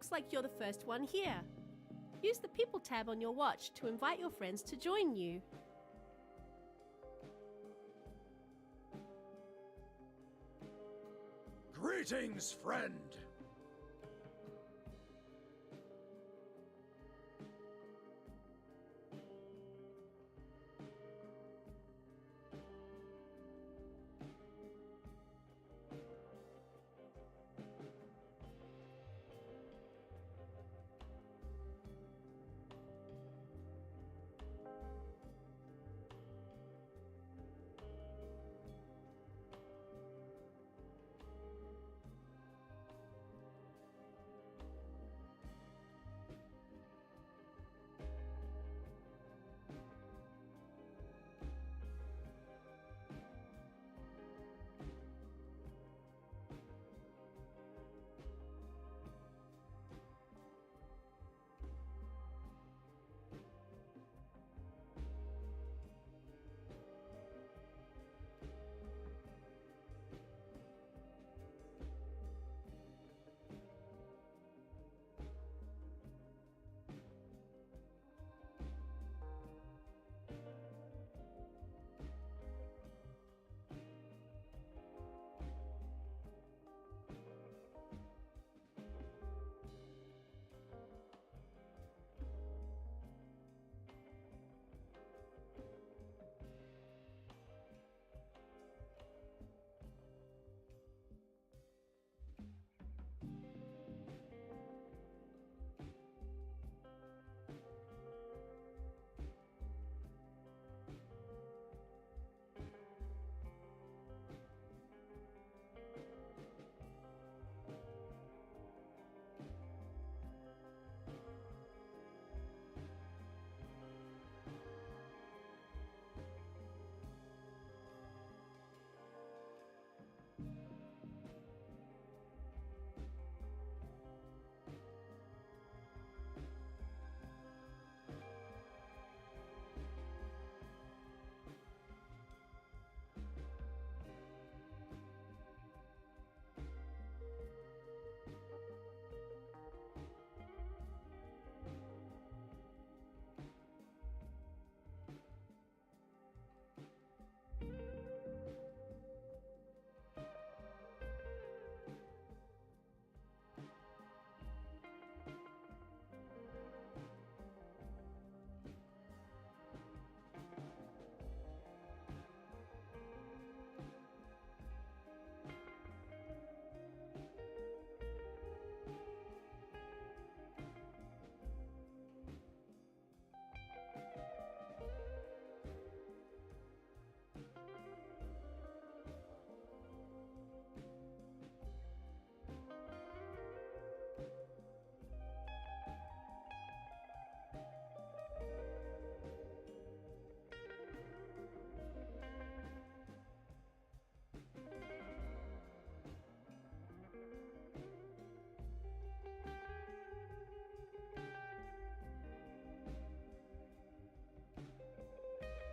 looks like you're the first one here. Use the People tab on your watch to invite your friends to join you. Greetings, friend!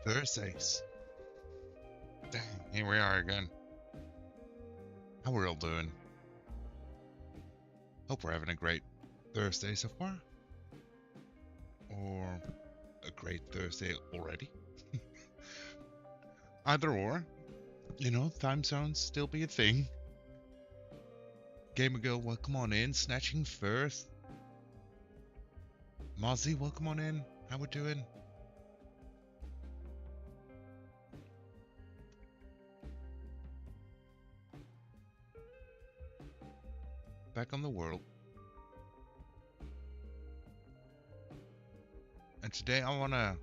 Thursdays. Dang, here we are again. How we're all doing? Hope we're having a great Thursday so far. Or a great Thursday already. Either or. You know, time zones still be a thing. Gamer Girl, welcome on in. Snatching first. Mozzie, welcome on in. How we doing? Back on the world. And today I want to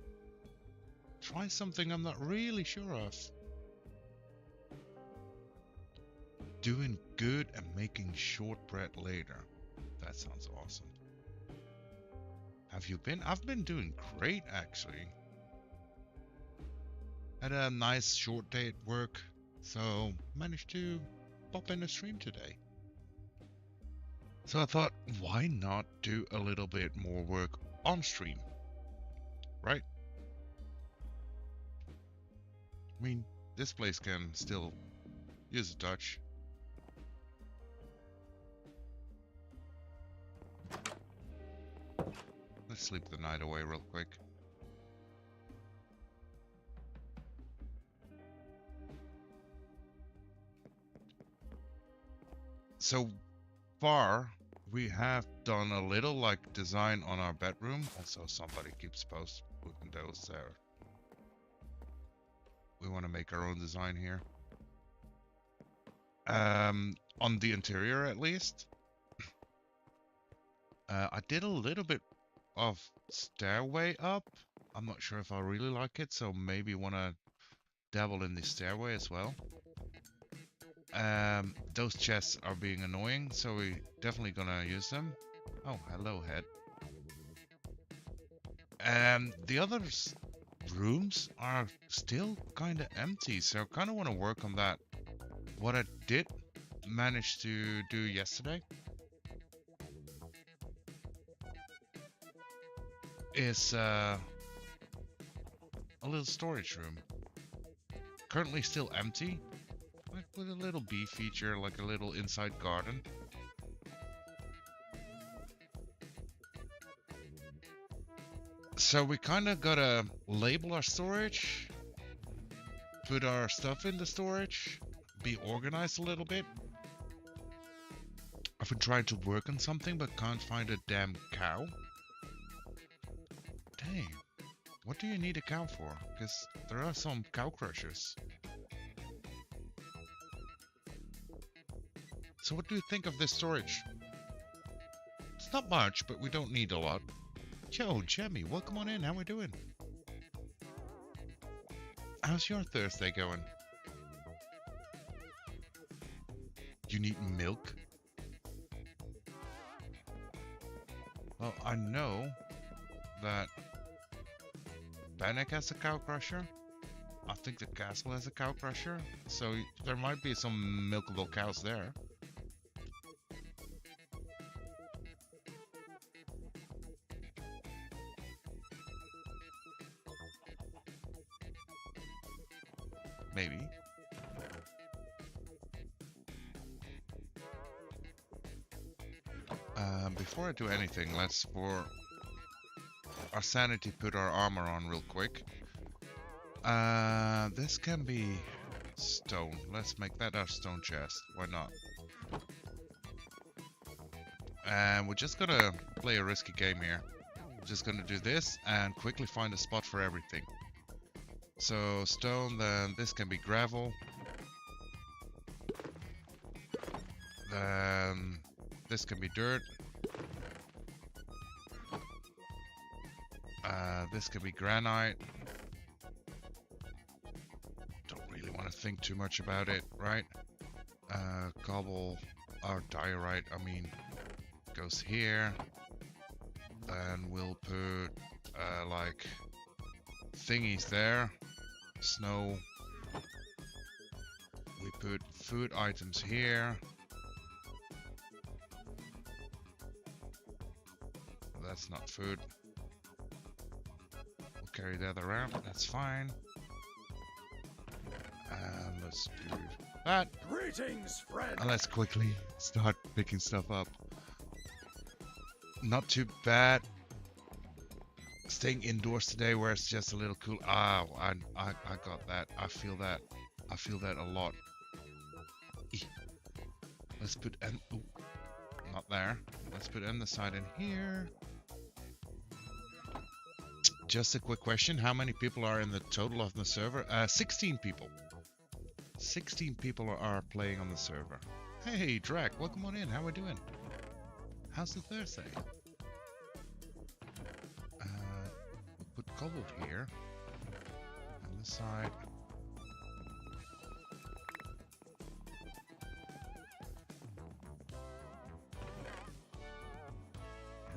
try something I'm not really sure of. Doing good and making shortbread later. That sounds awesome. Have you been? I've been doing great actually. Had a nice short day at work, so managed to pop in a stream today. So I thought, why not do a little bit more work on stream? Right? I mean, this place can still use a touch. Let's sleep the night away real quick. So far, we have done a little like design on our bedroom. Also, somebody keeps putting those there. We want to make our own design here. On the interior at least. I did a little bit of stairway up. I'm not sure if I really like it, so maybe want to dabble in the stairway as well. Those chests are being annoying, so we're definitely gonna use them. Oh, hello, head. The other rooms are still kind of empty, so I kind of want to work on that. What I did manage to do yesterday is a little storage room. Currently still empty, like with a little bee feature, like a little inside garden. So we kind of gotta label our storage, put our stuff in the storage, be organized a little bit. I've been trying to work on something but can't find a damn cow. Dang, what do you need a cow for? Because there are some cow crushers. So what do you think of this storage? It's not much, but we don't need a lot. Yo, Jemmy, welcome on in. How we doing? How's your Thursday going? You need milk? Well, I know that Bannock has a cow crusher. I think the castle has a cow crusher. So there might be some milkable cows there. Maybe. Before I do anything, let's, for our sanity, put our armor on real quick. This can be stone. Let's make that our stone chest. Why not? And we're just gonna play a risky game here. We're just gonna do this and quickly find a spot for everything. So stone, then this can be gravel. Then this can be dirt. This can be granite. Don't really want to think too much about it, right? Cobble, or diorite, I mean, goes here. Then we'll put like thingies there. Snow. We put food items here. That's not food. We'll carry that around. That's fine. And let's do that. Greetings, friend. And let's quickly start picking stuff up. Not too bad. Staying indoors today where it's just a little cool. Ah, I got that. I feel that. I feel that a lot. Let's put M. Ooh, not there. Let's put M the side in here. Just a quick question. How many people are in the total of the server? 16 people. 16 people are playing on the server. Hey, Drac, welcome on in. How we doing? How's the Thursday? We'll put cobble here. On this side.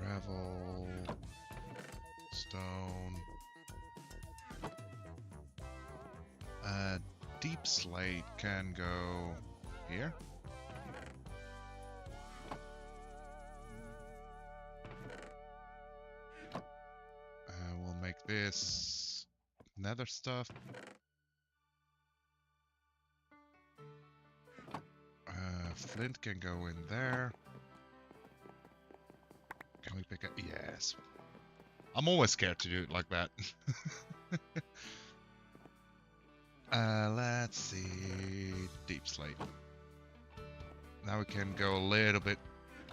Gravel. Stone. Deep slate can go here. We'll make this nether stuff. Flint can go in there. Can we pick up? Yes. I'm always scared to do it like that. Let's see. Deep slate. Now we can go a little bit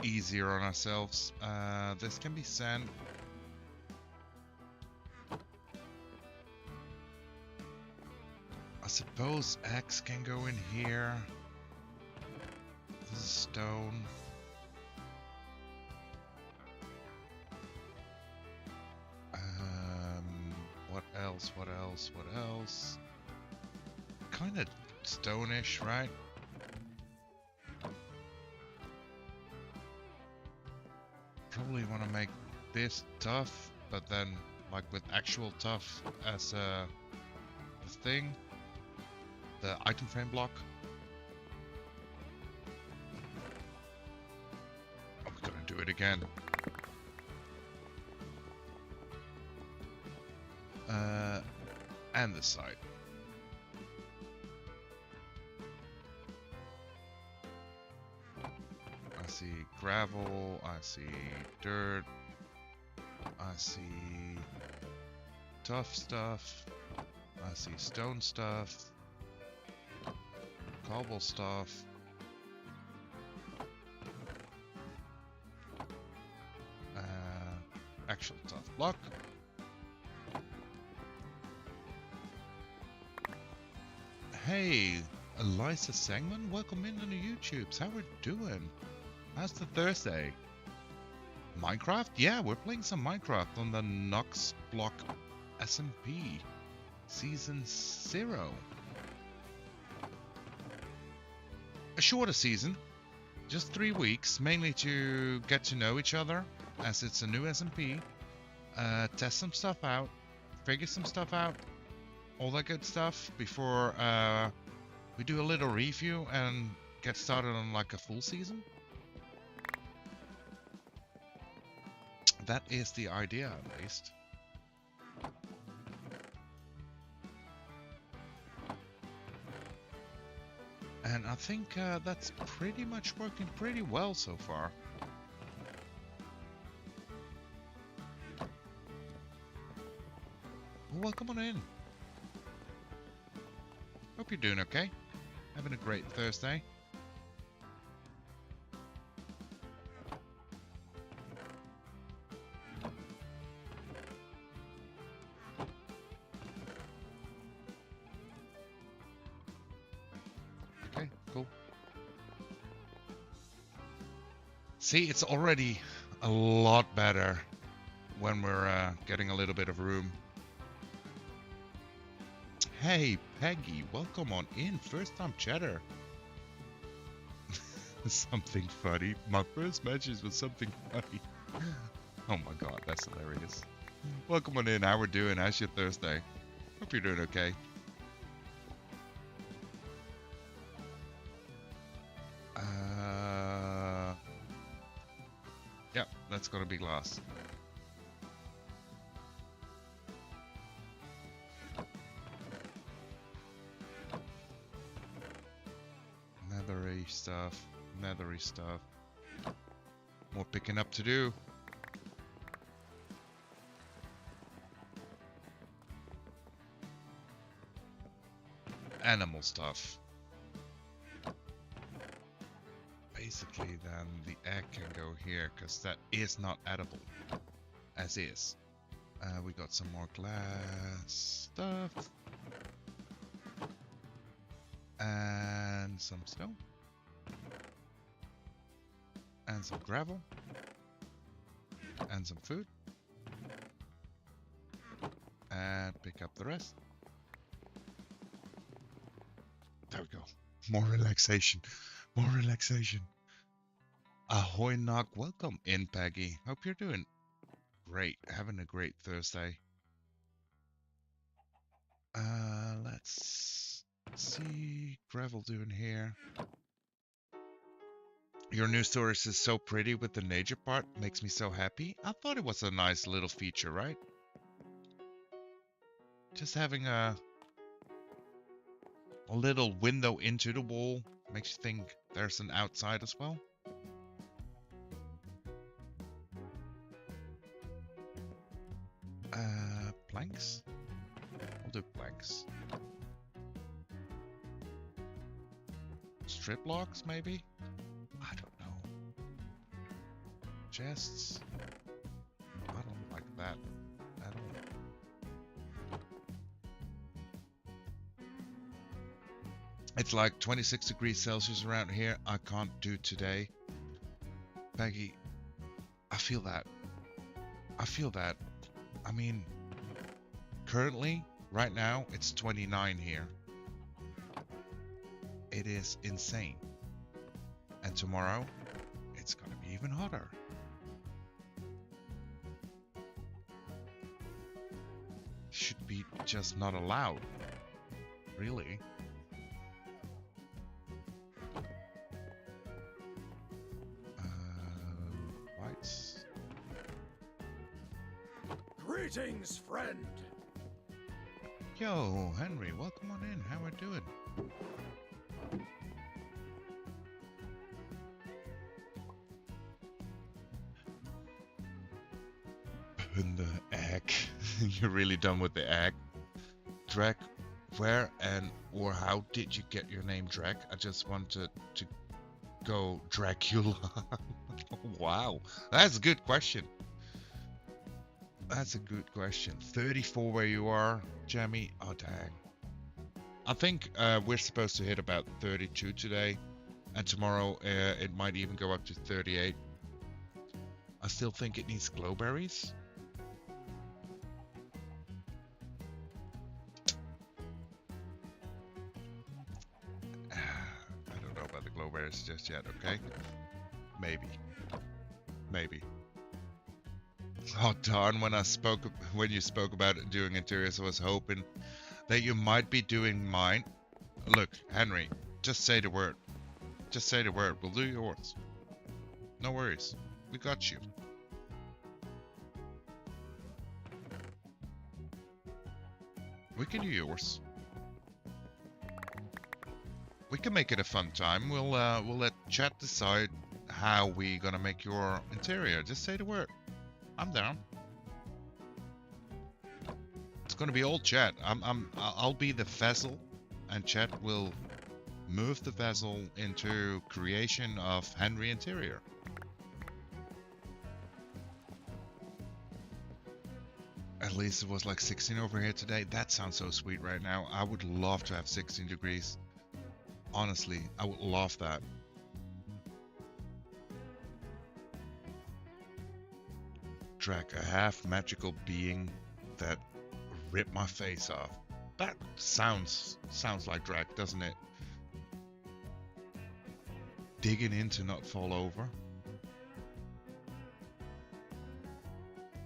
easier on ourselves. This can be sand. I suppose X can go in here. This is stone. What else? What else? What else? Kind of stone-ish, right? Probably want to make this tough, but then like with actual tough as a thing. The item frame block. Oh, we're gonna do it again. And this side. I see gravel, I see dirt, I see tough stuff, I see stone stuff, cobble stuff, actual tough block. Hey, Eliza Sangman, welcome in on the YouTubes. How we doing? How's the Thursday? Minecraft? Yeah, we're playing some Minecraft on the Nox Block SMP Season 0. A shorter season, just 3 weeks, mainly to get to know each other, as it's a new SMP, test some stuff out, figure some stuff out, all that good stuff before we do a little review and get started on like a full season. That is the idea, at least. And I think that's pretty much working pretty well so far. Welcome on in. Hope you're doing okay. Having a great Thursday. Okay, cool. See, it's already a lot better when we're getting a little bit of room. Hey, Peggy, welcome on in. First time chatter. Something funny. My first message was something funny. Oh my god, that's hilarious. Welcome on in. How we're doing? How's your Thursday? Hope you're doing okay. Yep, that's gonna be glass. Nethery stuff. More picking up to do. Animal stuff. Basically, then the egg can go here because that is not edible as is. We got some more glass stuff and some stone. And some gravel. And some food. And pick up the rest. There we go. More relaxation. More relaxation. Ahoy knock. Welcome in, Peggy. Hope you're doing great. Having a great Thursday. Let's see. Gravel doing here. Your new storage is so pretty with the nature part, makes me so happy. I thought it was a nice little feature, right? Just having a little window into the wall makes you think there's an outside as well. Planks? I'll do planks. Strip blocks, maybe? I don't know. Chests? I don't like that at all. It's like 26 degrees Celsius around here. I can't do today. Peggy, I feel that. I feel that. I mean, currently, right now, it's 29 here. It is insane. And tomorrow, it's gonna be even hotter. Should be just not allowed. Really. Lights. Greetings, friend. Yo, Henry, welcome on in. How are we doing? Burn the egg. You're really done with the egg. Drek, where and or how did you get your name Drek? I just wanted to go Dracula. Wow, that's a good question. That's a good question. 34 where you are, Jamie? Oh, dang. I think we're supposed to hit about 32 today. And tomorrow it might even go up to 38. I still think it needs glowberries. I don't know about the glowberries just yet, okay? Maybe. Maybe. Oh darn, when you spoke about it doing interiors, I was hoping that you might be doing mine. Look, Henry, just say the word. Just say the word. We'll do yours. No worries. We got you. We can do yours. We can make it a fun time. We'll let chat decide how we gonna make your interior. Just say the word. I'm down. It's gonna be all chat. I'll be the vessel, and chat will move the vessel into creation of Henry interior. At least it was like 16 over here today. That sounds so sweet right now. I would love to have 16 degrees. Honestly, I would love that. Drek, a half magical being that ripped my face off. That sounds like Drek, doesn't it? Digging in to not fall over.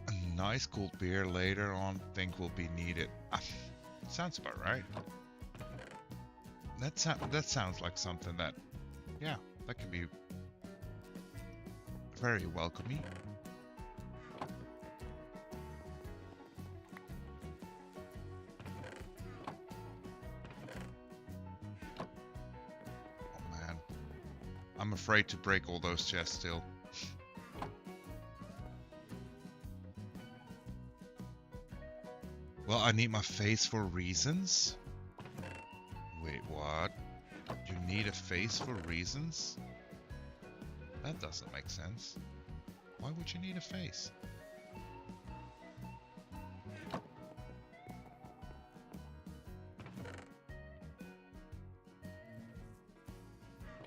A nice cold beer later on think will be needed. Sounds about right. That sounds like something that, yeah, that can be very welcoming. I'm afraid to break all those chests still. Well, I need my face for reasons? Wait, what? You need a face for reasons? That doesn't make sense. Why would you need a face?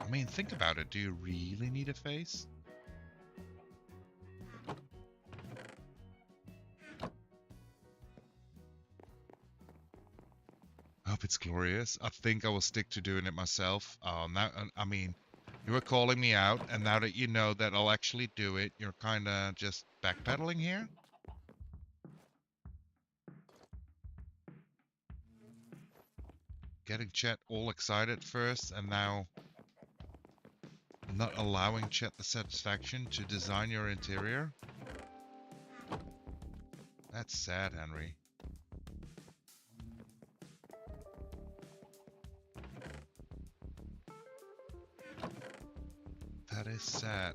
I mean, think about it. Do you really need a face? I hope it's glorious. I think I will stick to doing it myself. Now, I mean, you were calling me out, and now that you know that I'll actually do it, you're kind of just backpedaling here? Getting chat all excited first, and now not allowing chat the satisfaction to design your interior? That's sad, Henry. That is sad.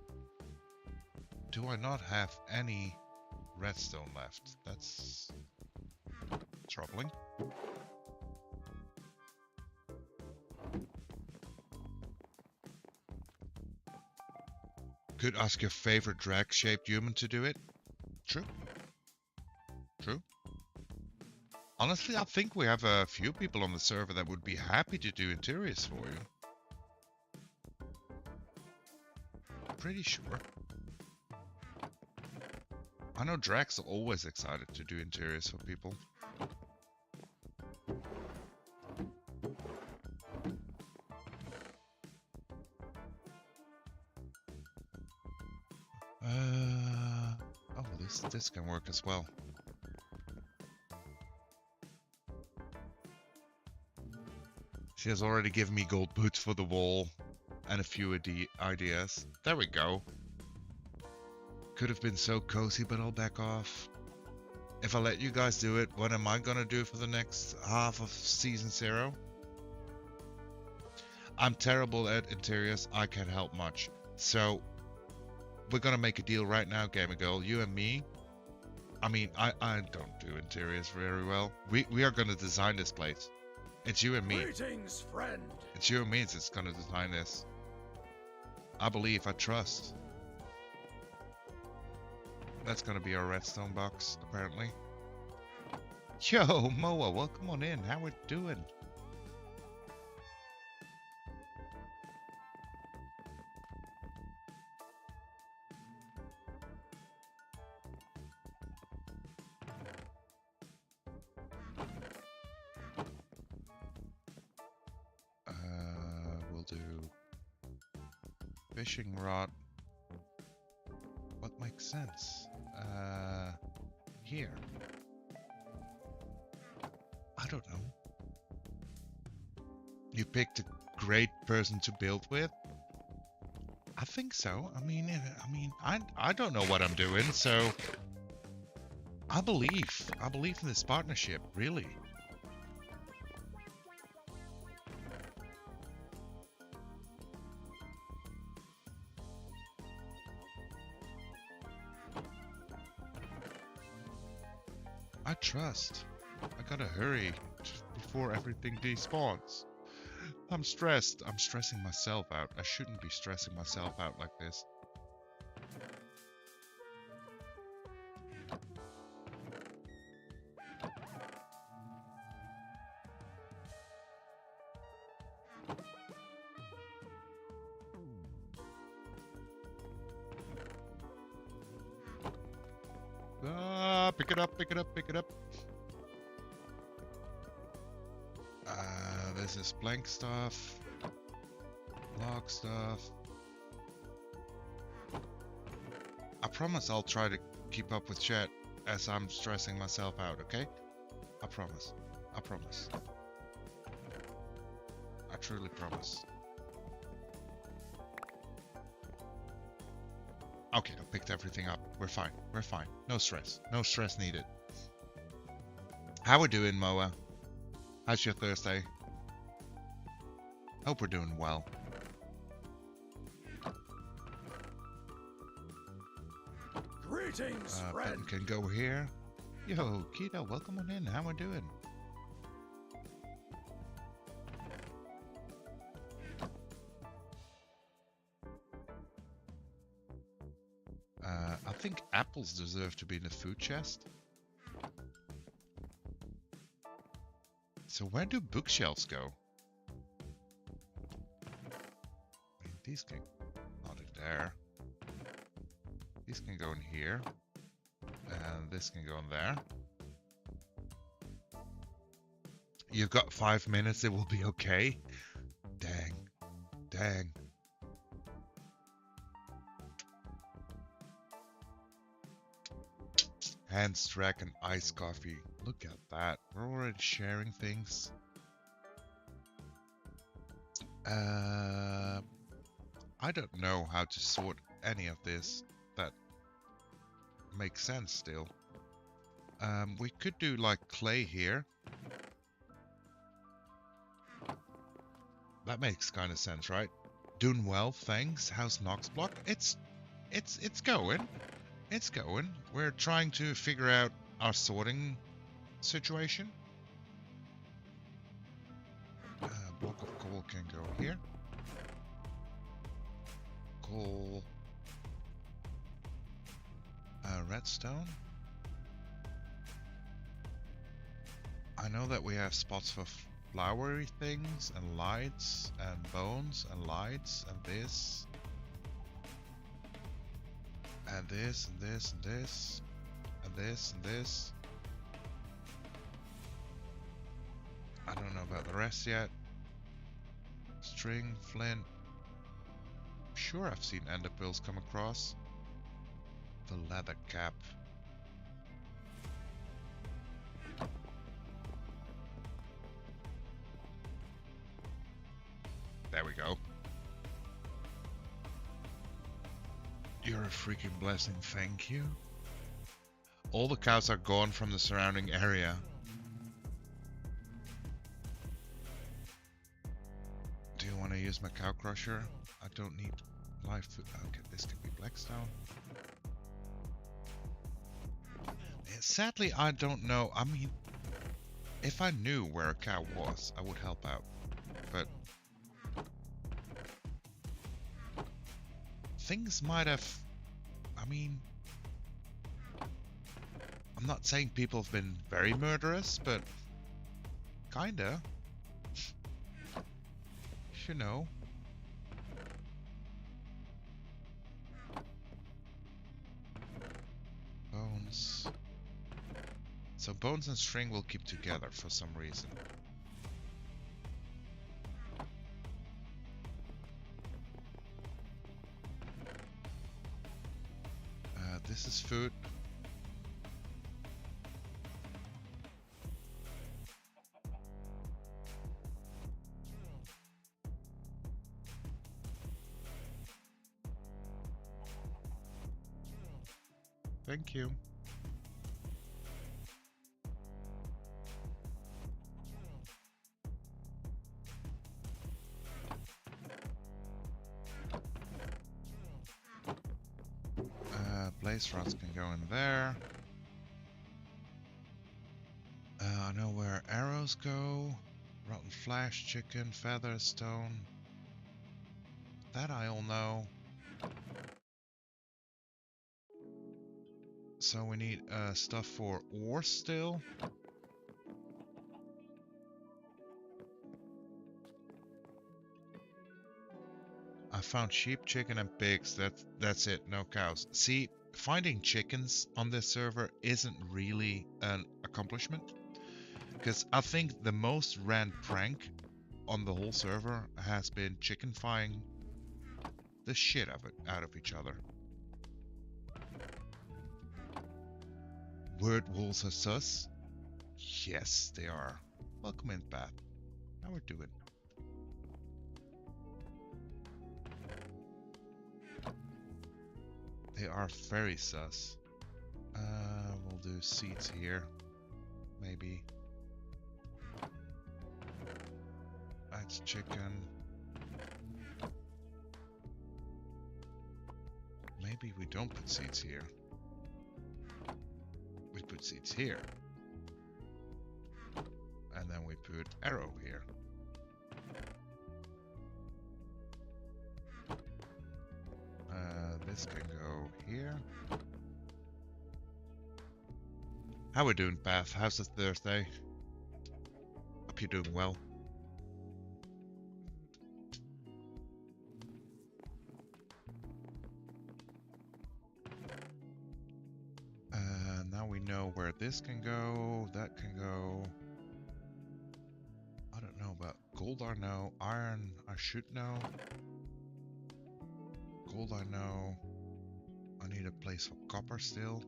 Do I not have any redstone left? That's troubling. Could ask your favorite drag-shaped human to do it. True. True. Honestly, I think we have a few people on the server that would be happy to do interiors for you. Pretty sure. I know Drax are always excited to do interiors for people. Oh, this can work as well. She has already given me gold boots for the wall and a few ideas. There we go. Could have been so cozy, but I'll back off. If I let you guys do it, what am I gonna do for the next half of season 0? I'm terrible at interiors. I can't help much. So we're gonna make a deal right now, Gamer Girl. You and me. I mean, I don't do interiors very well. We are gonna design this place. It's you and me. Greetings, friend. It's you and me that's gonna design this. I believe, I trust. That's gonna be our redstone box, apparently. Yo, Moa, welcome on in. How we doing? We'll do fishing rod. What makes sense? Here. I don't know. You picked a great person to build with? I think so. I mean, I don't know what I'm doing, so I believe in this partnership, really. I trust. I gotta hurry before everything despawns. I'm stressed. I'm stressing myself out. I shouldn't be stressing myself out like this. Pick it up, pick it up, pick it up. This is blank stuff. Log stuff. I promise I'll try to keep up with chat as I'm stressing myself out, okay? I promise. I promise. I truly promise. Okay, I picked everything up. We're fine. We're fine. No stress. No stress needed. How we doing, Moa? How's your Thursday? Hope we're doing well. Greetings, friend. Button can go here. Yo, Keto, welcome on in. How we doing? I think apples deserve to be in the food chest. So where do bookshelves go? I mean, these can not in there. These can go in here. And this can go in there. You've got 5 minutes, it will be okay. Dang. Dang. Hands track and iced coffee. Look at that. We're already sharing things. I don't know how to sort any of this that makes sense still. We could do like clay here. That makes kind of sense, right? Doing well, thanks. How's Nox block? It's going. It's going. We're trying to figure out our sorting situation. Block of coal can go here. Coal. Redstone. I know that we have spots for flowery things and lights and bones and lights and this. And this and this and this. And this and this. I don't know about the rest yet. String, flint. Sure, I've seen ender pearls come across. The leather cap. There we go. You're a freaking blessing, thank you. All the cows are gone from the surrounding area. Do you want to use my cow crusher? I don't need live food. Okay, this can be blackstone. Yeah, sadly, I don't know. I mean, if I knew where a cow was, I would help out. But things might have... I mean... I'm not saying people have been very murderous, but... kinda. You know. Bones. So bones and string will keep together for some reason. This is food. Thank you. Blaze rods can go in there. I know where arrows go. Rotten flesh, chicken, feather, stone. That I all know. So we need stuff for ore still. I found sheep, chicken, and pigs. That's it. No cows. See, finding chickens on this server isn't really an accomplishment, because I think the most ran prank on the whole server has been chickenifying the shit out of each other. Word walls are sus? Yes, they are. Welcome in, Path. How we're doing? They are very sus. We'll do seeds here. Maybe. That's chicken. Maybe we don't put seeds here. We put seeds here. And then we put arrow here. This can go here. How we doing, Path? How's this Thursday? Hope you're doing well. Now we know where this can go, that can go. I don't know about gold, I know. Iron, I should know. Gold, I know. I need a place for copper still.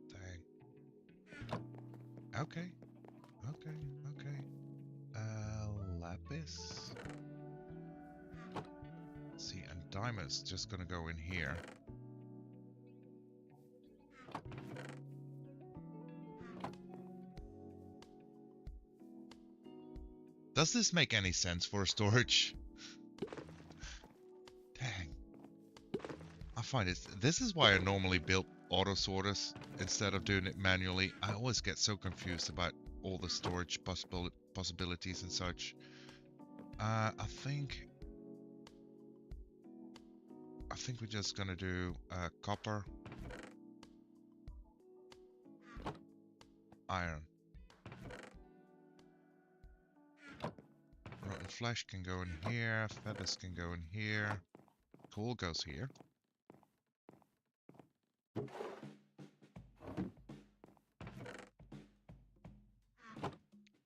Dang. Okay. Okay, okay. Lapis. See, and diamond's just gonna go in here. Does this make any sense for storage? Dang. I find it. This is why I normally build auto sorters instead of doing it manually. I always get so confused about all the storage possibilities and such. I think we're just gonna do copper, iron. Rotten flesh can go in here, feathers can go in here, coal goes here.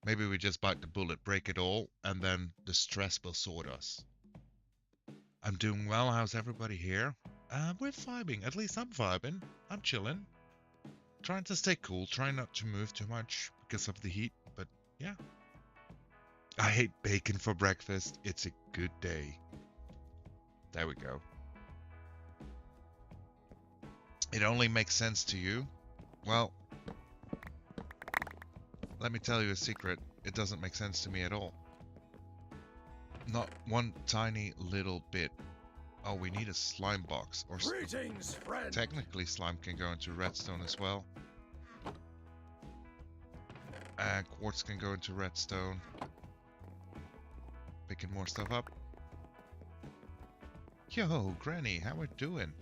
Maybe we just bite the bullet, break it all, and then the stress will sort us. I'm doing well, how's everybody here? We're vibing, at least I'm vibing. I'm chilling. Trying to stay cool, trying not to move too much because of the heat, but yeah. I hate bacon for breakfast, it's a good day. There we go. It only makes sense to you? Well, let me tell you a secret, it doesn't make sense to me at all. Not one tiny little bit. Oh, we need a slime box. Or Greetings, friend. technically slime can go into redstone as well. And quartz can go into redstone. Picking more stuff up. Yo, Granny, how we doing?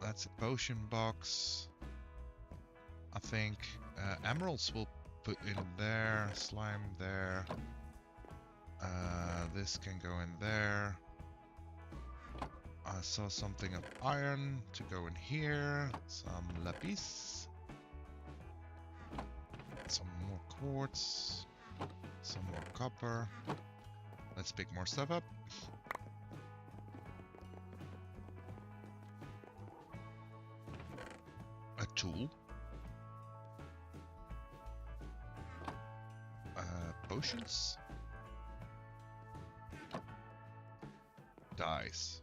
That's a potion box. I think emeralds we'll put in there, slime there. This can go in there. I saw something of iron to go in here. Some lapis. Some more quartz. Some more copper. Let's pick more stuff up. A tool. Potions. Dyes.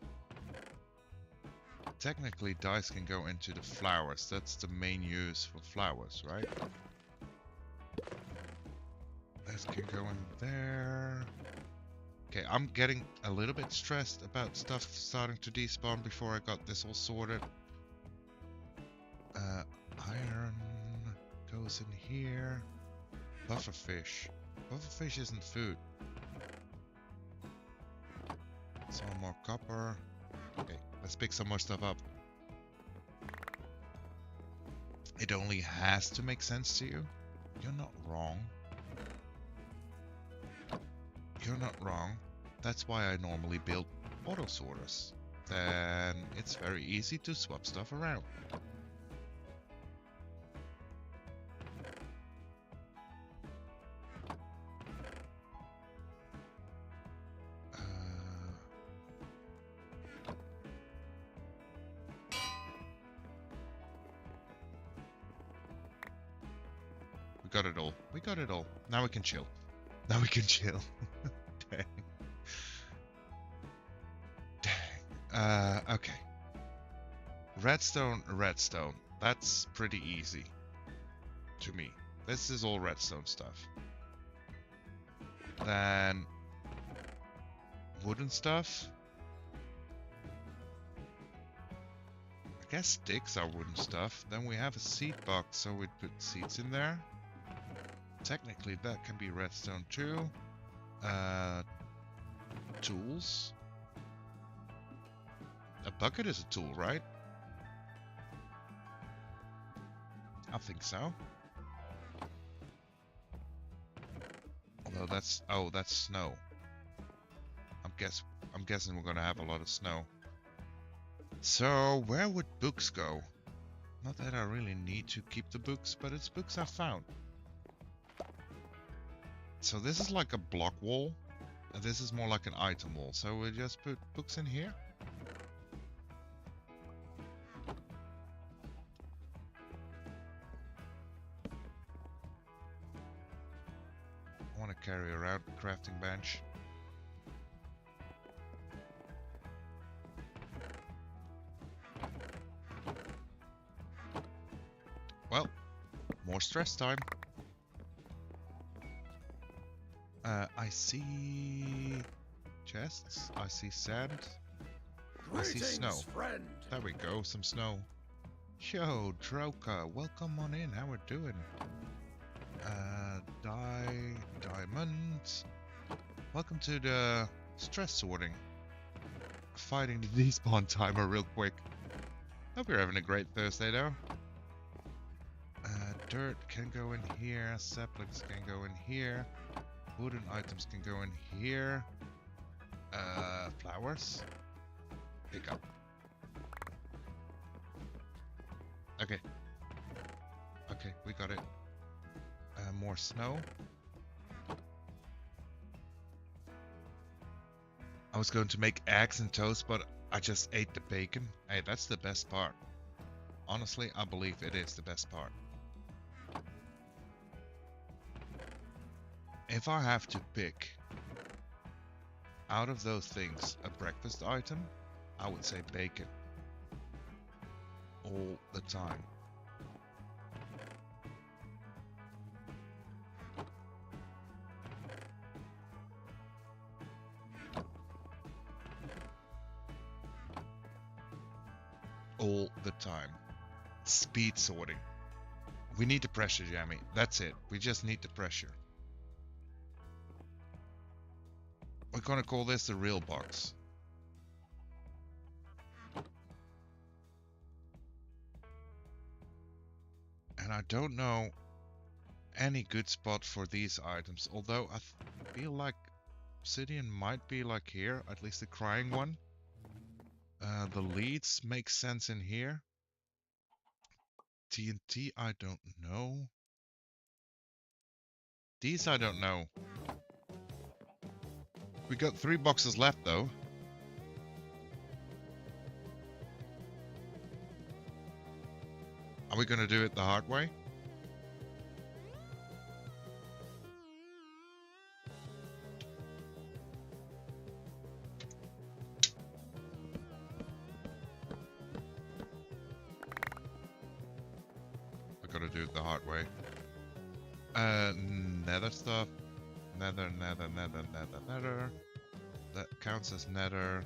Technically, dyes can go into the flowers. That's the main use for flowers, right? This can go in there. Okay, I'm getting a little bit stressed about stuff starting to despawn before I got this all sorted. Iron goes in here. Pufferfish. Pufferfish isn't food. Some more copper. Okay, let's pick some more stuff up. It only has to make sense to you. You're not wrong. You're not wrong. That's why I normally build auto sorters. Then it's very easy to swap stuff around. We got it all. We got it all. Now we can chill. Now we can chill. Dang. Dang. Okay. Redstone, redstone. That's pretty easy. To me. This is all redstone stuff. Then... wooden stuff. I guess sticks are wooden stuff. Then we have a seed box, so we put seeds in there. Technically that can be redstone too. Tools. A bucket is a tool, right? I think so. Although that's... oh, that's snow. I'm guessing we're gonna have a lot of snow. So, where would books go? Not that I really need to keep the books, but it's books I found. So this is like a block wall, and this is more like an item wall. So we'll just put books in here. I want to carry around the crafting bench. Well, more stress time. I see chests, I see sand, I see snow. Friend. There we go, some snow. Yo, Droka, welcome on in. How we're doing? Diamonds. Welcome to the stress sorting. Fighting the despawn timer real quick. Hope you're having a great Thursday though. Dirt can go in here. Saplings can go in here. Wooden items can go in here. Flowers. Pick up. Okay. Okay, we got it. More snow. I was going to make eggs and toast, but I just ate the bacon. Hey, that's the best part. Honestly, I believe it is the best part. If I have to pick out of those things a breakfast item, I would say bacon. All the time. All the time. Speed sorting. We need the pressure, Jammy. That's it. We just need the pressure. We're gonna call this the real box. And I don't know any good spot for these items, although I feel like Obsidian might be like here, at least the crying one. The leads make sense in here. TNT, I don't know. These I don't know. We got 3 boxes left though. Are we gonna do it the hard way? I gotta do it the hard way. Nether stuff. Nether. That counts as nether.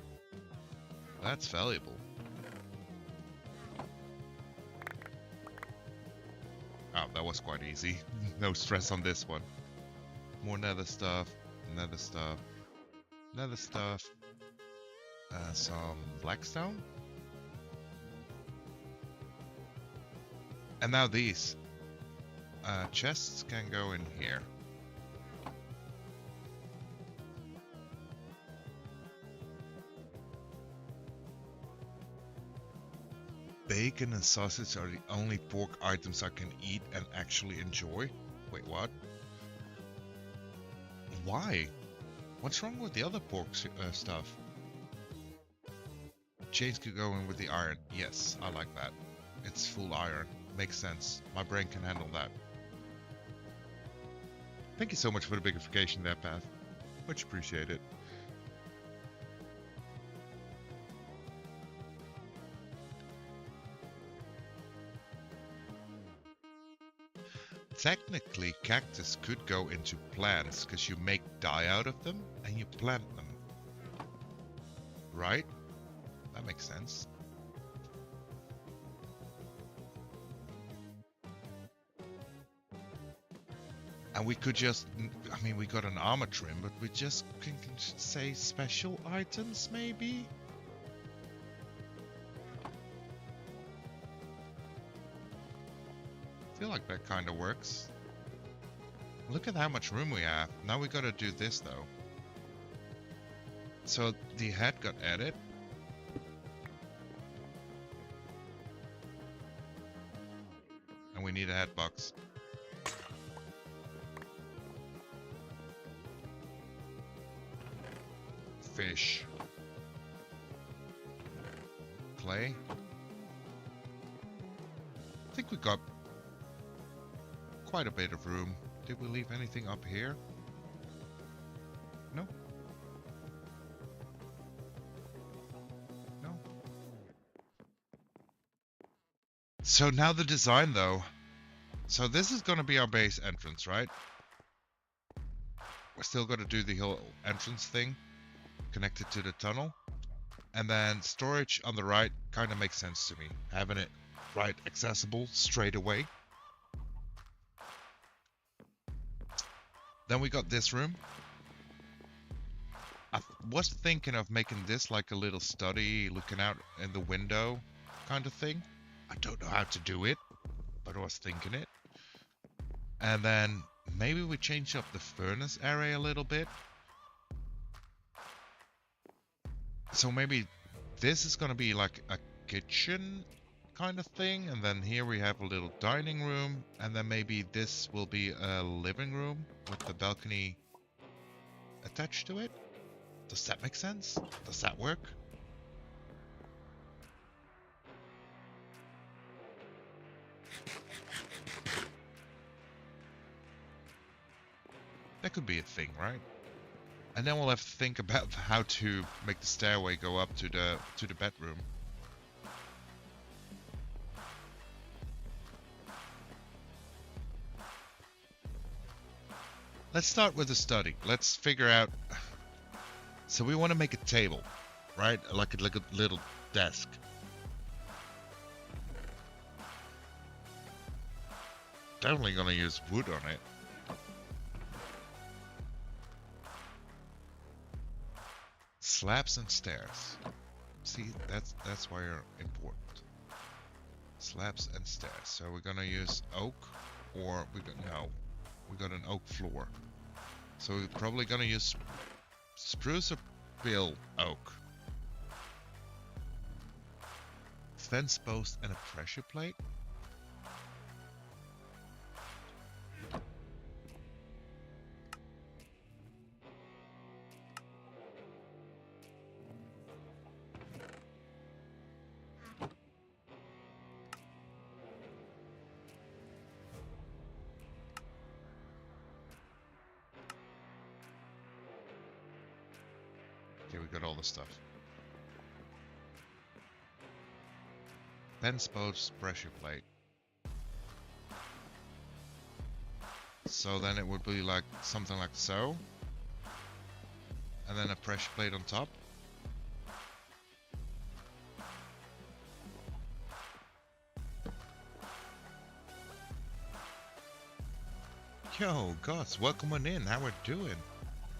That's valuable. Oh, that was quite easy. No stress on this one. More nether stuff. Nether stuff. Nether stuff. Some blackstone. And now these. Chests can go in here. Bacon and sausage are the only pork items I can eat and actually enjoy. Wait, what? Why? What's wrong with the other pork stuff? Chains could go in with the iron. Yes, I like that. It's full iron. Makes sense. My brain can handle that. Thank you so much for the bigification there, Path. Much appreciated. Technically, cactus could go into plants because you make dye out of them and you plant them. Right? That makes sense. And we could just, I mean, we got an armor trim, but we just can say special items, maybe? I feel like that kind of works. Look at how much room we have. Now we gotta do this, though. So the head got added. And we need a head box. Fish. Clay. I think we got quite a bit of room. Did we leave anything up here? No? No? So now the design though. So this is gonna be our base entrance, right? We're still gonna do the whole entrance thing. Connected to the tunnel. And then storage on the right kind of makes sense to me. Having it right accessible straight away. Then we got this room. I was thinking of making this like a little study, looking out in the window kind of thing. I don't know how to do it, but I was thinking it. And then maybe we change up the furnace area a little bit. So maybe this is gonna be like a kitchen kind of thing, and then here we have a little dining room, and then maybe this will be a living room with the balcony attached to it. Does that make sense? Does that work? That could be a thing, right? And then we'll have to think about how to make the stairway go up to the bedroom. Let's start with the study. Let's figure out. So we want to make a table, right? Like a little desk. Definitely gonna use wood on it. Slabs and stairs. See, that's why they're important. Slabs and stairs. So we're gonna use oak, or we got an oak floor. So we're probably gonna use spruce or bill oak. Fence post and a pressure plate. Okay, we got all the stuff. Fence post, pressure plate. So then it would be like something like so. And then a pressure plate on top. Yo, Gus, welcome on in. How we doing?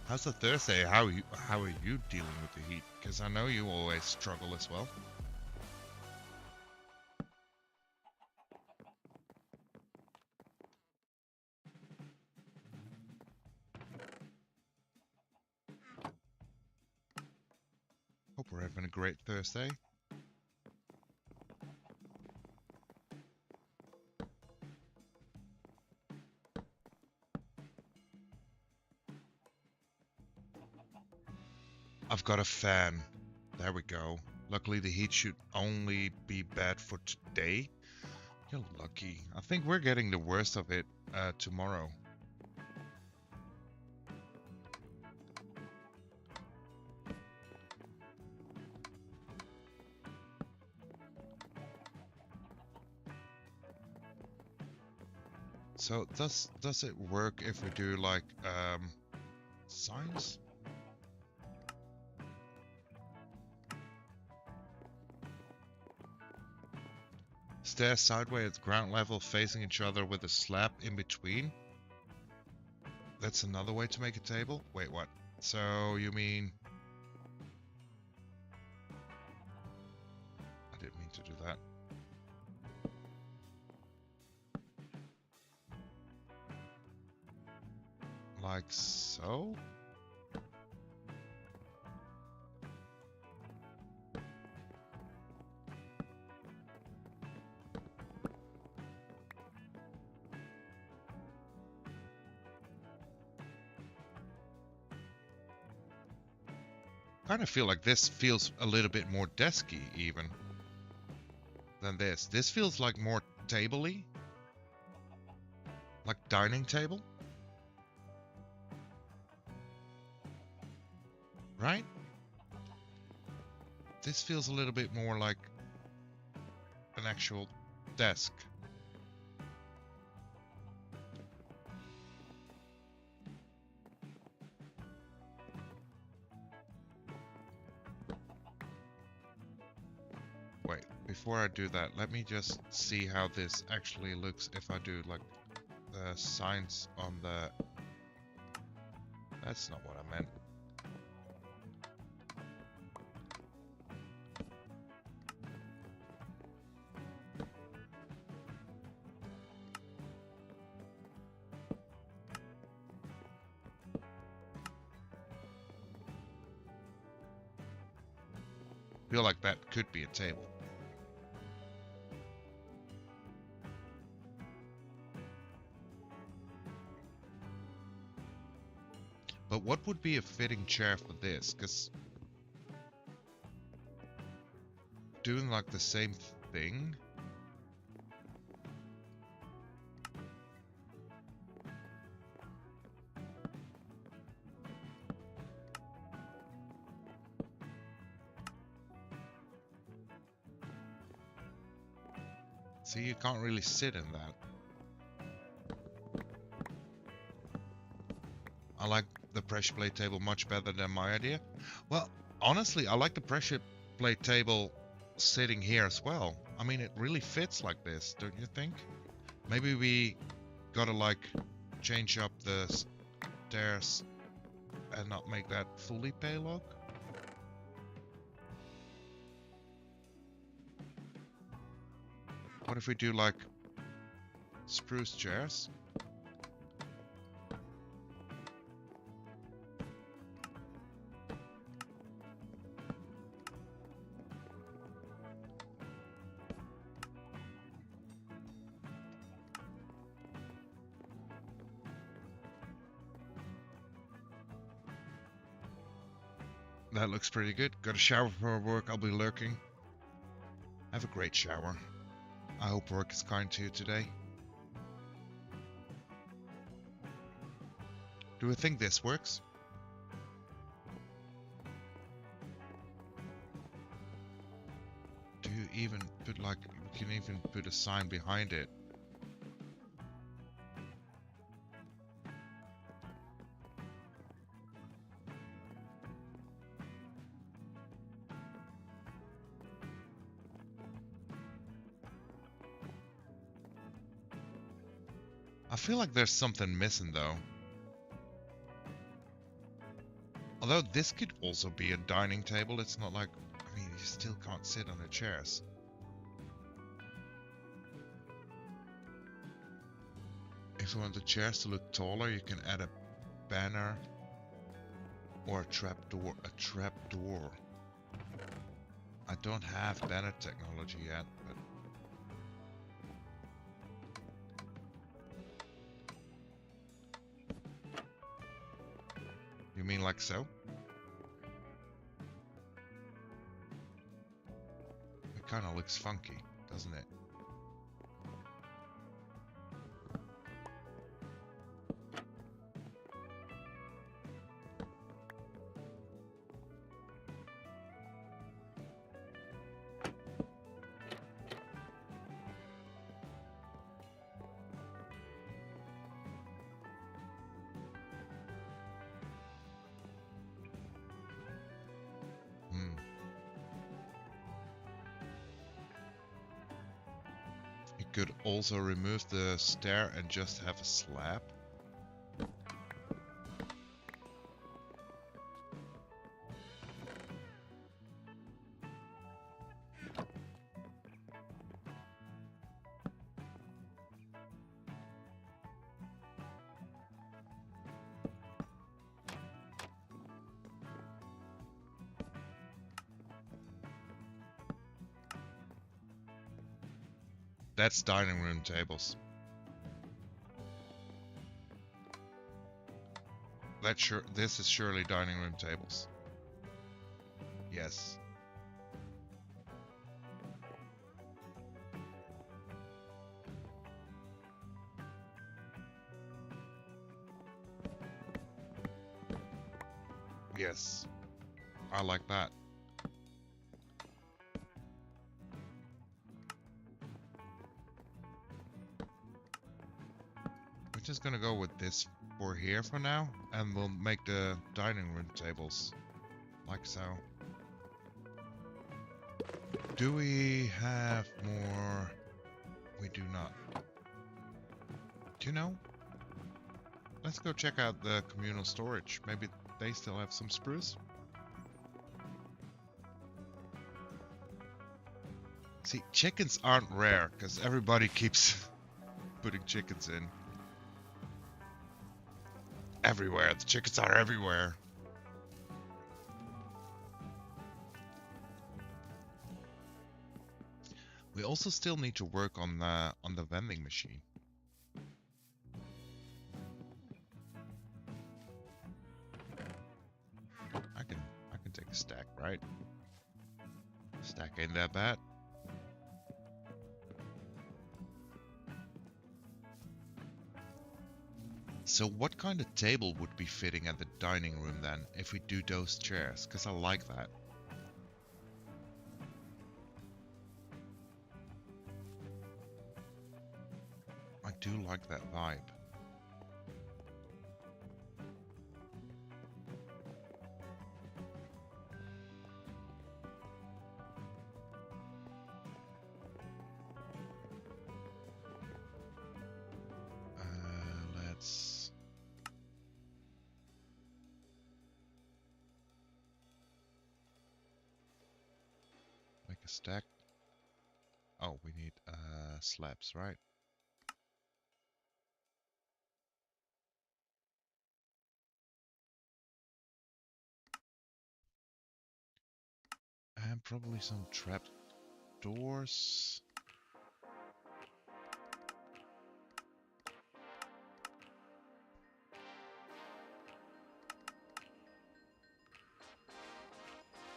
How's the Thursday? How are you dealing with the heat? Because I know you always struggle as well. Hope we're having a great Thursday. I've got a fan. There we go. Luckily the heat should only be bad for today. You're lucky. I think we're getting the worst of it tomorrow. So does it work if we do like signs? Stairs sideways at ground level facing each other with a slab in between. That's another way to make a table? Wait, what? So you mean... I didn't mean to do that. Like so? Kind of feel like this feels a little bit more desky even than this. This feels like more table-y. Like dining table. Right? This feels a little bit more like an actual desk. Wait, before I do that, let me just see how this actually looks if I do like the signs on the... That's not what I meant. Feel like that could be a table. But what would be a fitting chair for this? Because doing like the same thing. See, you can't really sit in that. I like the pressure plate table much better than my idea. Well, honestly, I like the pressure plate table sitting here as well. I mean, it really fits like this, don't you think? Maybe we gotta like change up the stairs and not make that fully payload. What if we do like spruce chairs? That looks pretty good. Got a shower for work. I'll be lurking. Have a great shower. I hope work is kind to you today. Do we think this works? Do you even put like, we can even put a sign behind it. I feel like there's something missing though. Although this could also be a dining table, it's not like, I mean, you still can't sit on the chairs. If you want the chairs to look taller, you can add a banner or a trapdoor. I don't have banner technology yet, but you mean like so? It kind of looks funky, doesn't it? Could also remove the stair and just have a slab. That's dining room tables. This is surely dining room tables. Yes. Yes. I like that. Just gonna go with this for here for now, and we'll make the dining room tables like so. Do we have more? We do not. Do you know? Let's go check out the communal storage. Maybe they still have some spruce. See, chickens aren't rare because everybody keeps putting chickens in. Everywhere. The chickens are everywhere. We also still need to work on the vending machine. I can take a stack, right? Stack ain't that bad. So what kind of table would be fitting at the dining room then, if we do those chairs? Because I like that. I do like that vibe. Let's... make a stack. Oh, we need slabs, right? And probably some trap doors.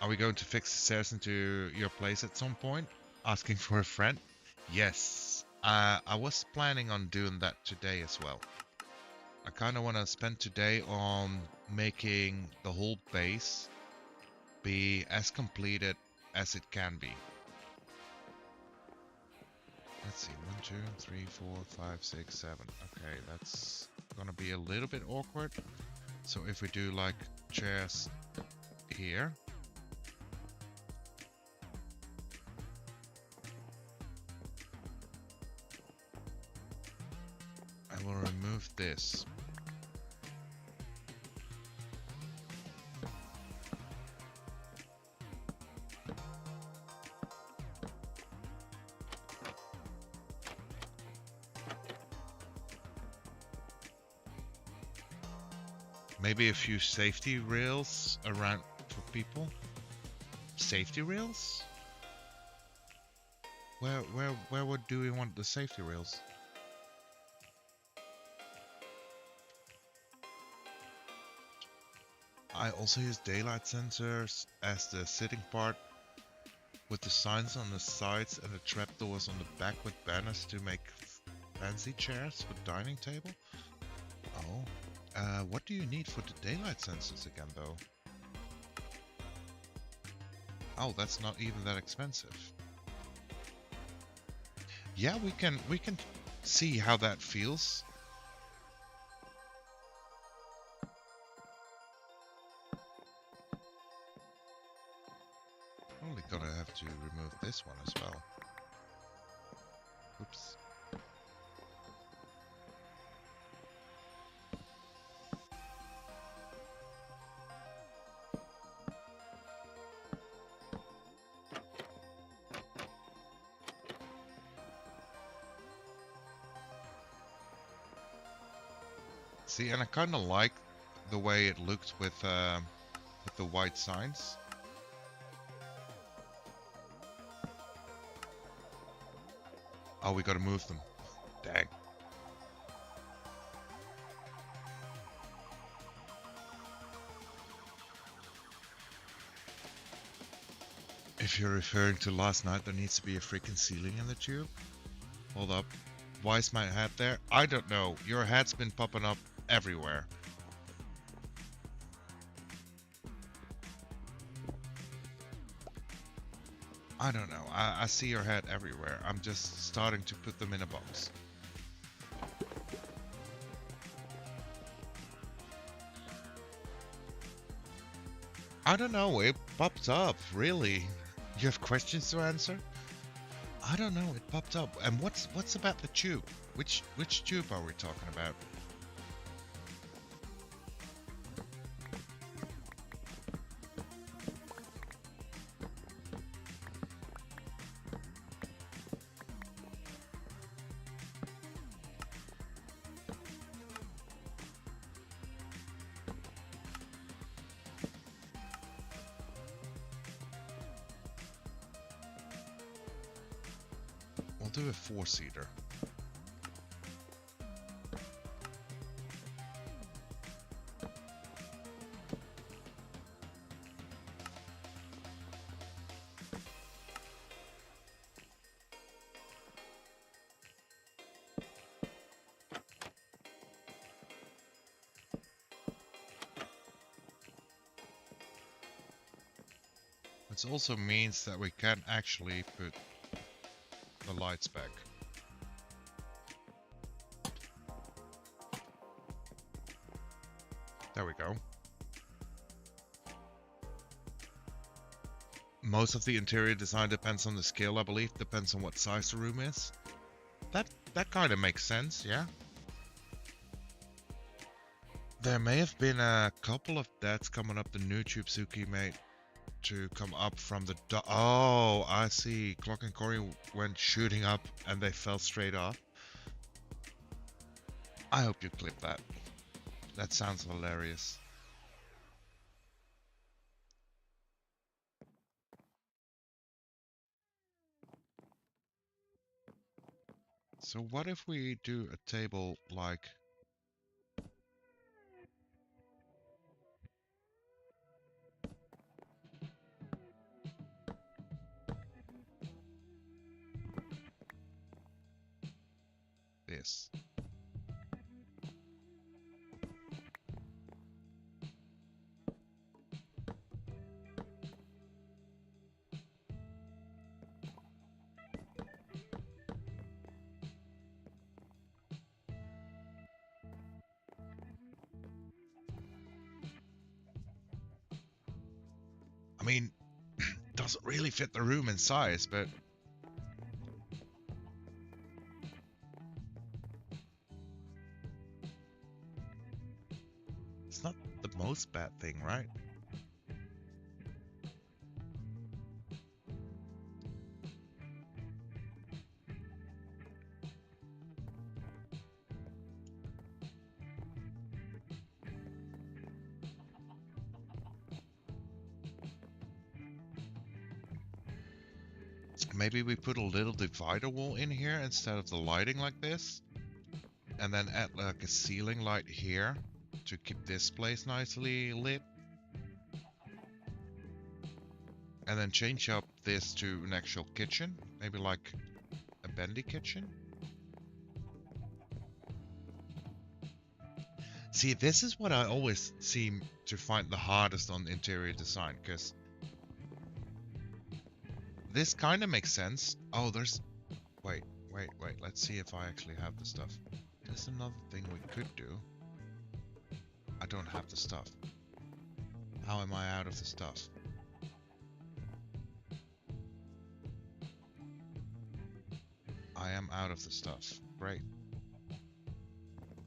Are we going to fix the stairs into your place at some point? Asking for a friend? Yes. I was planning on doing that today as well. I kind of want to spend today on making the whole base be as completed as it can be. Let's see, 1, 2, 3, 4, 5, 6, 7. Okay, that's gonna be a little bit awkward. So if we do like chairs here. I will remove this. Maybe a few safety rails around for people. Safety rails? Where do we want the safety rails? I also use daylight sensors as the sitting part, with the signs on the sides and the trapdoors on the back with banners to make fancy chairs for dining table. Oh. What do you need for the daylight sensors again, though? Oh, that's not even that expensive. Yeah, we can see how that feels. Only gonna have to remove this one as well. Oops. See, and I kind of like the way it looked with the white signs. Oh, we gotta move them. Dang. If you're referring to last night, there needs to be a freaking ceiling in the tube. Hold up. Why is my hat there? I don't know. Your hat's been popping up everywhere. I don't know. I see your hat everywhere. I'm just starting to put them in a box. I don't know. It popped up, really. You have questions to answer? I don't know, it popped up. And what's about the tube? Which tube are we talking about? We'll do a 4-seater. This also means that we can actually put the lights back. There we go. Most of the interior design depends on the scale, I believe. Depends on what size the room is. That kind of makes sense, yeah. There may have been a couple of deaths coming up the new tube Suki made to come up from the oh, I see. Clock and Cory went shooting up and they fell straight off. I hope you clip that. That sounds hilarious. So what if we do a table like this? I mean, doesn't really fit the room in size, but it's not the most bad thing, right? Maybe we put a little divider wall in here instead of the lighting like this. And then add like a ceiling light here to keep this place nicely lit. And then change up this to an actual kitchen. Maybe like a bendy kitchen. See, this is what I always seem to find the hardest on interior design, because this kind of makes sense. Oh, there's... Wait. Let's see if I actually have the stuff. There's another thing we could do. I don't have the stuff. How am I out of the stuff? I am out of the stuff. Great.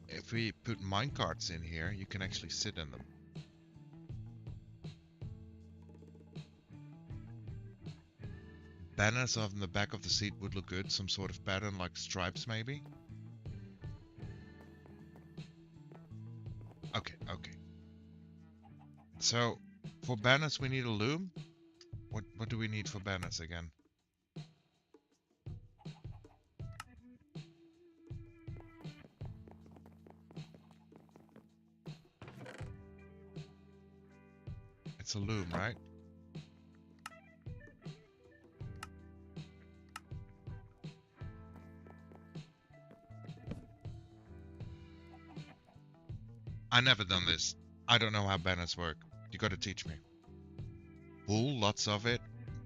If we put minecarts in here, you can actually sit in them. Banners on the back of the seat would look good. Some sort of pattern like stripes maybe. Okay. So, for banners we need a loom. What do we need for banners again? It's a loom, right? I never done this. I don't know how banners work. You gotta teach me. Wool, lots of it.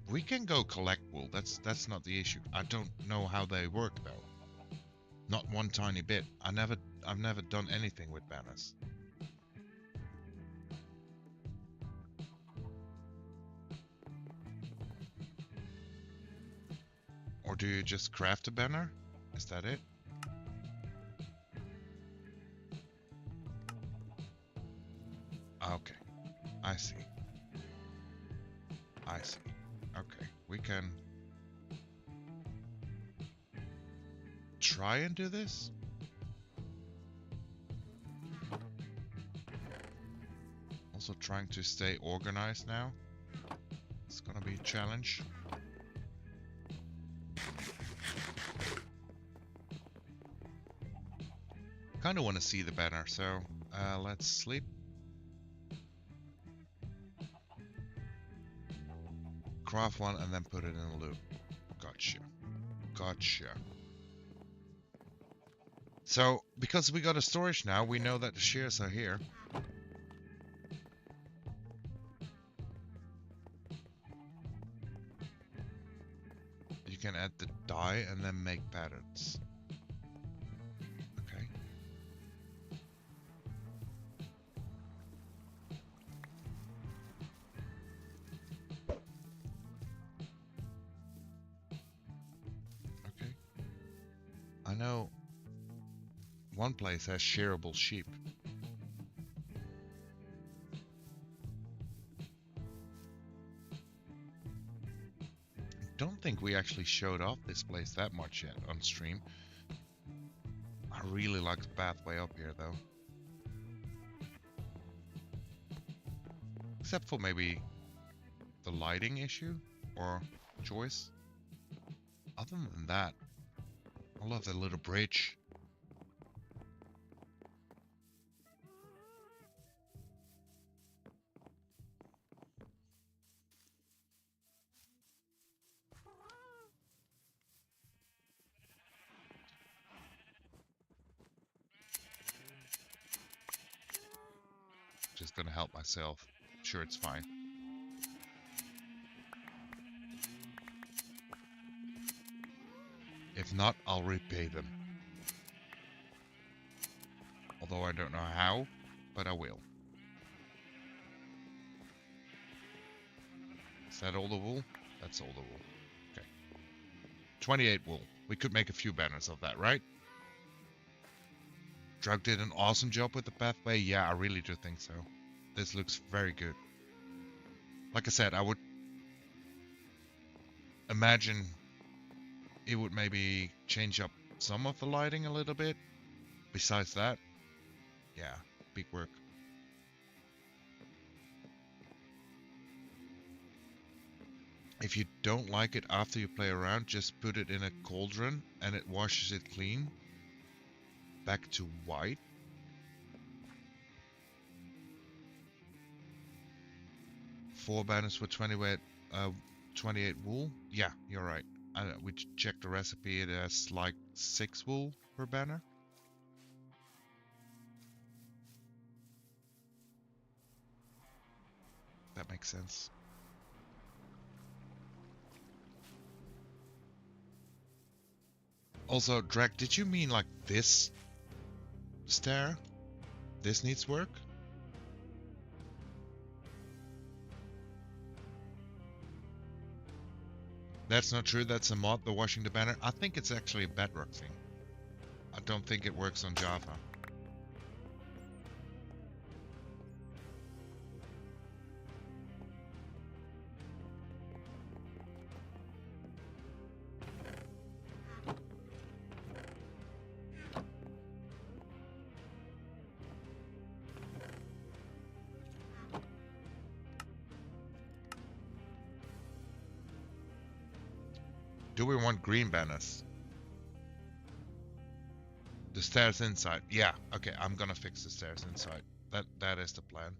We can go collect wool. That's not the issue. I don't know how they work though. Not one tiny bit. I've never done anything with banners. Or do you just craft a banner? Is that it? Okay, I see. I see. Okay, we can try and do this. Also trying to stay organized now. It's gonna be a challenge. Kinda wanna see the banner, so let's sleep. Craft one and then put it in a loop. Gotcha. Gotcha. So, because we got a storage now, we know that the shares are here. You can add the dye and then make patterns. Okay. Okay. I know one place has shareable sheep. Don't think we actually showed off this place that much yet on stream. I really like the pathway up here though. Except for maybe the lighting issue or choice. Other than that, I love the little bridge. Just gonna help myself. Sure, it's fine. If not, I'll repay them. Although I don't know how, but I will. Is that all the wool? That's all the wool. Okay. 28 wool. We could make a few banners of that, right? Drug did an awesome job with the pathway. Yeah, I really do think so. This looks very good. Like I said, I would imagine it would maybe change up some of the lighting a little bit. Besides that, yeah, big work. If you don't like it after you play around, just put it in a cauldron and it washes it clean. Back to white. Four banners for 28 wool. Yeah, you're right. We checked the recipe. It has like 6 wool per banner. That makes sense. Also, Drake, did you mean like this stair? This needs work? That's not true. That's a mod, the washing the banner. I think it's actually a Bedrock thing. I don't think it works on Java. Do we want green banners? The stairs inside. Yeah, okay, I'm gonna fix the stairs inside. That is the plan.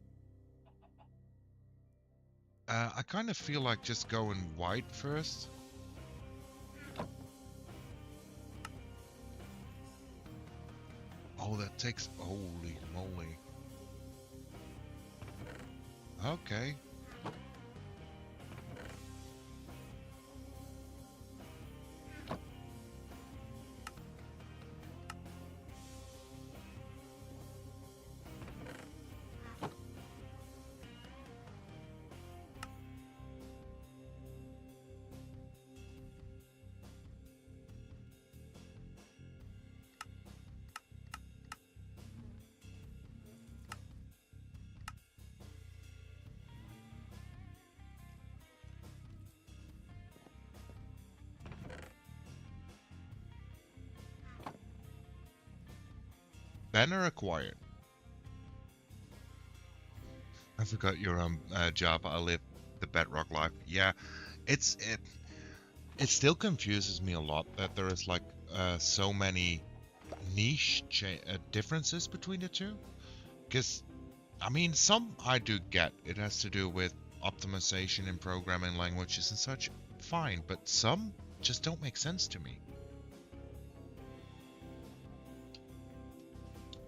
I kind of feel like just going white first. Oh, that takes... Holy moly. Okay. banner acquired. I forgot your job. I live the bedrock life. Yeah, it still confuses me a lot that there is like so many niche differences between the two. Because I mean, some I do get. It has to do with optimization in programming languages and such. Fine, but some just don't make sense to me.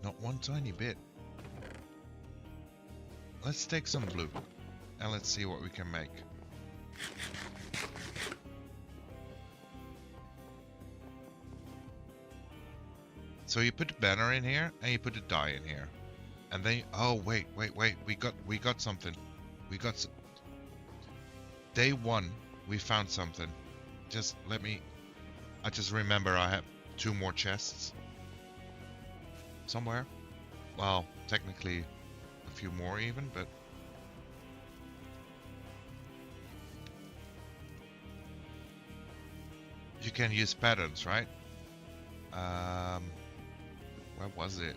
Not one tiny bit. Let's take some blue and let's see what we can make. So you put the banner in here and you put the die in here. And then oh wait, we got something. Day one we found something. Just let me I just remember I have 2 more chests. Somewhere. Well, technically a few more even, but you can use patterns, right? Where was it?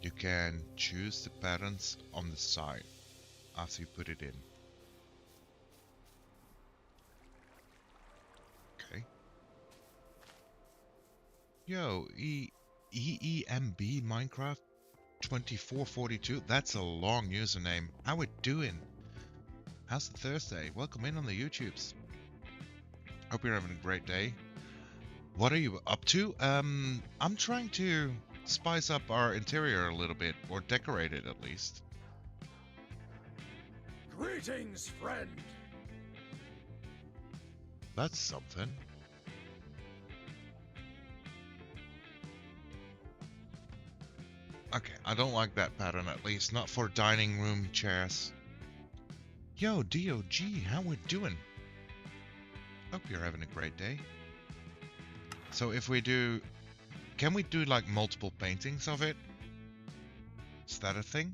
You can choose the patterns on the side after you put it in. Okay. Yo, EEMB Minecraft 2442. That's a long username. How it doing? How's the Thursday? Welcome in on the YouTubes. Hope you're having a great day. What are you up to? I'm trying to spice up our interior a little bit, or decorate it at least. Greetings, friend. That's something. Okay, I don't like that pattern, at least not for dining room chairs. Yo, DOG, how we doing? Hope you're having a great day. So if we do... Can we do like multiple paintings of it? Is that a thing?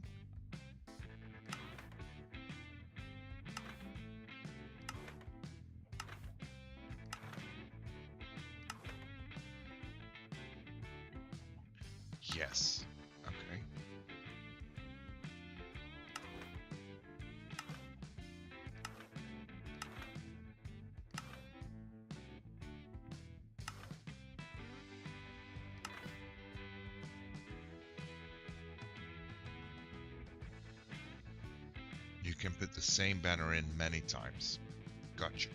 Yes. Okay. You can put the same banner in many times. Gotcha.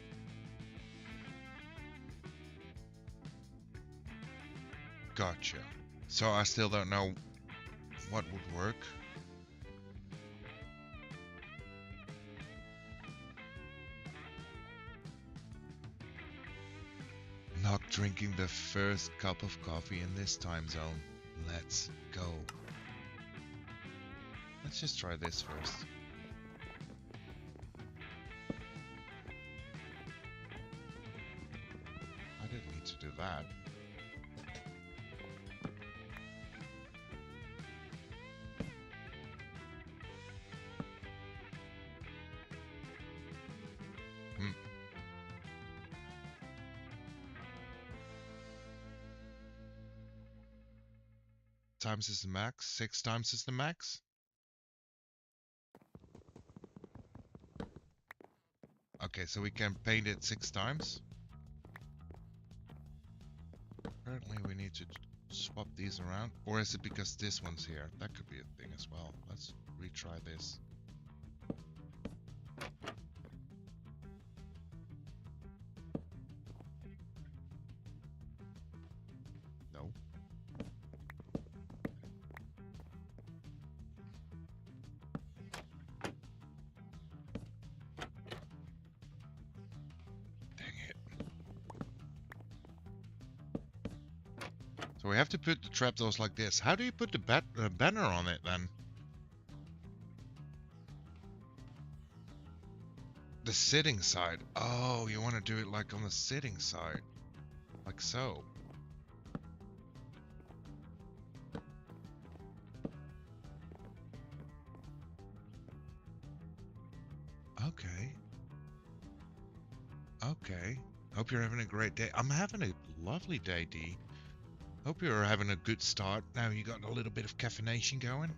Gotcha. So I still don't know what would work. Not drinking the first cup of coffee in this time zone. Let's go. Let's just try this first. I didn't need to do that. Times is the max. 6 times is the max. Okay, so we can paint it 6 times. Apparently we need to swap these around. Or is it because this one's here? That could be a thing as well. Let's retry this. No. So we have to put the trapdoors like this. How do you put the banner on it then? The sitting side. Oh, you want to do it like on the sitting side. Like so. Okay. Okay. Hope you're having a great day. I'm having a lovely day, D. Hope you're having a good start. Now you got a little bit of caffeination going.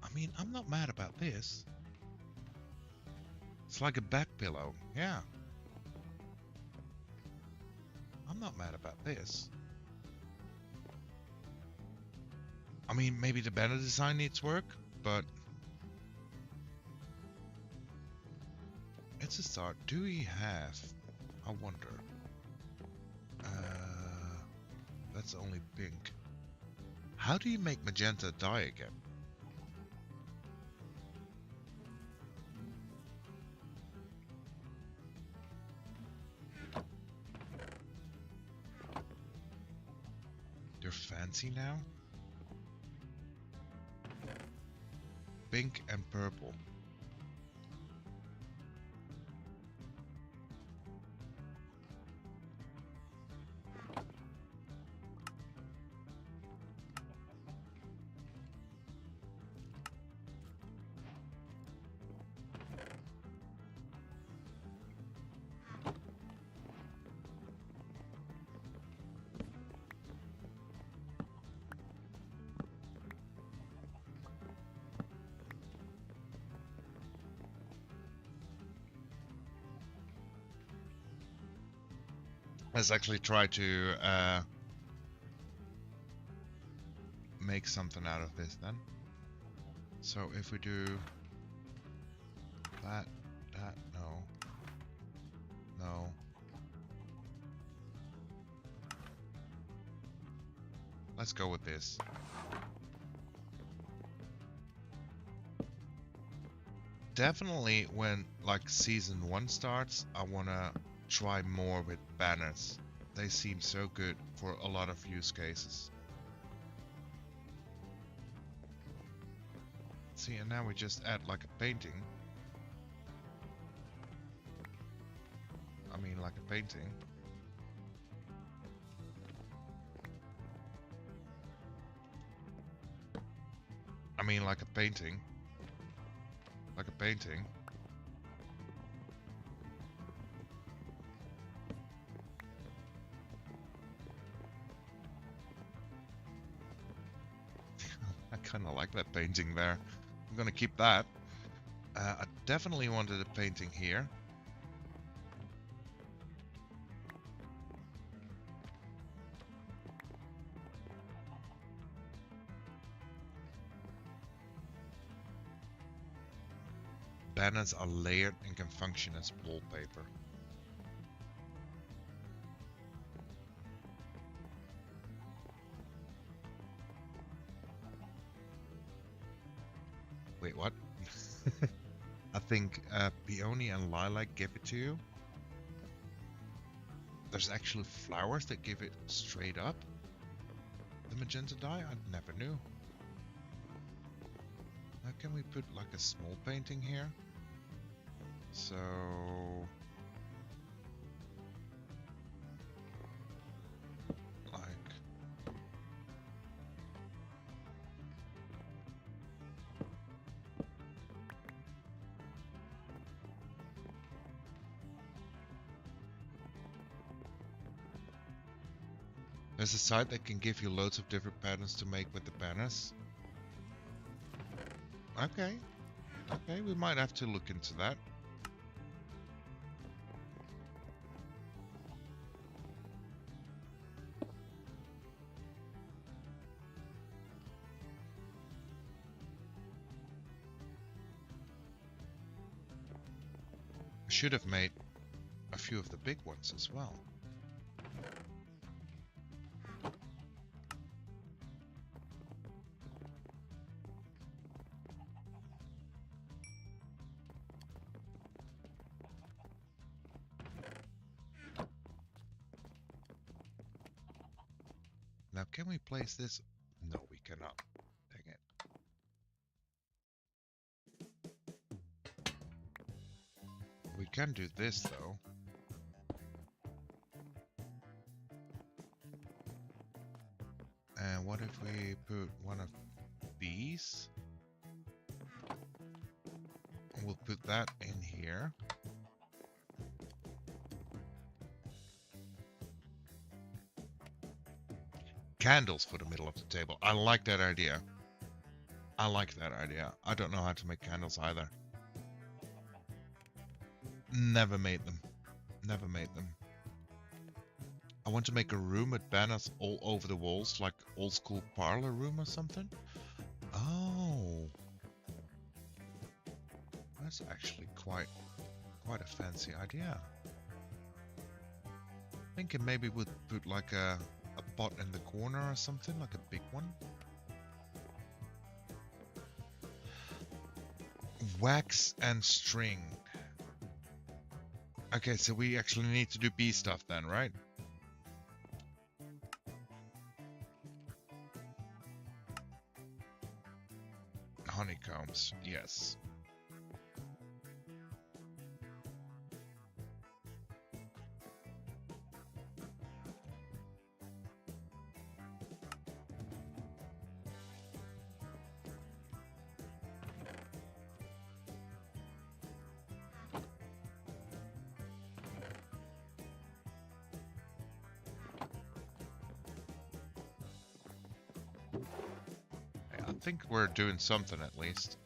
I mean, I'm not mad about this. It's like a back pillow. Yeah. I'm not mad about this. I mean, maybe the banner design needs work, but it's a start. Do we have? I wonder. That's only pink. How do you make magenta die again? They're fancy now? Pink and purple. Let's actually try to make something out of this then. So if we do that, no. Let's go with this. Definitely when like season 1 starts, I wanna try more with banners. They seem so good for a lot of use cases. See, and now we just add like a painting. I mean, like a painting. I mean, like a painting. Like a painting. I kind of like that painting there. I'm gonna keep that. I definitely wanted a painting here. Banners are layered and can function as wallpaper. Wait, what? I think Peony and Lilac give it to you. There's actually flowers that give it straight up. The magenta dye? I never knew. Now can we put like a small painting here? So... like... There's a site that can give you loads of different patterns to make with the banners. Okay. Okay, we might have to look into that. I should have made a few of the big ones as well. Can we place this? No, we cannot. Dang it. We can do this though. And what if we put one of these? We'll put that in here. Candles for the middle of the table. I like that idea. I like that idea. I don't know how to make candles either. Never made them. Never made them. I want to make a room with banners all over the walls, like old school parlor room or something. Oh. That's actually quite a fancy idea. Thinking maybe we'd put like a pot in the corner or something, like a big one. Wax and string. Okay, so we actually need to do bee stuff then, right? Honeycombs, yes. I think we're doing something at least.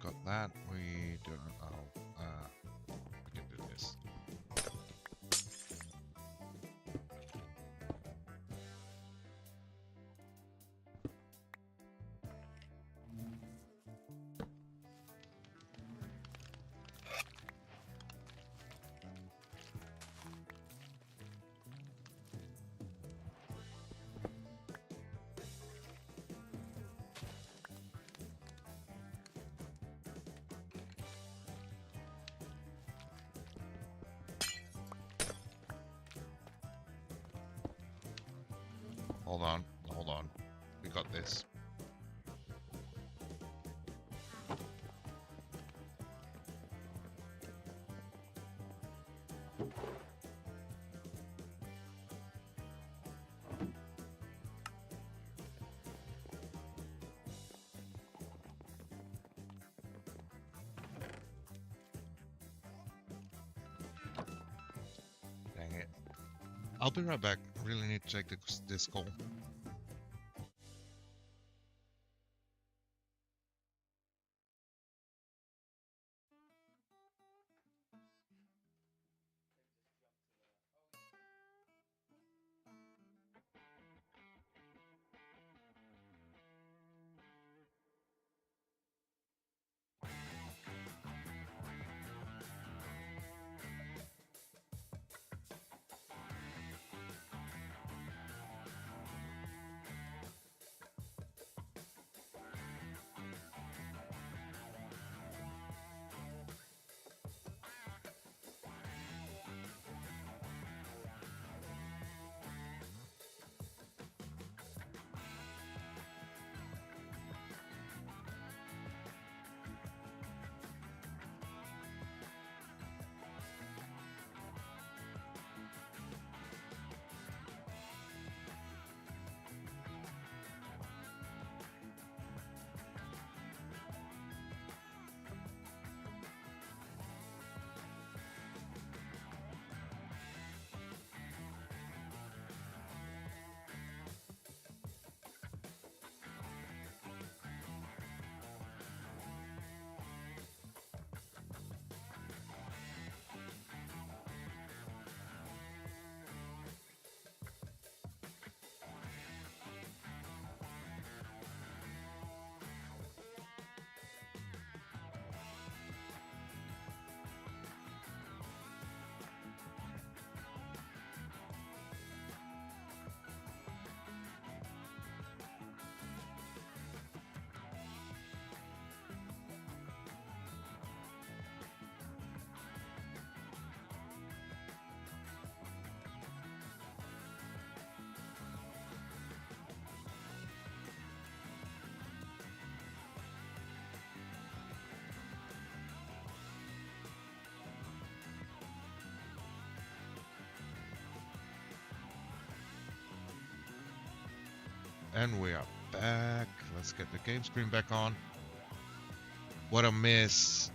Got that. We don't. Oh, we can do this. Hold on, hold on. We got this. Dang it. I'll be right back. Really need to check this call. And we are back. Let's get the game screen back on. What a miss.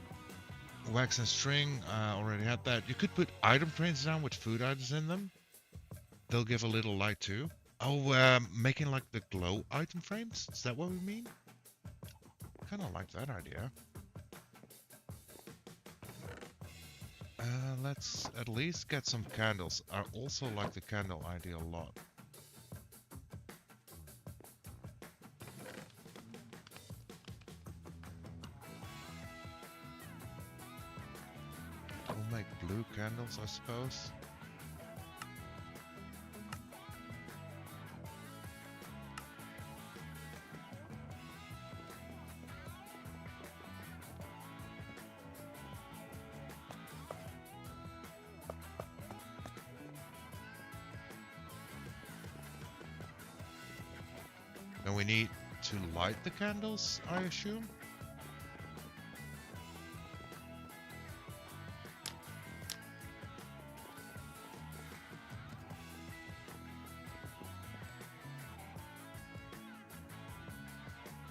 Wax and string, already had that. You could put item frames down with food items in them. They'll give a little light too. Oh, making like the glow item frames? Is that what we mean? Kind of like that idea. Let's at least get some candles. I also like the candle idea a lot. We'll make blue candles, I suppose. And we need to light the candles, I assume?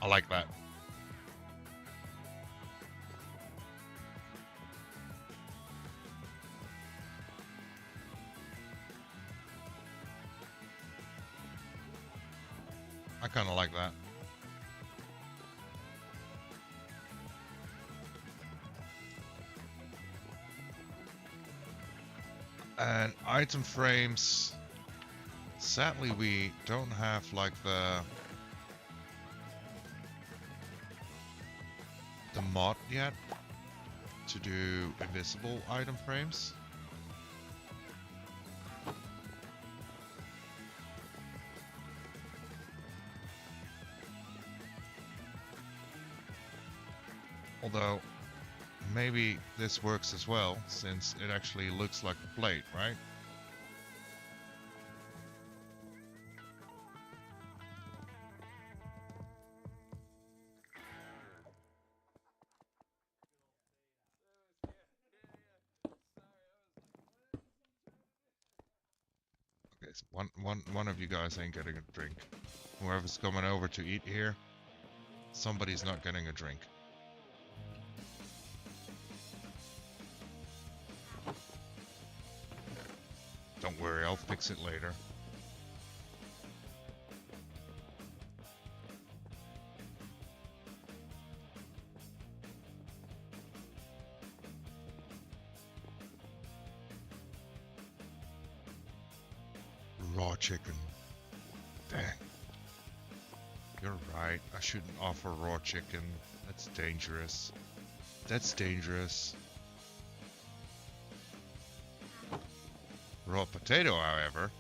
I like that. I kind of like that. And item frames. Sadly, we don't have like the mod yet to do invisible item frames. Although, maybe this works as well, since it actually looks like a plate, right? Okay, so one of you guys ain't getting a drink. Whoever's coming over to eat here, somebody's not getting a drink. Don't worry, I'll fix it later. Raw chicken. Dang. You're right, I shouldn't offer raw chicken. That's dangerous. That's dangerous. Raw potato, however.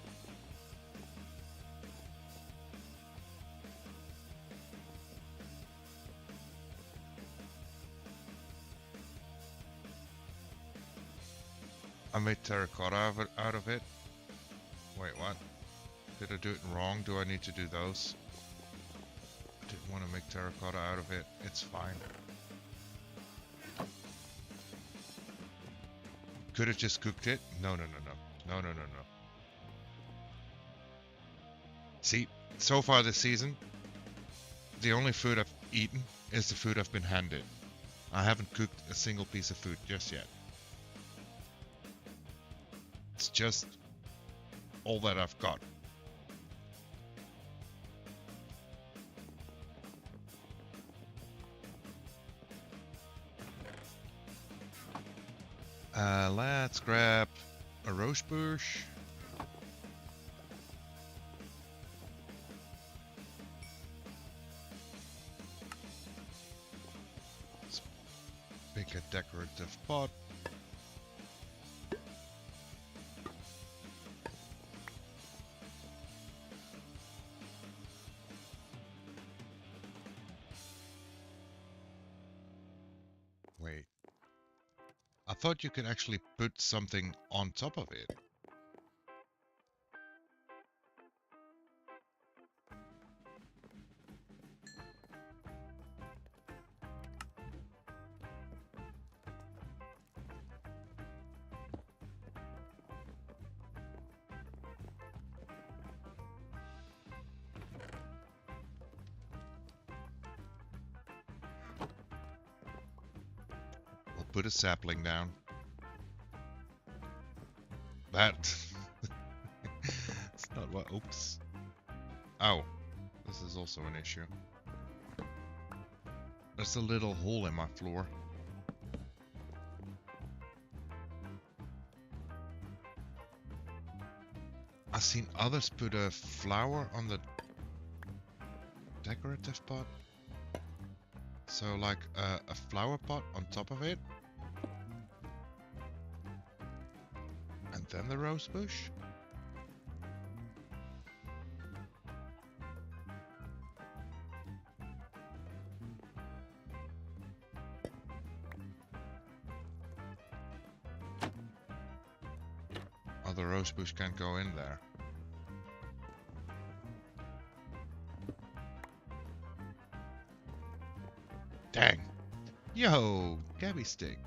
I made terracotta out of it. Wait, what? Did I do it wrong? Do I need to do those? I didn't want to make terracotta out of it. It's fine. Could have just cooked it? No. No. See, so far this season, the only food I've eaten is the food I've been handed. I haven't cooked a single piece of food just yet. It's just all that I've got. Let's grab a rose bush. Let's make a decorative pot. Wait. I thought you could actually put something on top of it. put a sapling down. That... It's not what... Oops. Oh. This is also an issue. There's a little hole in my floor. I've seen others put a flower on the decorative pot. So like a flower pot on top of it. And then the rose bush. Oh, the rose bush can't go in there. Dang. Yo, Gabby Stick.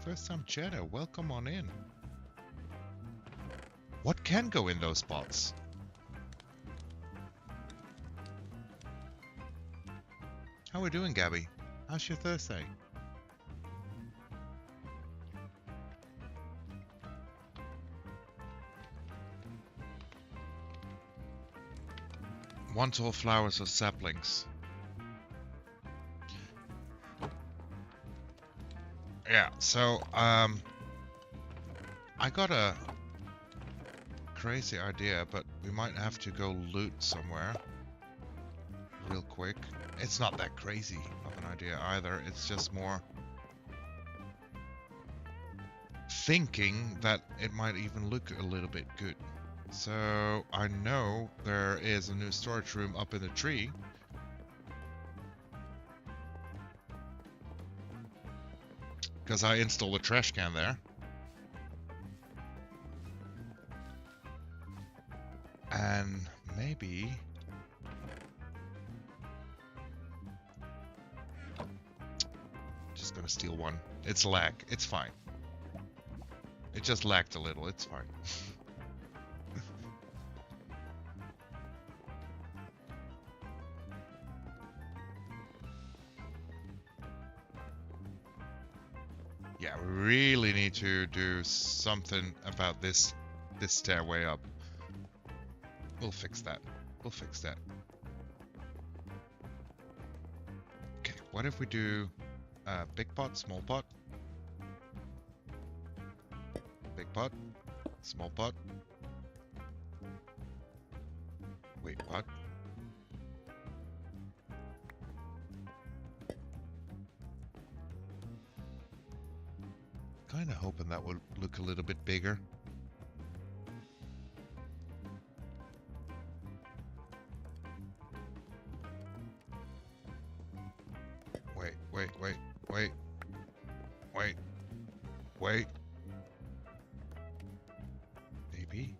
First time chatter, welcome on in. What can go in those pots? How we doing, Gabby? How's your Thursday? Want all flowers or saplings? Yeah, so I got a crazy idea, but we might have to go loot somewhere real quick. It's not that crazy of an idea either, it's just more thinking that it might even look a little bit good. So I know there is a new storage room up in the tree. Because I installed a trash can there. And maybe... Just gonna steal one. It's lag. It's fine. It just lagged a little. It's fine. Yeah, we really need to do something about this stairway up. We'll fix that. We'll fix that. Okay, what if we do big pot, small pot? Big pot, small pot. Wait, what? Kinda hoping that would look a little bit bigger. Wait, wait, wait, wait. Wait. Wait. Maybe.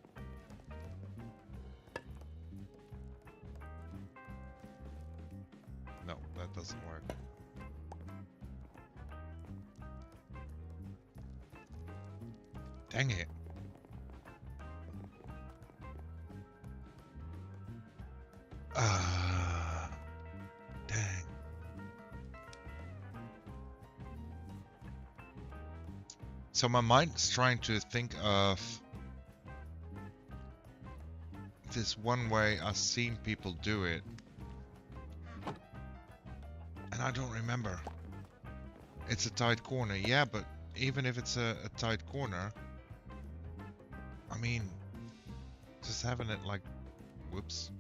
No, that doesn't work. Dang it. Dang. So my mind's trying to think of this one way I've seen people do it. And I don't remember. It's a tight corner, yeah, but even if it's a tight corner, I mean, just having it like, whoops.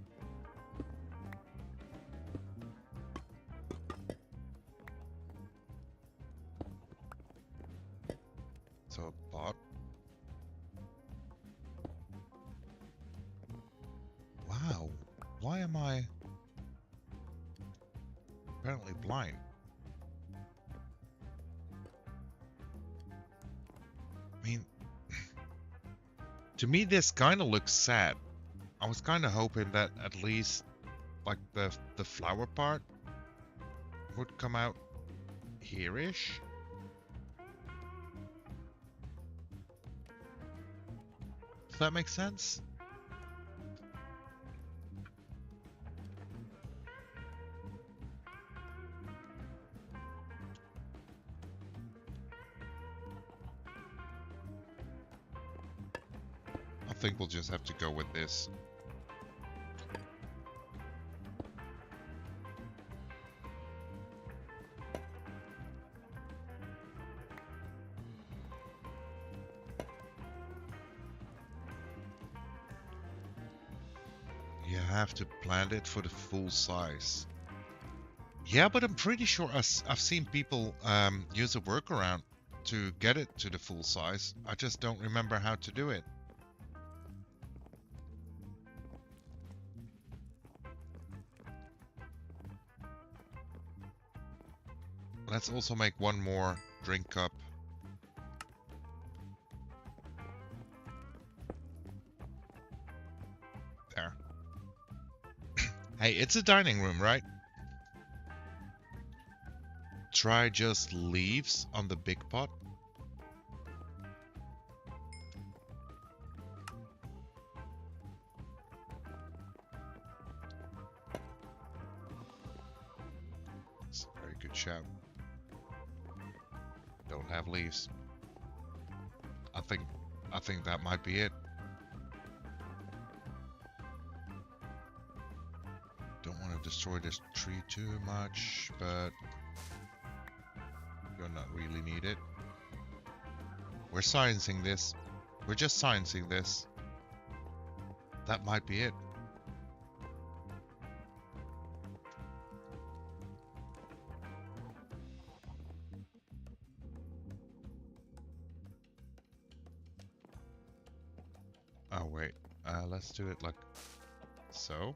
So, pot. Wow, why am I apparently blind? I mean, to me this kind of looks sad. I was kind of hoping that at least like the flower part would come out here-ish. Does that make sense? think we'll just have to go with this. You have to plant it for the full size. Yeah, but I'm pretty sure I've seen people use a workaround to get it to the full size. I just don't remember how to do it. Let's also make one more drink cup. There. Hey, it's a dining room, right? Try just leaves on the big pot. It's a very good shout. Don't have leaves. I think that might be it. Don't want to destroy this tree too much, but you'll not really need it. We're sciencing this. We're just sciencing this. That might be it. Oh wait, let's do it like so.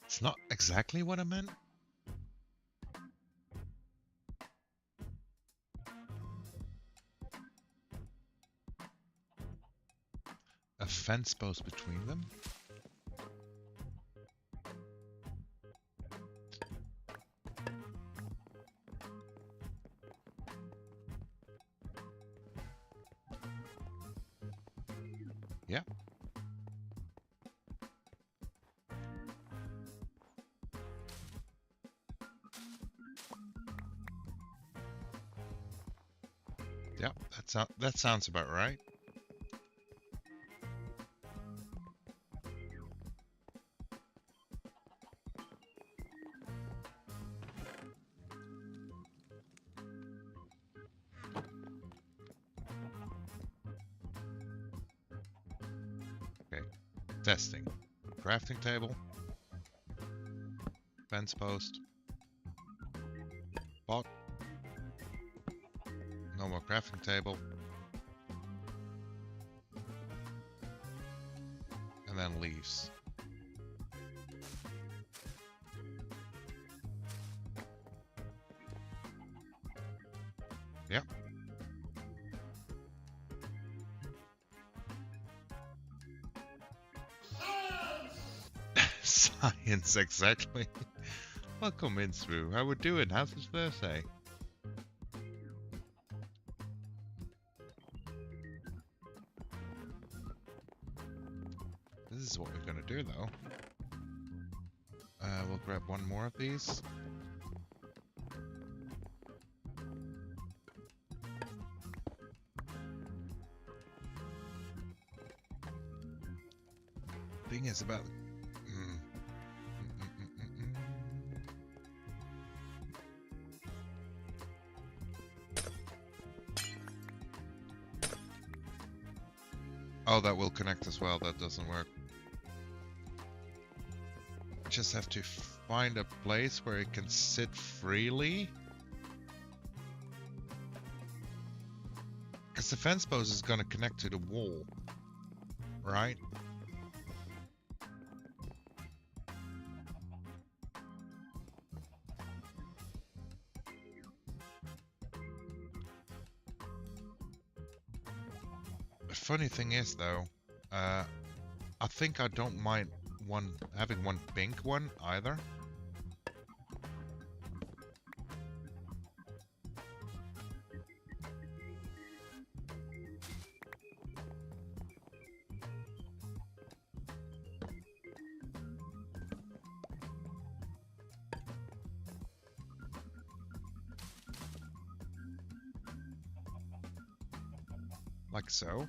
It's not exactly what I meant. A fence post between them. Yeah. Yeah, that sounds about right. Okay, testing. Crafting table. Fence post. Pot. No more crafting table. And then leaves. Yep. Science, exactly. Welcome in through. How we doing? How's his birthday? This is what we're gonna do though. We'll grab one more of these. Thing is about Oh, that will connect as well. That doesn't work. Just have to find a place where it can sit freely. Because the fence post is going to connect to the wall, right? The funny thing is though, I think I don't mind having one pink one either. Like so.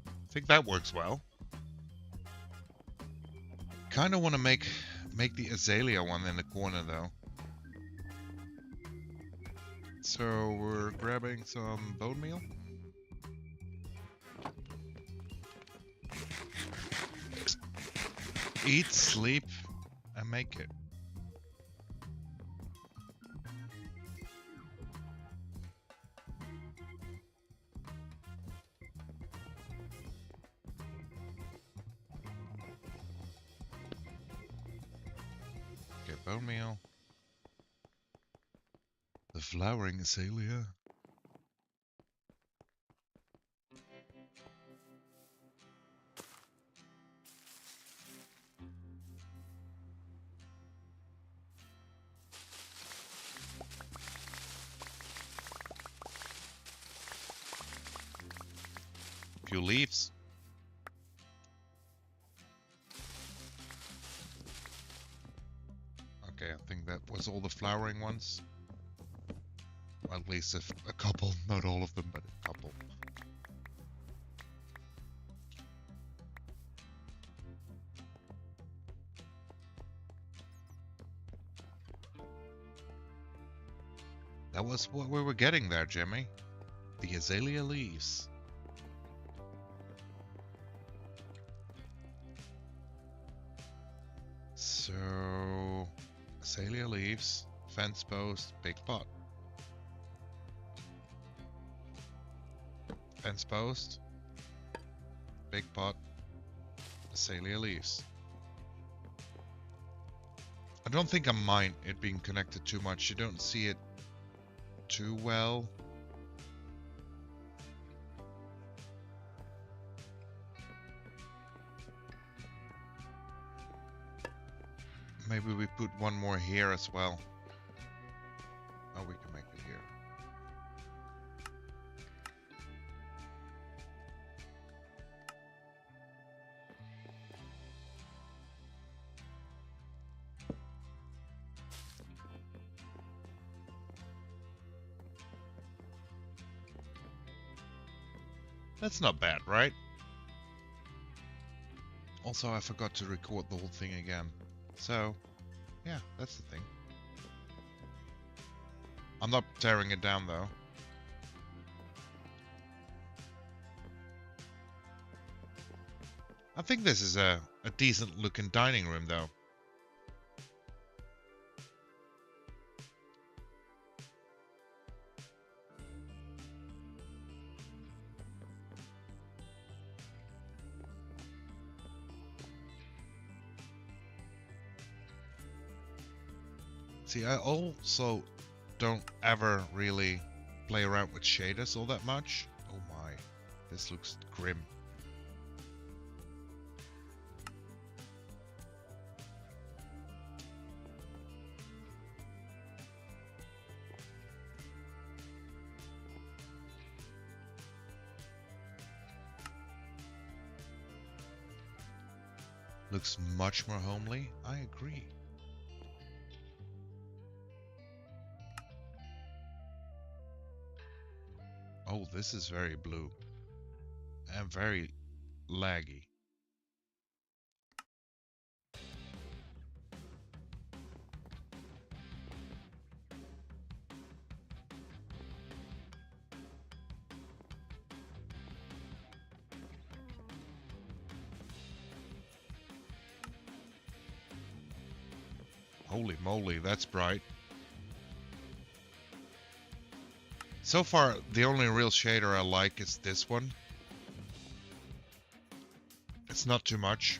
I think that works well. Kind of want to make the azalea one in the corner though. So we're grabbing some bone meal. Eat, sleep, and make it. Get bone meal. The flowering azalea. Few leaves. Okay, I think that was all the flowering ones. Well, at least a couple, not all of them, but a couple. That was what we were getting there, Jimmy. The azalea leaves. So, azalea leaves, fence post, big pot. Fence post, big pot, azalea leaves. I don't think I mind it being connected too much. You don't see it too well. Maybe we put one more here as well. Oh, we can make it here. That's not bad, right? Also, I forgot to record the whole thing again. So, yeah, that's the thing. I'm not tearing it down, though. I think this is a decent looking dining room, though. See, I also don't ever really play around with shaders all that much. Oh my, this looks grim. Looks much more homely. I agree. Oh, this is very blue and very laggy. Holy moly, that's bright. So far, the only real shader I like is this one. It's not too much.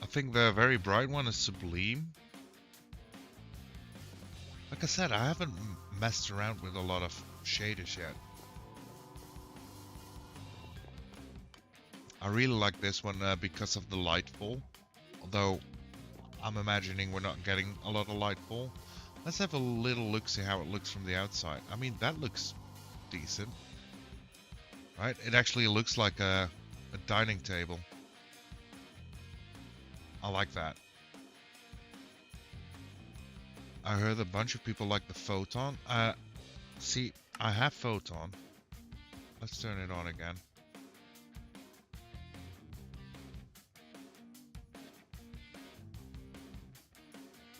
I think the very bright one is Sublime. Like I said, I haven't messed around with a lot of shaders yet. I really like this one because of the light fall. Although, I'm imagining we're not getting a lot of light fall. Let's have a little look, see how it looks from the outside. I mean, that looks decent. Right? It actually looks like a dining table. I like that. I heard a bunch of people like the photon. See, I have photon. Let's turn it on again.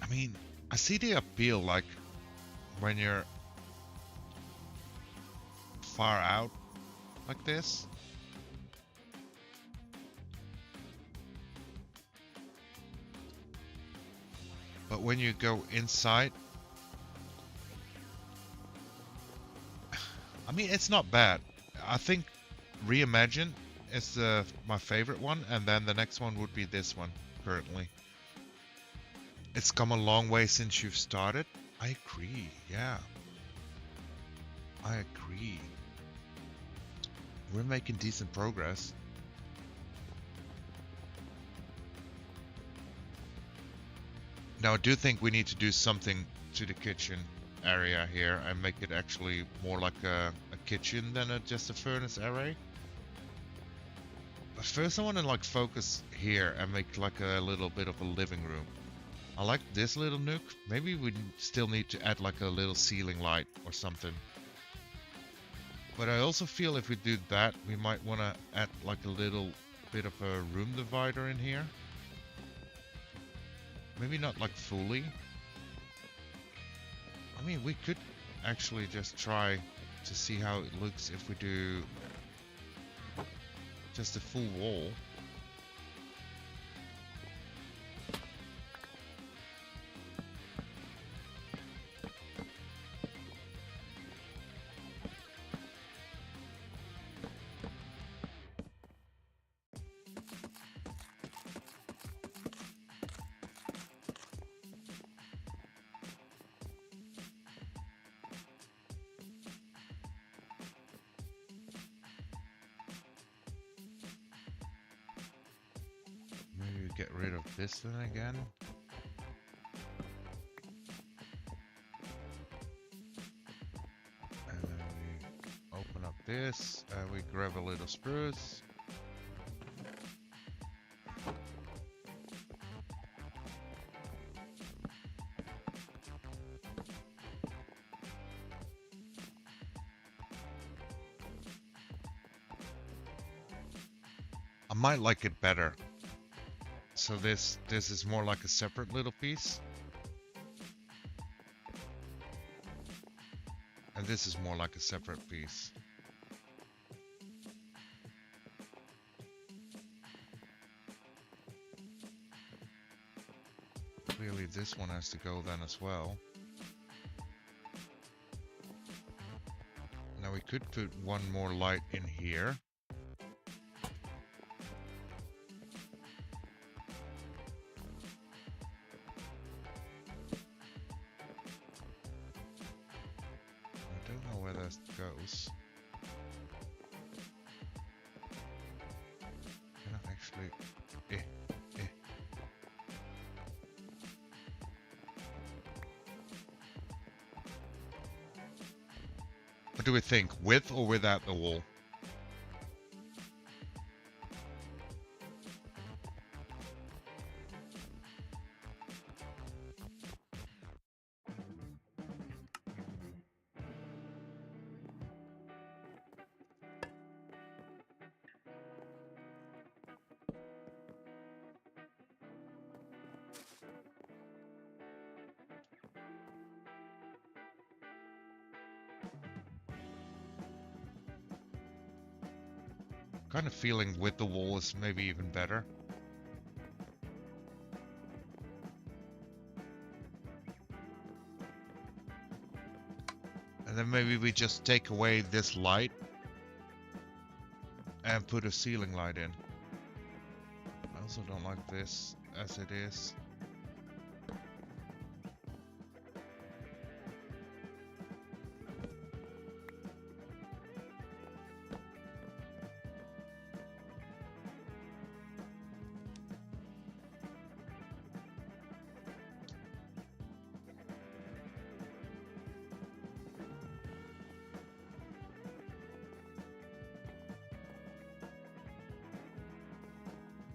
I mean, I see the appeal, like when you're far out like this. But when you go inside, I mean, it's not bad. I think Reimagine is my favorite one, and then the next one would be this one currently. It's come a long way since you've started. I agree, yeah. I agree. We're making decent progress. Now I do think we need to do something to the kitchen area here and make it actually more like a kitchen than just a furnace array. But first I want to like focus here and make like a little bit of a living room. I like this little nook. Maybe we still need to add like a little ceiling light or something. But I also feel if we do that, we might want to add like a little bit of a room divider in here. Maybe not like fully. I mean, we could actually just try to see how it looks if we do just a full wall. Get rid of this then again. And then we open up this and we grab a little spruce. I might like it better. So this is more like a separate little piece. And this is more like a separate piece. Clearly this one has to go then as well. Now we could put one more light in here. Goes. Can I actually... What do we think? With or without the wall? Kind of feeling with the wall is maybe even better. And then maybe we just take away this light and put a ceiling light in. I also don't like this as it is.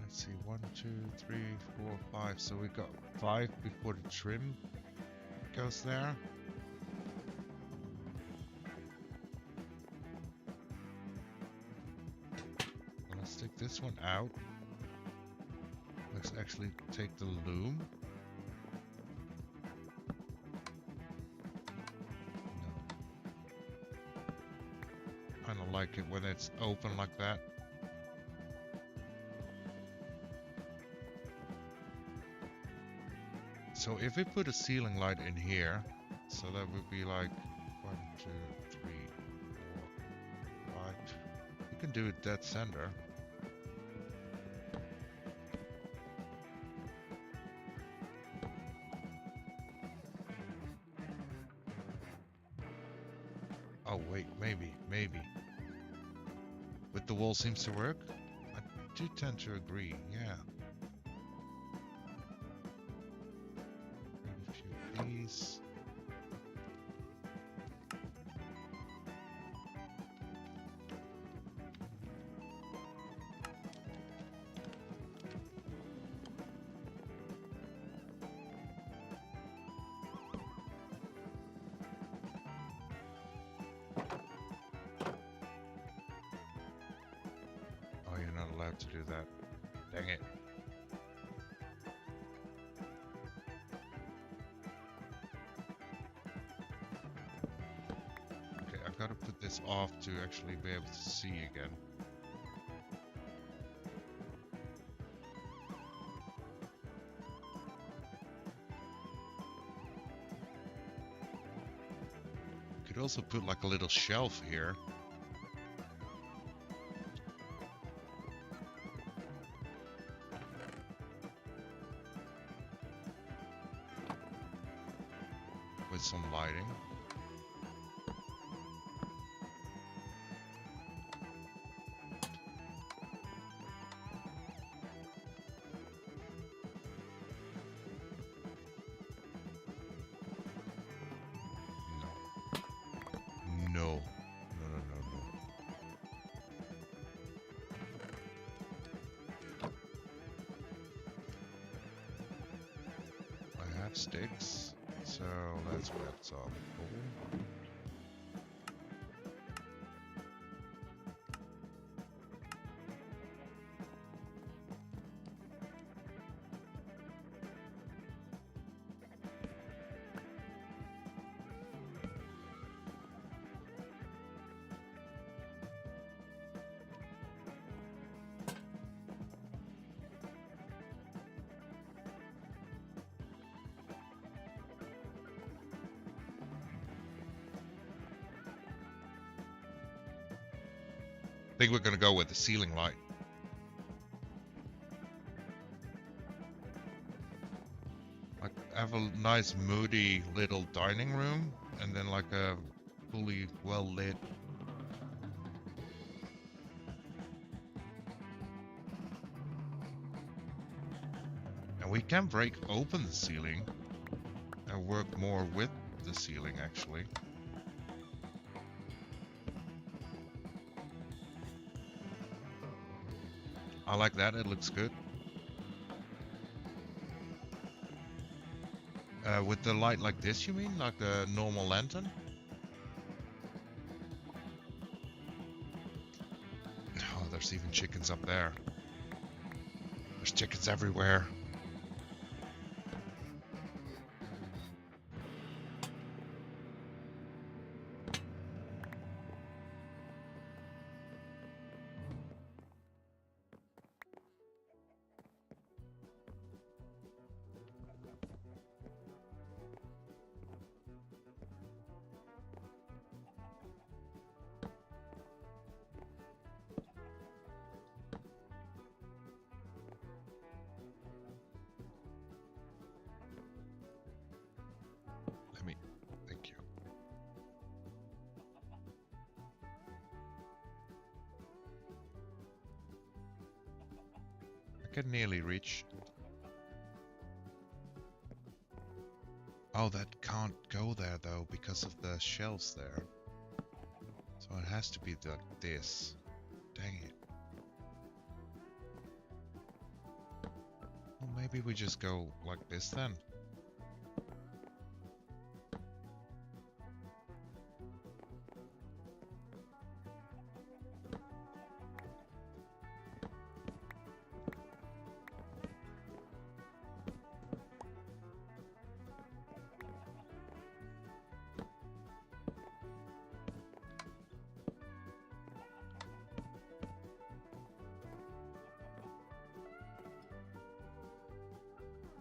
Let's see, 1, 2, 3, 4, 5. So we got 5 before the trim goes there. Let's take this one out. Let's actually take the loom. Kind of like it when it's open like that. So if we put a ceiling light in here, so that would be like 1, 2, 3, 4, 5. We can do it dead center. Oh wait, maybe. With the wall seems to work? I do tend to agree, yeah. Maybe a few of these. To do that. Dang it. Okay, I've got to put this off to actually be able to see again. Could also put like a little shelf here. With some lighting. No. I have sticks. So let's wet some coal. I think we're going to go with the ceiling light. Like, have a nice moody little dining room and then like a fully well lit. And we can break open the ceiling and work more with the ceiling actually. I like that, it looks good. With the light like this, you mean? Like a normal lantern? Oh, there's even chickens up there. There's chickens everywhere. Thank you. I can nearly reach. Oh, that can't go there though because of the shelves there. So it has to be like this. Dang it. Well, maybe we just go like this then.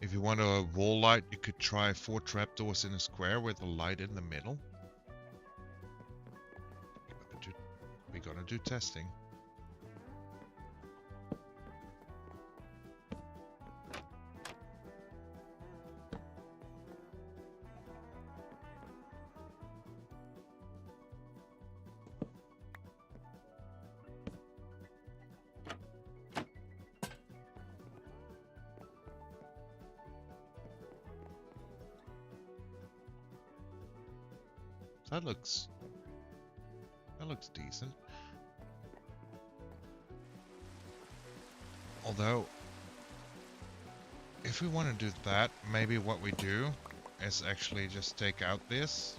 If you want a wall light, you could try 4 trapdoors in a square with a light in the middle. We're gonna do testing. That looks decent. Although, if we want to do that, maybe what we do is actually just take out this.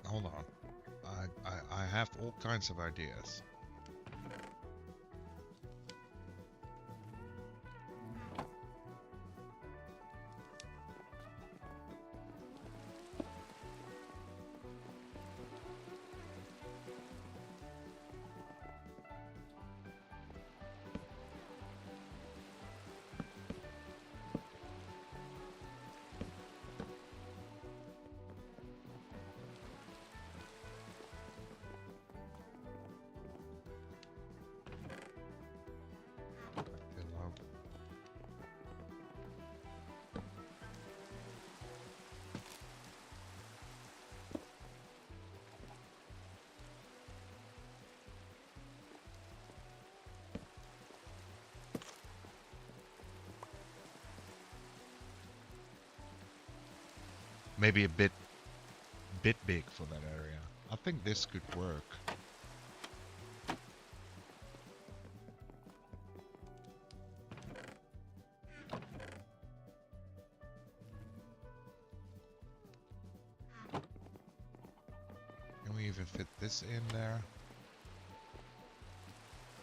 Hold on. I have all kinds of ideas. Maybe a bit big for that area. I think this could work. Can we even fit this in there?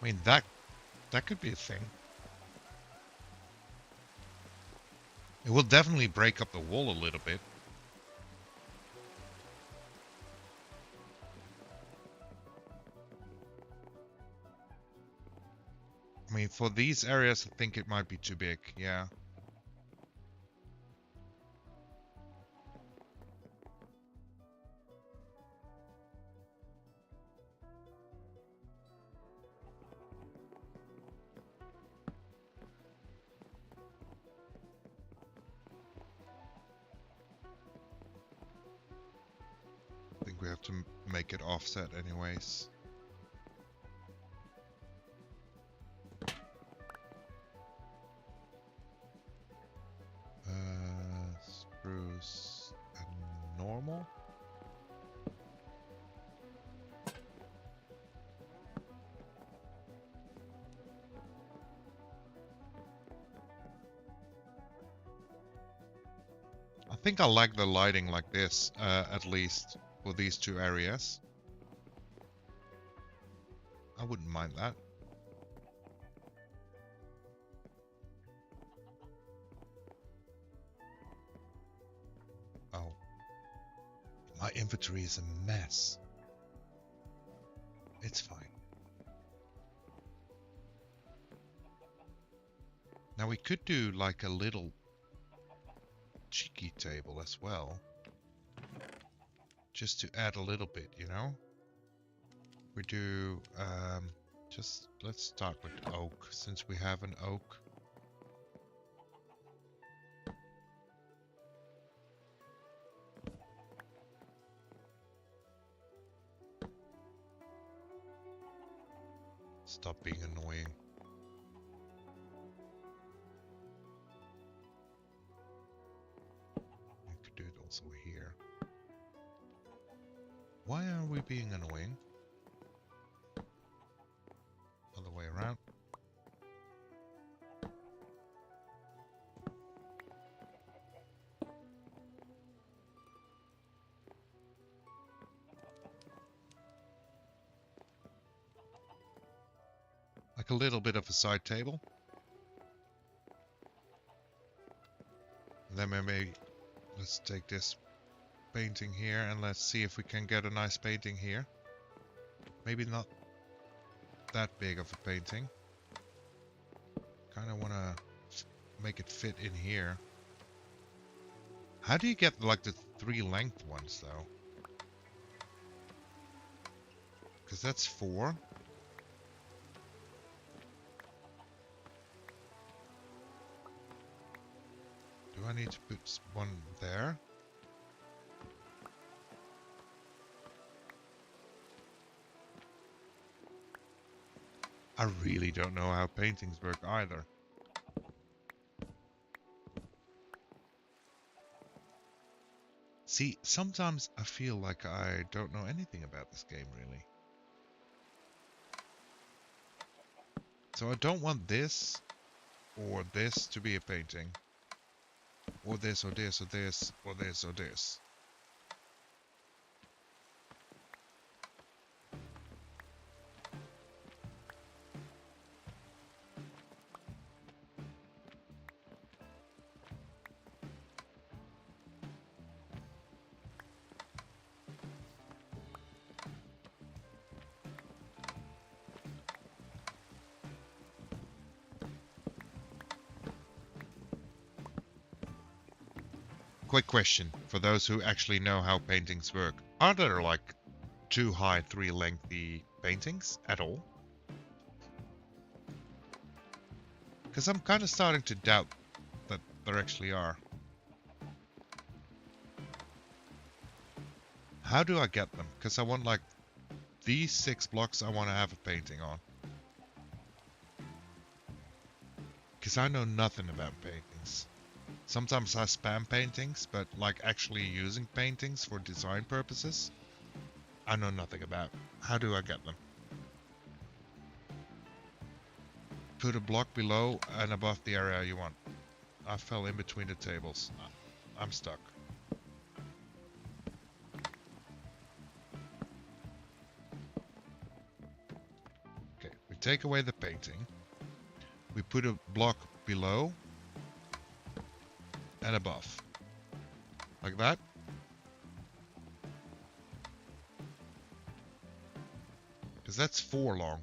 I mean, that could be a thing. It will definitely break up the wall a little bit. I mean, for these areas, I think it might be too big, yeah. I think we have to make it offset anyways. Spruce and normal. I think I like the lighting like this, at least for these two areas. I wouldn't mind that. Oh. My inventory is a mess. It's fine. Now we could do like a little cheeky table as well. Just to add a little bit, you know? We do, just let's start with oak, since we have an oak. Stop being annoying. You could do it also here. Why are we being annoying? Other way around. a little bit of a side table. And then maybe let's take this painting here and let's see if we can get a nice painting here. Maybe not that big of a painting. Kind of want to make it fit in here. How do you get like the 3 length ones though? Because that's 4. Do I need to put one there? I really don't know how paintings work either. See, sometimes I feel like I don't know anything about this game really. So I don't want this or this to be a painting. Or this or this or this or this or this. Quick question for those who actually know how paintings work. Are there like 2 high, 3 lengthy paintings at all? Because I'm kind of starting to doubt that there actually are. How do I get them? Because I want like these 6 blocks I want to have a painting on. Because I know nothing about paintings. Sometimes I spam paintings, but like actually using paintings for design purposes, I know nothing about. How do I get them? Put a block below and above the area you want. I fell in between the tables. I'm stuck. Okay, we take away the painting. We put a block below and above. Like that. Because that's 4 long.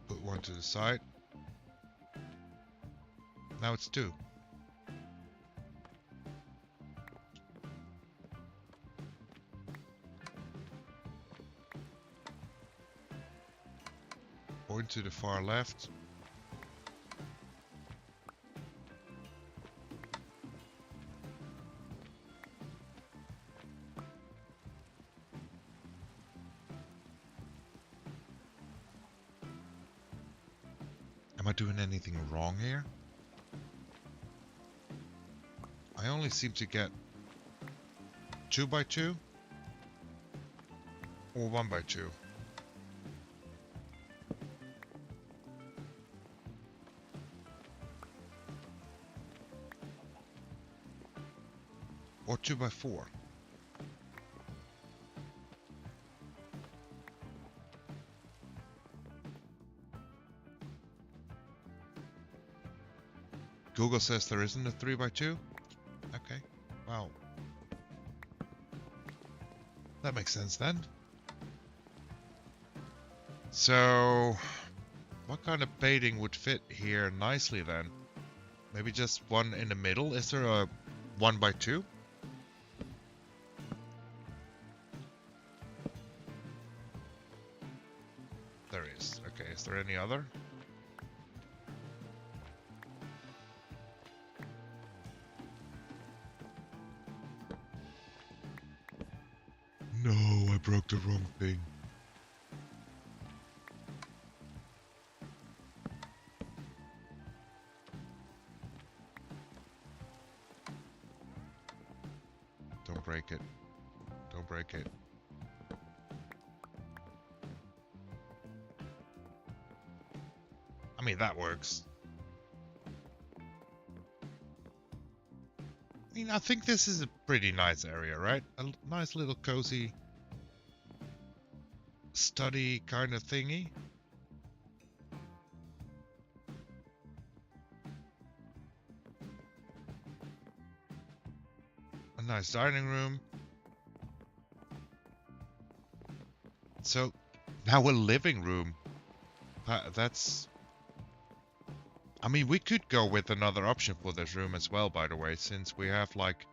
Put one to the side. Now it's 2. Point to the far left. Am I doing anything wrong here? I only seem to get 2 by 2 or 1 by 2. Or 2 by 4. Google says there isn't a 3 by 2. Okay, well, that makes sense then. So, what kind of painting would fit here nicely then? Maybe just one in the middle? Is there a 1 by 2? There is. Okay, is there any other? No, I broke the wrong thing. Don't break it. Don't break it. I mean, that works. mean, I think this is a pretty nice area, right? Nice little cozy study kind of thingy. A nice dining room. So now a living room. That's... I mean, we could go with another option for this room as well, by the way, since we have like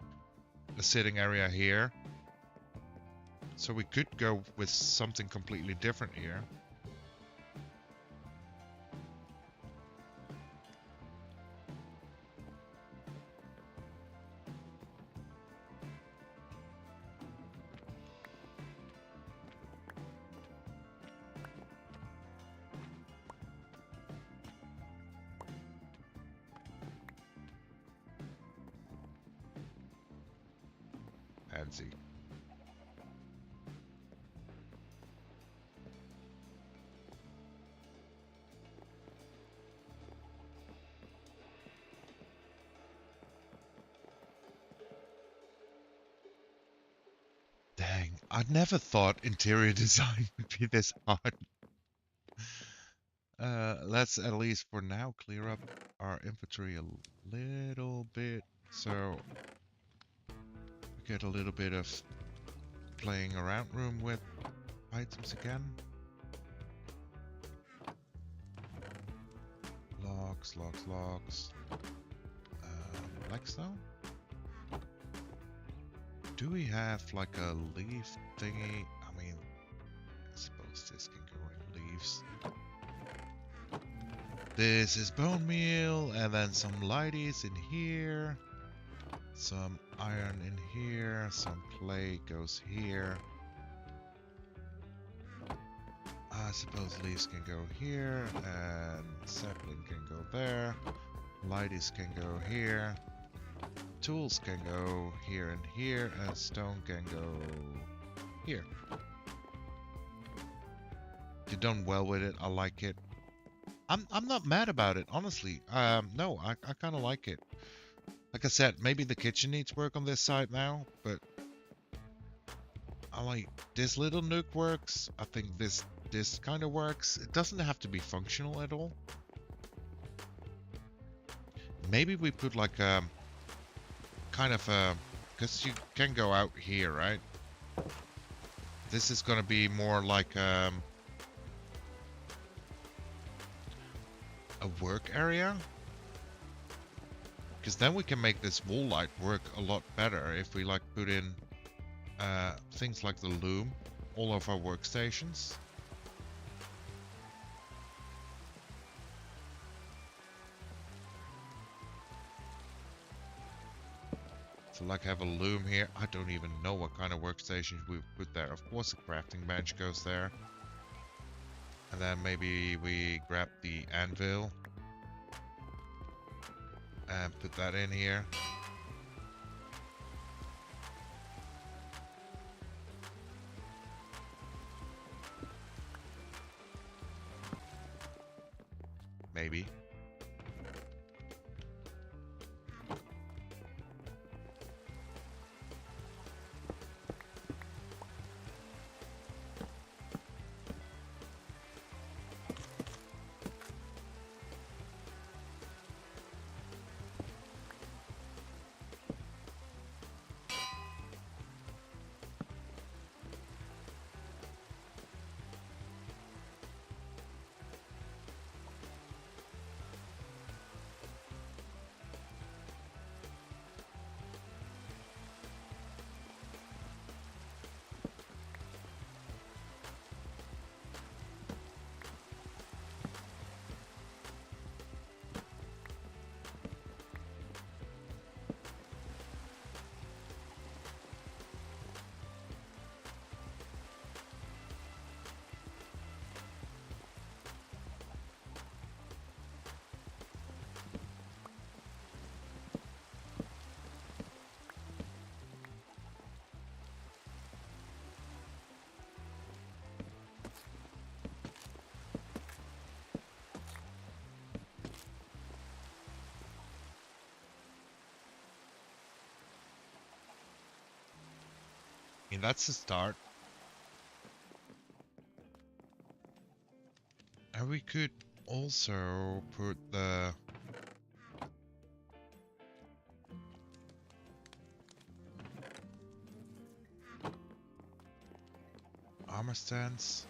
a sitting area here. So we could go with something completely different here. Fancy. Dang, I never thought interior design would be this hard. Let's at least for now clear up our inventory a little bit, so we get a little bit of playing around room with items again. Logs. Blackstone? Do we have like a leaf thingy? I mean, I suppose this can go in leaves. This is bone meal, and then some lighties in here. Some iron in here. Some clay goes here. I suppose leaves can go here, and sapling can go there. Lighties can go here. Tools can go here and here, and stone can go here. You've done well with it. I like it. I'm not mad about it, honestly. No, I kind of like it. Like I said, maybe the kitchen needs work on this side now, but I like this little nook works. I think this kind of works. It doesn't have to be functional at all. Maybe we put like a kind of a, because you can go out here, right? This is gonna be more like a work area, because then we can make this wall light work a lot better if we like put in things like the loom all of our workstations. So like have a loom here. I don't even know what kind of workstations we put there. Of course a crafting bench goes there. And then maybe we grab the anvil and put that in here. Maybe. mean, that's the start. And we could also put the armor stands.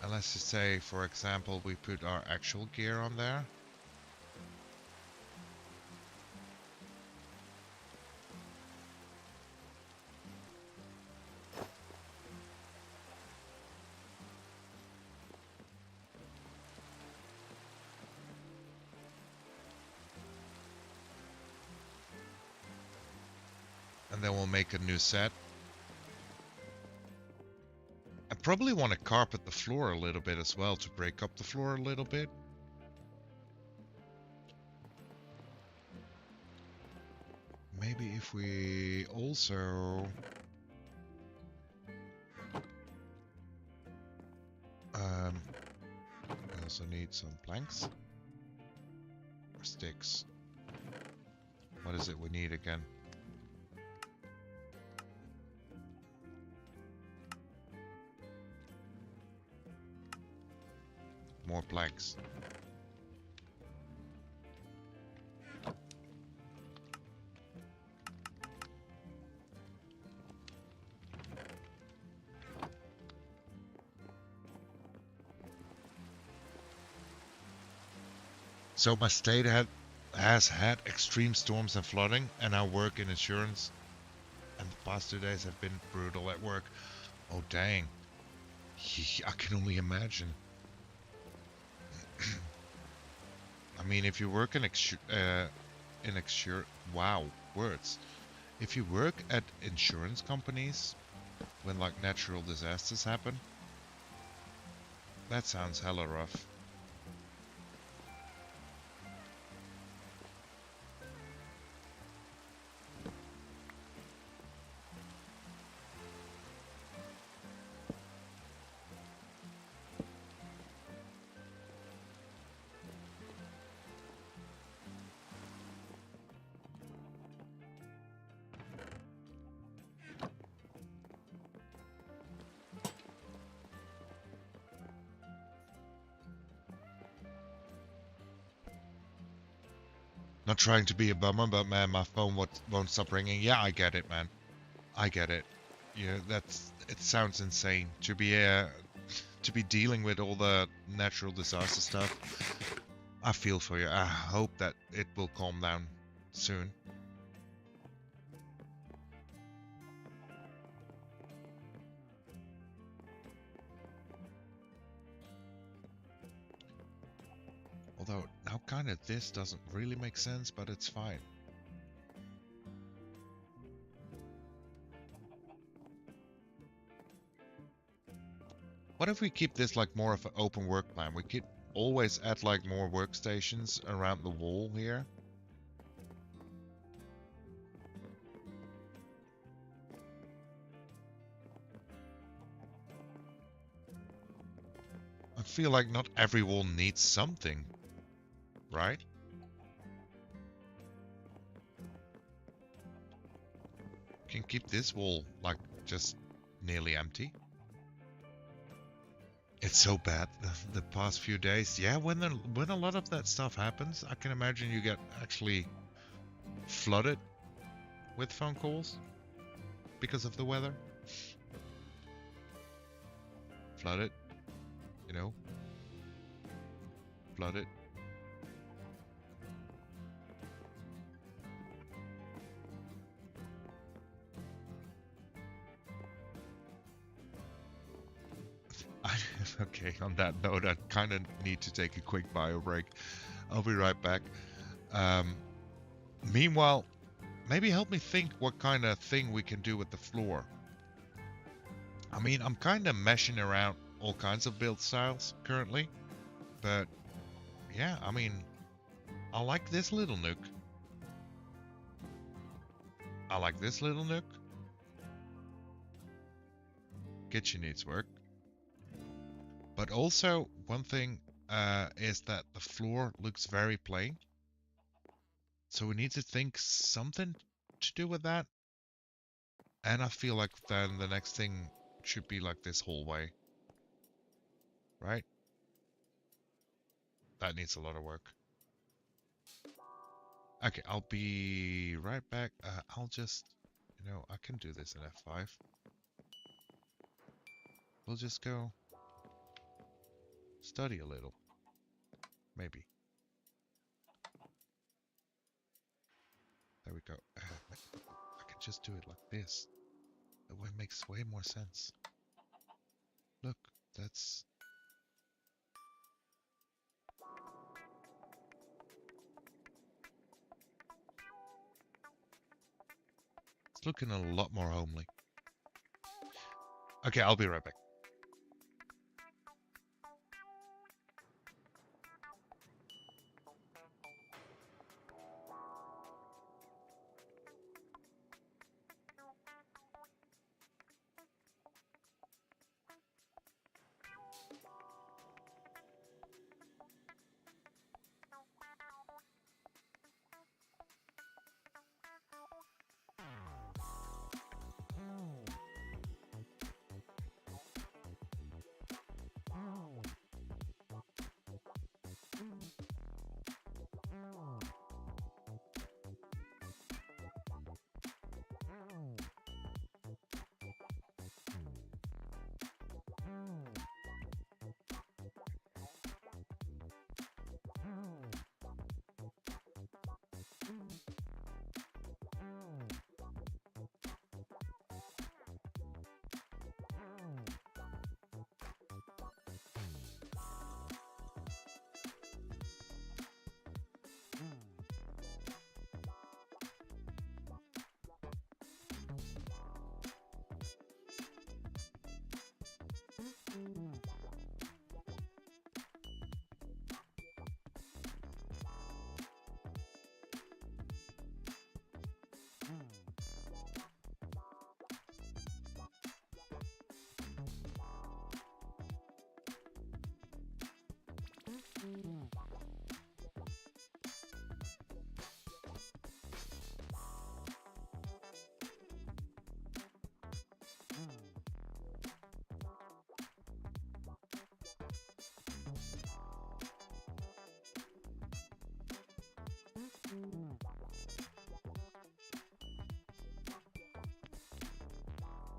And let's just say, for example, we put our actual gear on there. And then we'll make a new set. I probably want to carpet the floor a little bit as well to break up the floor a little bit. Maybe if we also we also need some planks or sticks. What is it we need again? More planks. So my state has had extreme storms and flooding, and I work in insurance, and the past 2 days have been brutal at work. Oh dang. I can only imagine. I mean, if you work in wow, words. If you work at insurance companies when like natural disasters happen, that sounds hella rough. Not trying to be a bummer, but man, my phone won't stop ringing. Yeah, I get it, man. I get it. Yeah, it sounds insane to be dealing with all the natural disaster stuff. I feel for you. I hope that it will calm down soon. Although now kind of this doesn't really make sense, but it's fine. What if we keep this like more of an open work plan? We could always add like more workstations around the wall here. I feel like not every wall needs something, right? Can keep this wall like just nearly empty. It's so bad the past few days. Yeah, when a lot of that stuff happens, I can imagine you get actually flooded with phone calls because of the weather. Flooded, you know. Flooded. Okay, on that note, I kind of need to take a quick bio break. I'll be right back. Meanwhile, maybe help me think what kind of thing we can do with the floor. I mean, I'm kind of meshing around all kinds of build styles currently, but yeah, I mean, I like this little nook. I like this little nook. Kitchen needs work. But also, one thing is that the floor looks very plain. So we need to think something to do with that. And I feel like then the next thing should be like this hallway. Right? That needs a lot of work. Okay, I'll be right back. I'll just, I can do this in F5. We'll just go study a little. Maybe. There we go. I can just do it like this. That way makes way more sense. Look, that's... It's looking a lot more homely. Okay, I'll be right back.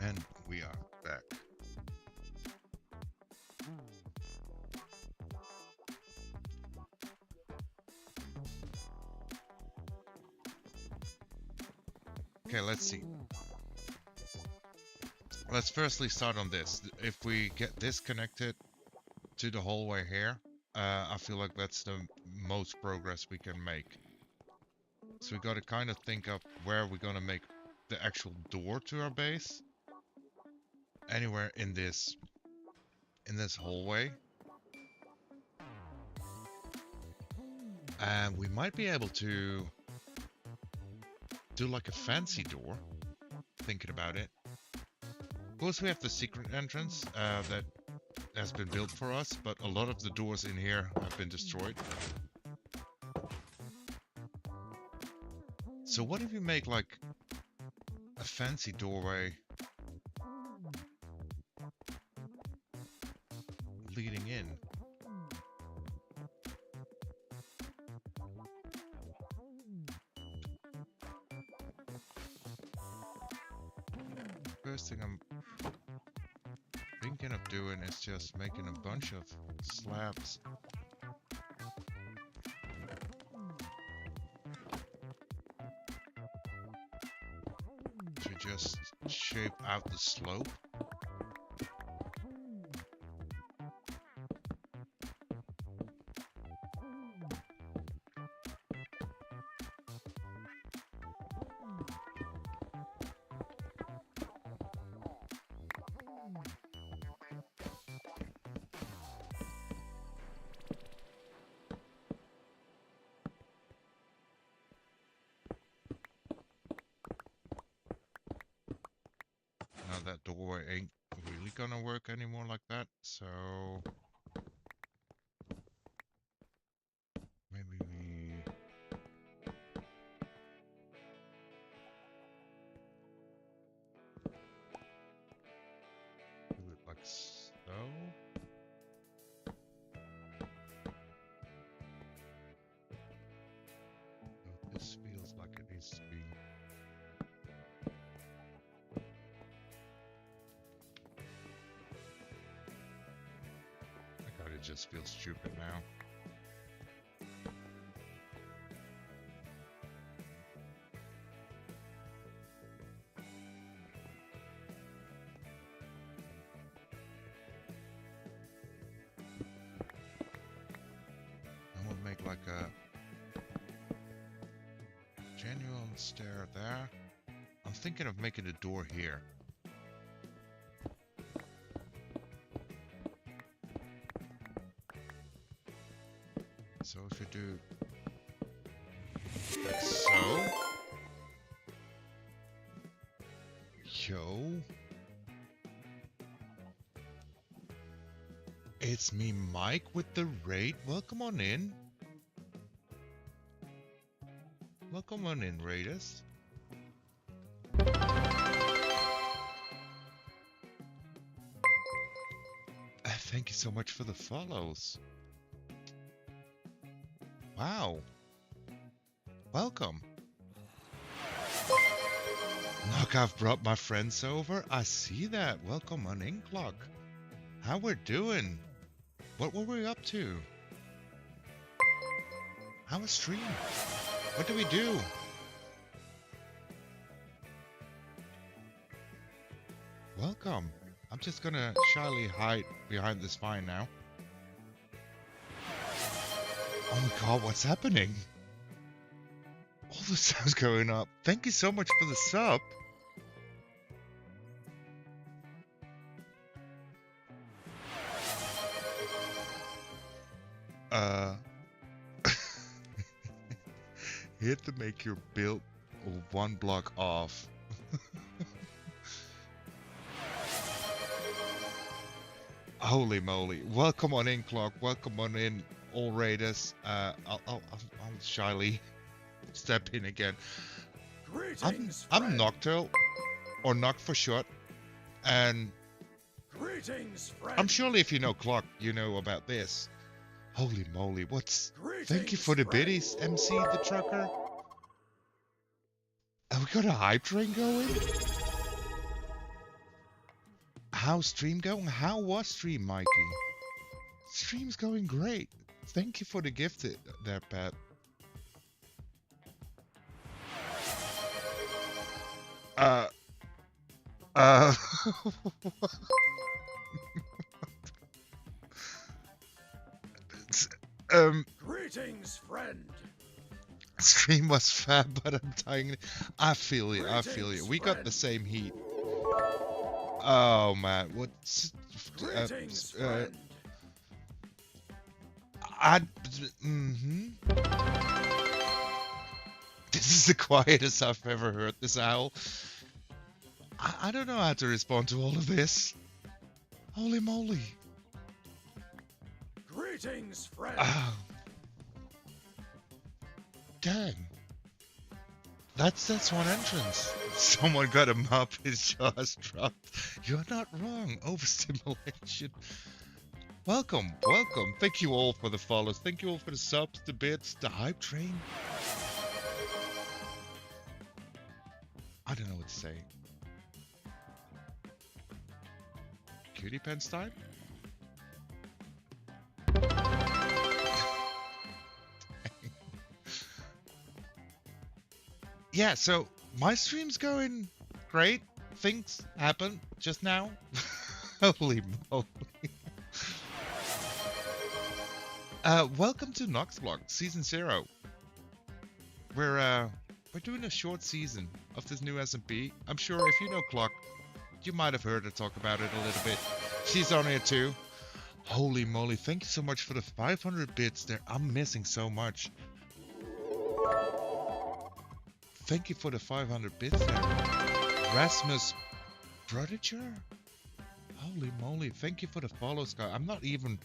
And we are back. Okay, let's see. Let's firstly start on this. If we get this connected to the hallway here, I feel like that's the most progress we can make. So we gotta kind of think up where we're gonna make the actual door to our base. Anywhere in this hallway. And we might be able to do like a fancy door, thinking about it. Of course, we have the secret entrance that has been built for us, but a lot of the doors in here have been destroyed. So what if we make like a fancy doorway leading in? First thing I'm thinking of doing is just making a bunch of slabs. To just shape out the slope. Now that doorway ain't really gonna work anymore like that, so maybe we just feel stupid now. I'm gonna make like a genuine stair there. I'm thinking of making a door here. So if you do like so. Yo. It's me, Mike, with the raid. Welcome on in. Welcome on in, raiders. Thank you so much for the follows. Wow. Welcome. Look, I've brought my friends over. I see that. Welcome on in, Clock. How we're doing? What were we up to? How was stream? What do we do? Welcome. I'm just gonna shyly hide behind this vine now. Oh my god, what's happening? All the sounds going up. Thank you so much for the sub. Hit to make your build one block off. Holy moly. Welcome on in, Clock. Welcome on in, all raiders. I'll shyly step in again. I'm Nocturne, or Noct for short, and Greetings, friend. I'm surely if you know Clock, you know about this. Holy moly, what's... Thank you for the biddies, MC the trucker. Have we got a hype train going? How's stream going? How was stream, Mikey? Stream's going great. Thank you for the gift there, Pat. Greetings, friend. Stream was fab, but I'm dying. I feel you. I feel you. Greetings, We got friend. the same heat. Oh man, what's Greetings, friend. This is the quietest I've ever heard this owl. I don't know how to respond to all of this. Holy moly. Greetings, friend. Oh. Dang. That's one entrance. Someone got him up, his jaws dropped. You're not wrong. Overstimulation. Welcome, welcome. Thank you all for the follows. Thank you all for the subs, the bits, the hype train. I don't know what to say. Cutie pants time? Yeah, so my stream's going great. Things happen just now. Holy moly. Welcome to Noxblock Season 0. We're doing a short season of this new SMP. I'm sure if you know Clock, you might have heard her talk about it a little bit. She's on here too. Holy moly, thank you so much for the 500 bits there. I'm missing so much. Thank you for the 500 bits there. Rasmus Prodiger? Holy moly, thank you for the follows, guy. I'm not even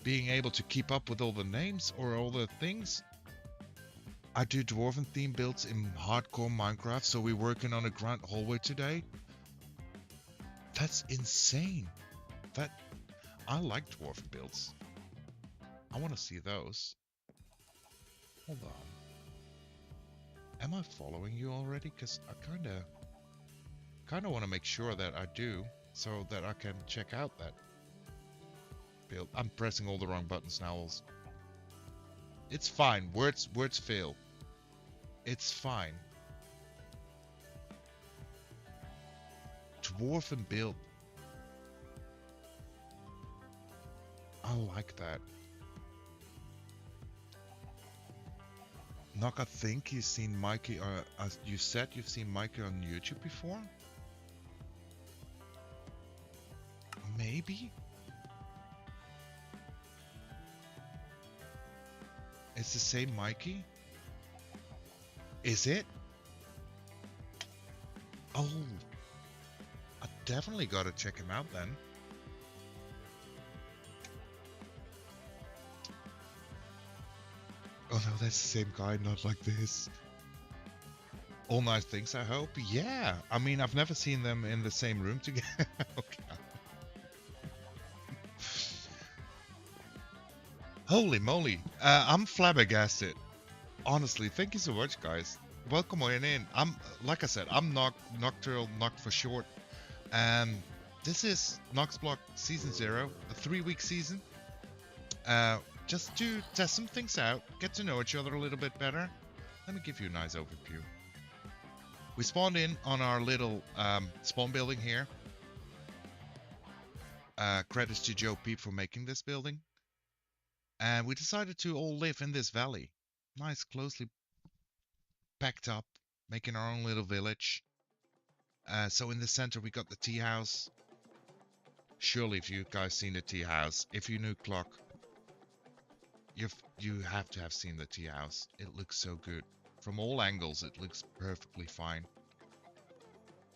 being able to keep up with all the names or all the things. I do dwarven theme builds in hardcore Minecraft, so we're working on a grand hallway today. That's insane. I like dwarven builds. I want to see those. Hold on. Am I following you already? Because I kind of want to make sure that I do, so that I can check out that. build. I'm pressing all the wrong buttons now. It's fine. Words fail. It's fine. Dwarven build. I like that. Knock, I think you've seen Mikey, as you said you've seen Mikey on YouTube before? Maybe? It's the same Mikey? Is it? Oh, I definitely gotta check him out then. Oh no, that's the same guy, not like this. All nice things, I hope. Yeah, I mean, I've never seen them in the same room together. Okay. Holy moly, I'm flabbergasted. Honestly, thank you so much, guys. Welcome on in. Like I said, I'm Nocturnal, Noct for short. This is Noxblock Season 0, a 3-week season. Just to test some things out, get to know each other a little bit better. Let me give you a nice overview. We spawned in on our little spawn building here. Credits to Joe Peep for making this building. And we decided to all live in this valley. Nice, closely packed up, making our own little village. So in the center we got the tea house. Surely if you guys seen the tea house, if you knew Clock, you have to have seen the tea house. It looks so good. From all angles, it looks perfectly fine.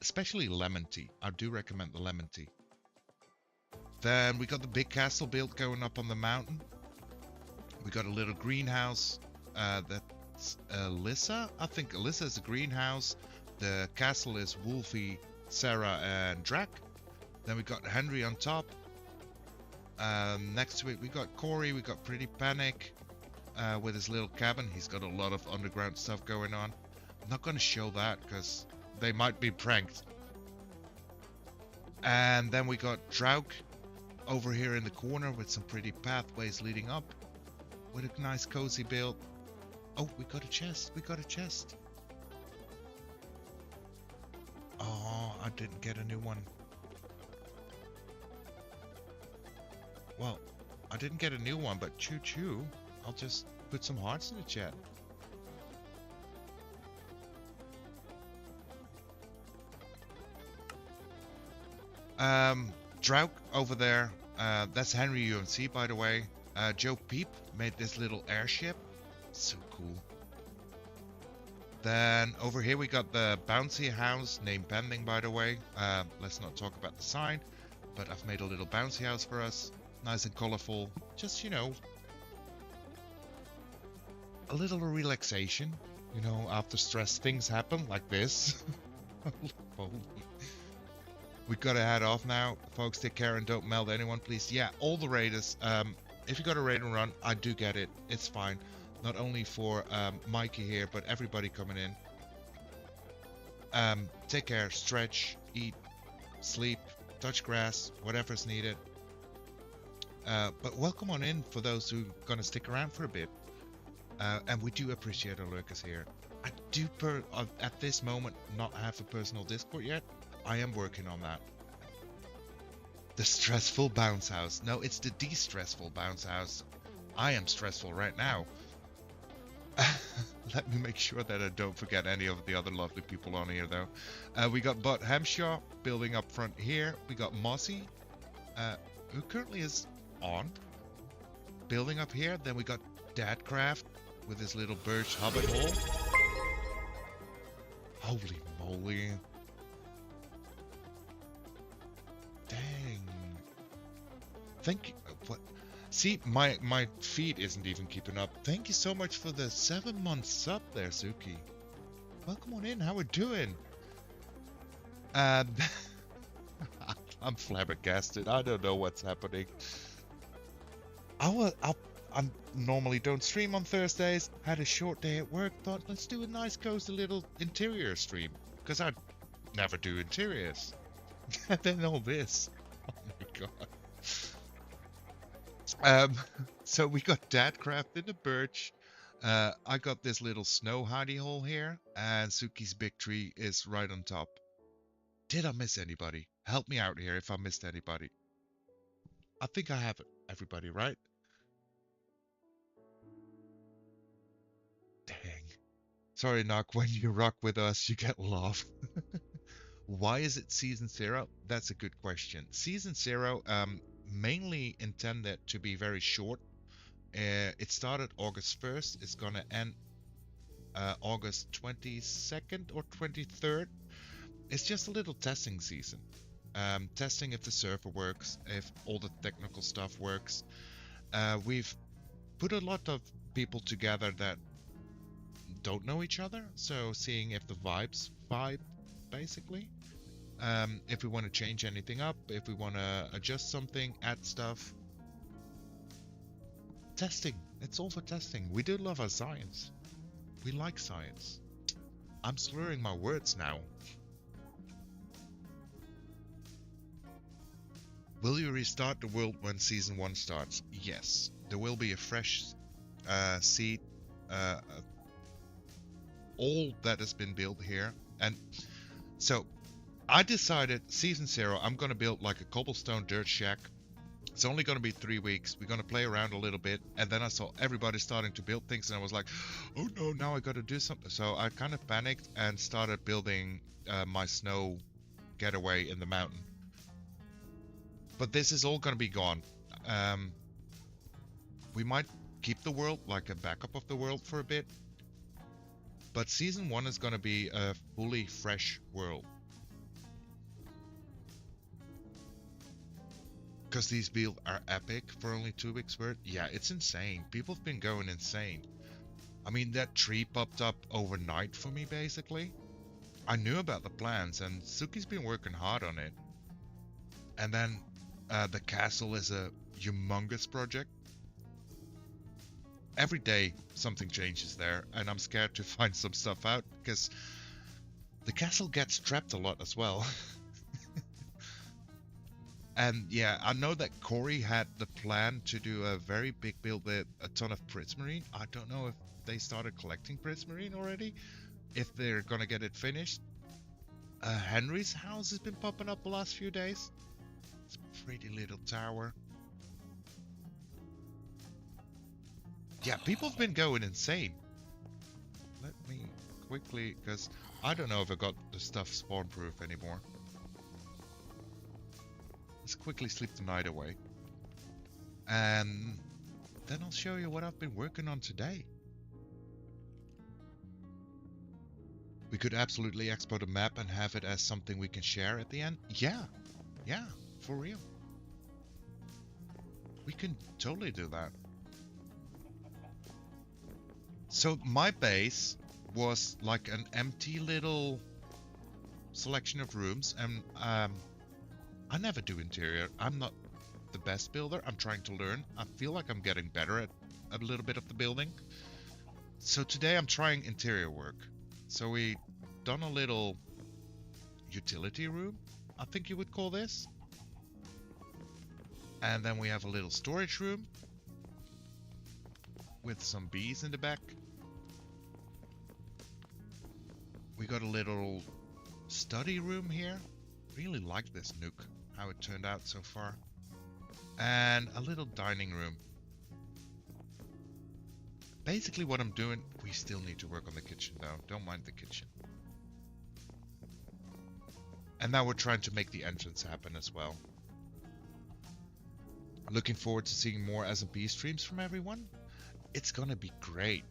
Especially lemon tea. I do recommend the lemon tea. Then we got the big castle built going up on the mountain. We got a little greenhouse. That's Alyssa. I think Alyssa is the greenhouse. The castle is Wolfie, Sarah, and Drac. Then we got Henry on top. Next to it, we got Corey. We got Pretty Panic with his little cabin. He's got a lot of underground stuff going on. I'm not going to show that because they might be pranked. And then we got Drauk over here in the corner with some pretty pathways leading up with a nice cozy build. Oh, we got a chest. We got a chest. Oh, I didn't get a new one. Well, I didn't get a new one, but choo-choo. I'll just put some hearts in the chat. Drauk over there. That's Henry UMC, by the way. Joe Peep made this little airship. So cool. Then over here we got the bouncy house, name pending, by the way. Let's not talk about the sign, but I've made a little bouncy house for us. Nice and colorful. Just, you know, a little relaxation. You know, after stress things happen like this. We gotta head off now. Folks, take care and don't meld anyone, please. Yeah, all the raiders. If you got a raid and run, I do get it. It's fine. Not only for Mikey here, but everybody coming in. Take care, stretch, eat, sleep, touch grass, whatever's needed. But welcome on in for those who are gonna stick around for a bit. And we do appreciate our lurkers here. I do, at this moment, not have a personal Discord yet. I am working on that. The stressful bounce house. No, it's the de-stressful bounce house. I am stressful right now. Let me make sure that I don't forget any of the other lovely people on here, though. We got Bud Hemshaw building up front here. We got Mossy, who currently is on, building up here. Then we got Dadcraft with his little birch hobbit hole. Holy moly. Dang. Thank you. What? See, my feed isn't even keeping up. Thank you so much for the 7-month sub there, Suki. Welcome on in. How we doing? I'm flabbergasted. I don't know what's happening. I normally don't stream on Thursdays. Had a short day at work. Thought let's do a nice cozy little interior stream because I never do interiors. And then all this. Oh my god. Um, so we got that crafted, the birch. I got this little snow hidey hole here, and Suki's big tree is right on top. Did I miss anybody? Help me out here if I missed anybody. I think I have everybody, right? Dang. Sorry, Nock, when you rock with us, you get love. Why is it Season 0? That's a good question. Season 0, mainly intended to be very short. It started August 1st. It's gonna end August 22nd or 23rd. It's just a little testing season. Testing if the server works, if all the technical stuff works. We've put a lot of people together that don't know each other, so seeing if the vibes vibe, basically. If we want to change anything up, if we want to adjust something, add stuff. Testing. It's all for testing. We do love our science. We like science. I'm slurring my words now. Will you restart the world when Season 1 starts? Yes. There will be a fresh seed. All that has been built here. And so I decided Season 0, I'm going to build like a cobblestone dirt shack. It's only going to be 3 weeks. We're going to play around a little bit. And then I saw everybody starting to build things. And I was like, oh no, now I got to do something. So I kind of panicked and started building my snow getaway in the mountain. But this is all going to be gone. We might keep the world, like a backup of the world for a bit. But Season 1 is going to be a fully fresh world. Because these builds are epic for only 2 weeks worth. Yeah, it's insane. People have been going insane. I mean, that tree popped up overnight for me, basically. I knew about the plans, and Suki's been working hard on it. And then the castle is a humongous project. Every day something changes there, and I'm scared to find some stuff out, because the castle gets trapped a lot as well. And yeah, I know that Corey had the plan to do a very big build with a ton of prismarine. I don't know if they started collecting prismarine already, if they're gonna get it finished. Henry's house has been popping up the last few days. It's a pretty little tower. Yeah, people have been going insane. Let me quickly, because I don't know if I got the stuff spawn proof anymore. Let's quickly sleep the night away. And then I'll show you what I've been working on today. We could absolutely export a map and have it as something we can share at the end. Yeah, for real. We can totally do that. So my base was like an empty little selection of rooms, and I never do interior. I'm not the best builder. I'm trying to learn. I feel like I'm getting better at a little bit of the building. So today I'm trying interior work. So we done a little utility room, I think you would call this. And then we have a little storage room with some bees in the back. We got a little study room here. Really like this nook, how it turned out so far. And a little dining room. Basically what I'm doing, we still need to work on the kitchen though. Don't mind the kitchen. And now we're trying to make the entrance happen as well. Looking forward to seeing more SMP streams from everyone. It's gonna be great.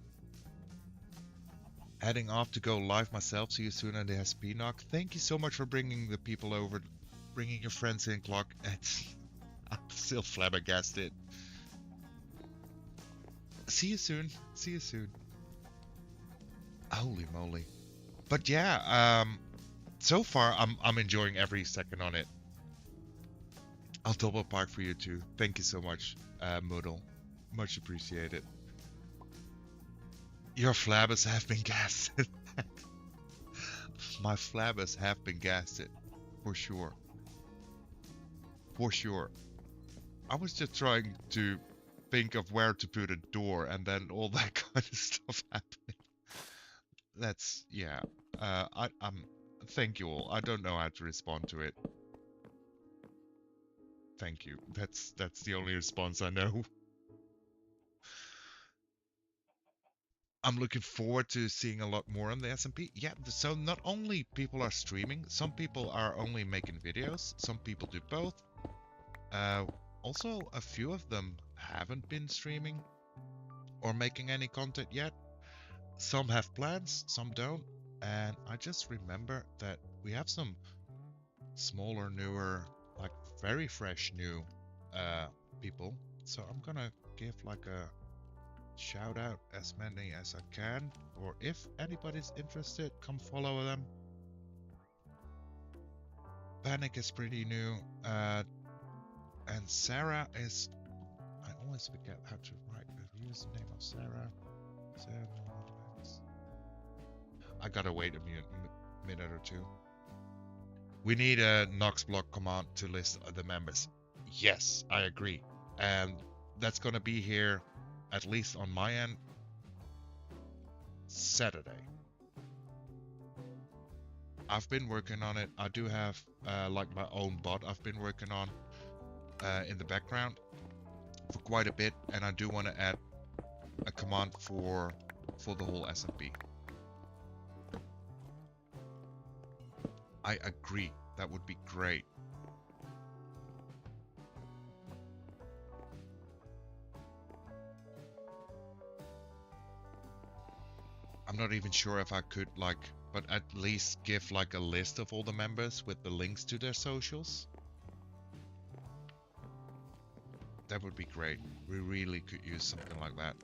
Heading off to go live myself. See you soon on the SP knock. Thank you so much for bringing the people over, bringing your friends in, Clock. I'm still flabbergasted. See you soon. See you soon. Holy moly. But yeah, so far I'm enjoying every second on it. I'll double park for you too. Thank you so much, Moodle. Much appreciated. Your flabbers have been gasted. My flabbers have been gasted. For sure. For sure. I was just trying to think of where to put a door, and then all that kind of stuff happening. That's, yeah. Thank you all. I don't know how to respond to it. Thank you. That's the only response I know. I'm looking forward to seeing a lot more on the SMP. Yeah, so not only people are streaming, some people are only making videos, some people do both. Also, a few of them haven't been streaming or making any content yet. Some have plans, some don't. And I just remember that we have some smaller, newer, like very fresh new people. So I'm gonna give like a shout out as many as I can, or if anybody's interested, come follow them. Panic is pretty new, and Sarah is, I always forget how to write the username of Sarah. I gotta wait a minute or two. We need a Noxblock command to list the members. Yes, I agree, and that's gonna be here, at least on my end, Saturday. I've been working on it. I do have like my own bot I've been working on in the background for quite a bit, and I do want to add a command for the whole SMP. I agree. That would be great. I'm not even sure if I could like, but at least give like a list of all the members with the links to their socials. That would be great. We really could use something like that.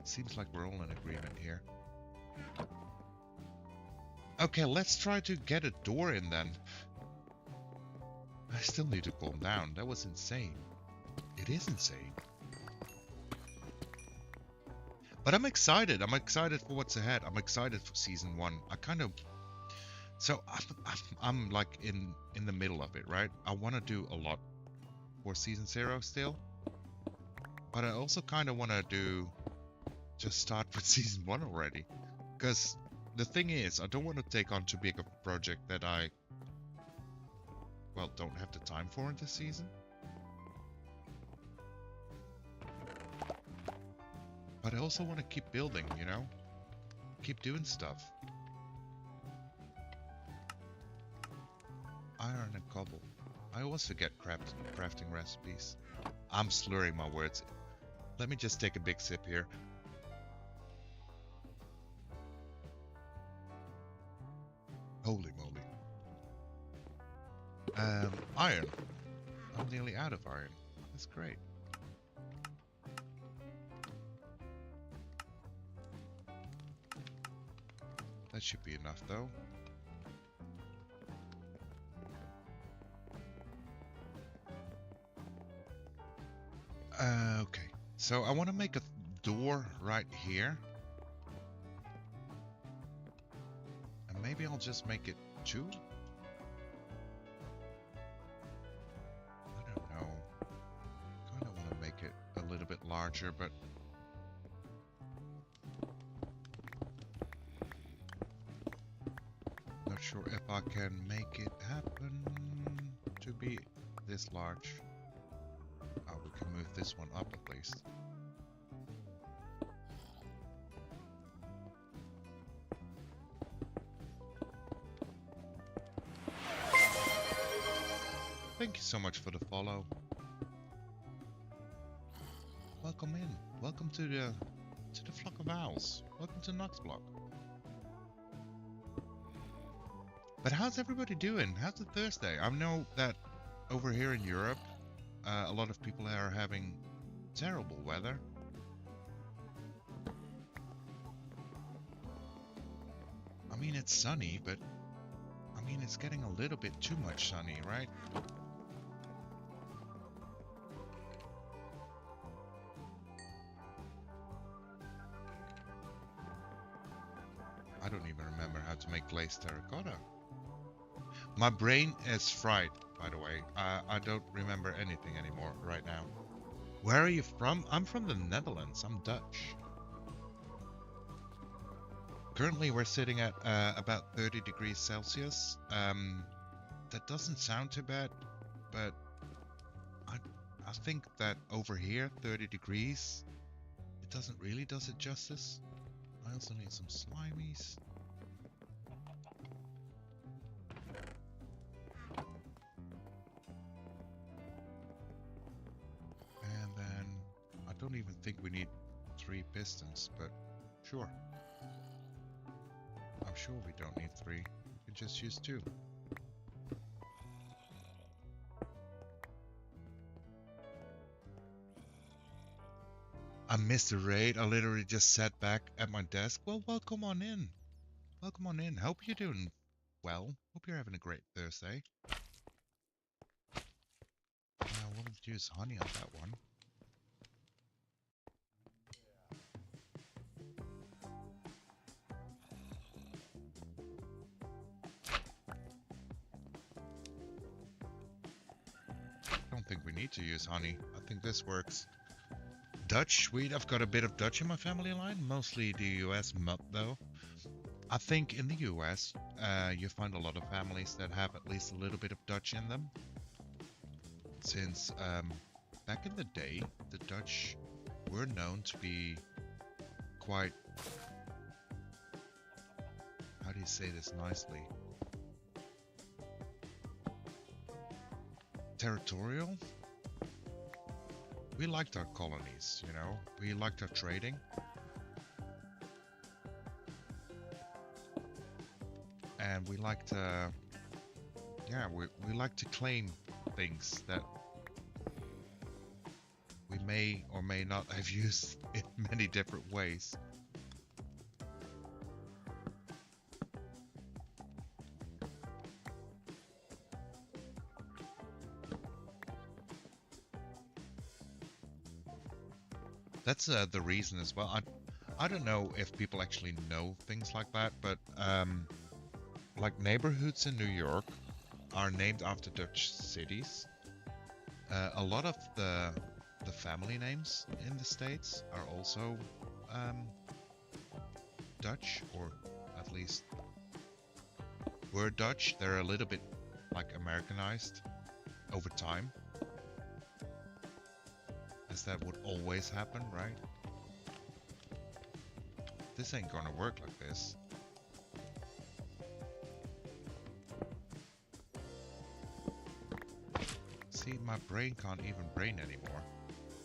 Seems like we're all in agreement here. Okay, let's try to get a door in then. I still need to calm down. That was insane. It is insane. But I'm excited. I'm excited for what's ahead. I'm excited for season 1. I kind of... So I'm like in the middle of it, right? I want to do a lot for season 0 still. But I also kind of want to do... just start with season 1 already. Because the thing is, I don't want to take on too big of a project that I... well, don't have the time for in this season. But I also want to keep building, you know? Keep doing stuff. Iron and cobble. I always forget crafting recipes. I'm slurring my words. Let me just take a big sip here. Holy moly. Iron. I'm nearly out of iron. That's great. That should be enough though. Okay. So I want to make a door right here. And maybe I'll just make it 2? I don't know. Kind of want to make it a little bit larger, but not sure if I can make it happen to be this large. Oh, we can move this one up at least. Thank you so much for the follow. Welcome in. Welcome to the flock of owls. Welcome to Noxblock. But how's everybody doing? How's it Thursday? I know that over here in Europe, a lot of people are having terrible weather. I mean, it's sunny, but I mean, it's getting a little bit too much sunny, right? I don't even remember how to make glazed terracotta. My brain is fried, by the way. I don't remember anything anymore right now. Where are you from? I'm from the Netherlands. I'm Dutch. Currently, we're sitting at about 30 degrees Celsius. That doesn't sound too bad, but I think that over here, 30 degrees, it doesn't really does it justice. I also need some slimies. And then I don't even think we need 3 pistons, but sure. I'm sure we don't need 3. We can just use 2. I missed the raid. I literally just sat back at my desk. Well, welcome on in. Welcome on in. Hope you're doing well. Hope you're having a great Thursday. I wanted to use honey on that one. I don't think we need to use honey. I think this works. Dutch, sweet. I've got a bit of Dutch in my family line, mostly the US mud though. I think in the US, you find a lot of families that have at least a little bit of Dutch in them. Since back in the day, the Dutch were known to be quite, how do you say this nicely? Territorial? We liked our colonies, you know? We liked our trading. And we like to, yeah, we like to claim things that we may or may not have used in many different ways. That's the reason as well. I don't know if people actually know things like that, but like neighborhoods in New York are named after Dutch cities. A lot of the family names in the States are also Dutch, or at least were Dutch. They're a little bit like Americanized over time, as that would always happen, right? This ain't gonna work like this. See, my brain can't even brain anymore.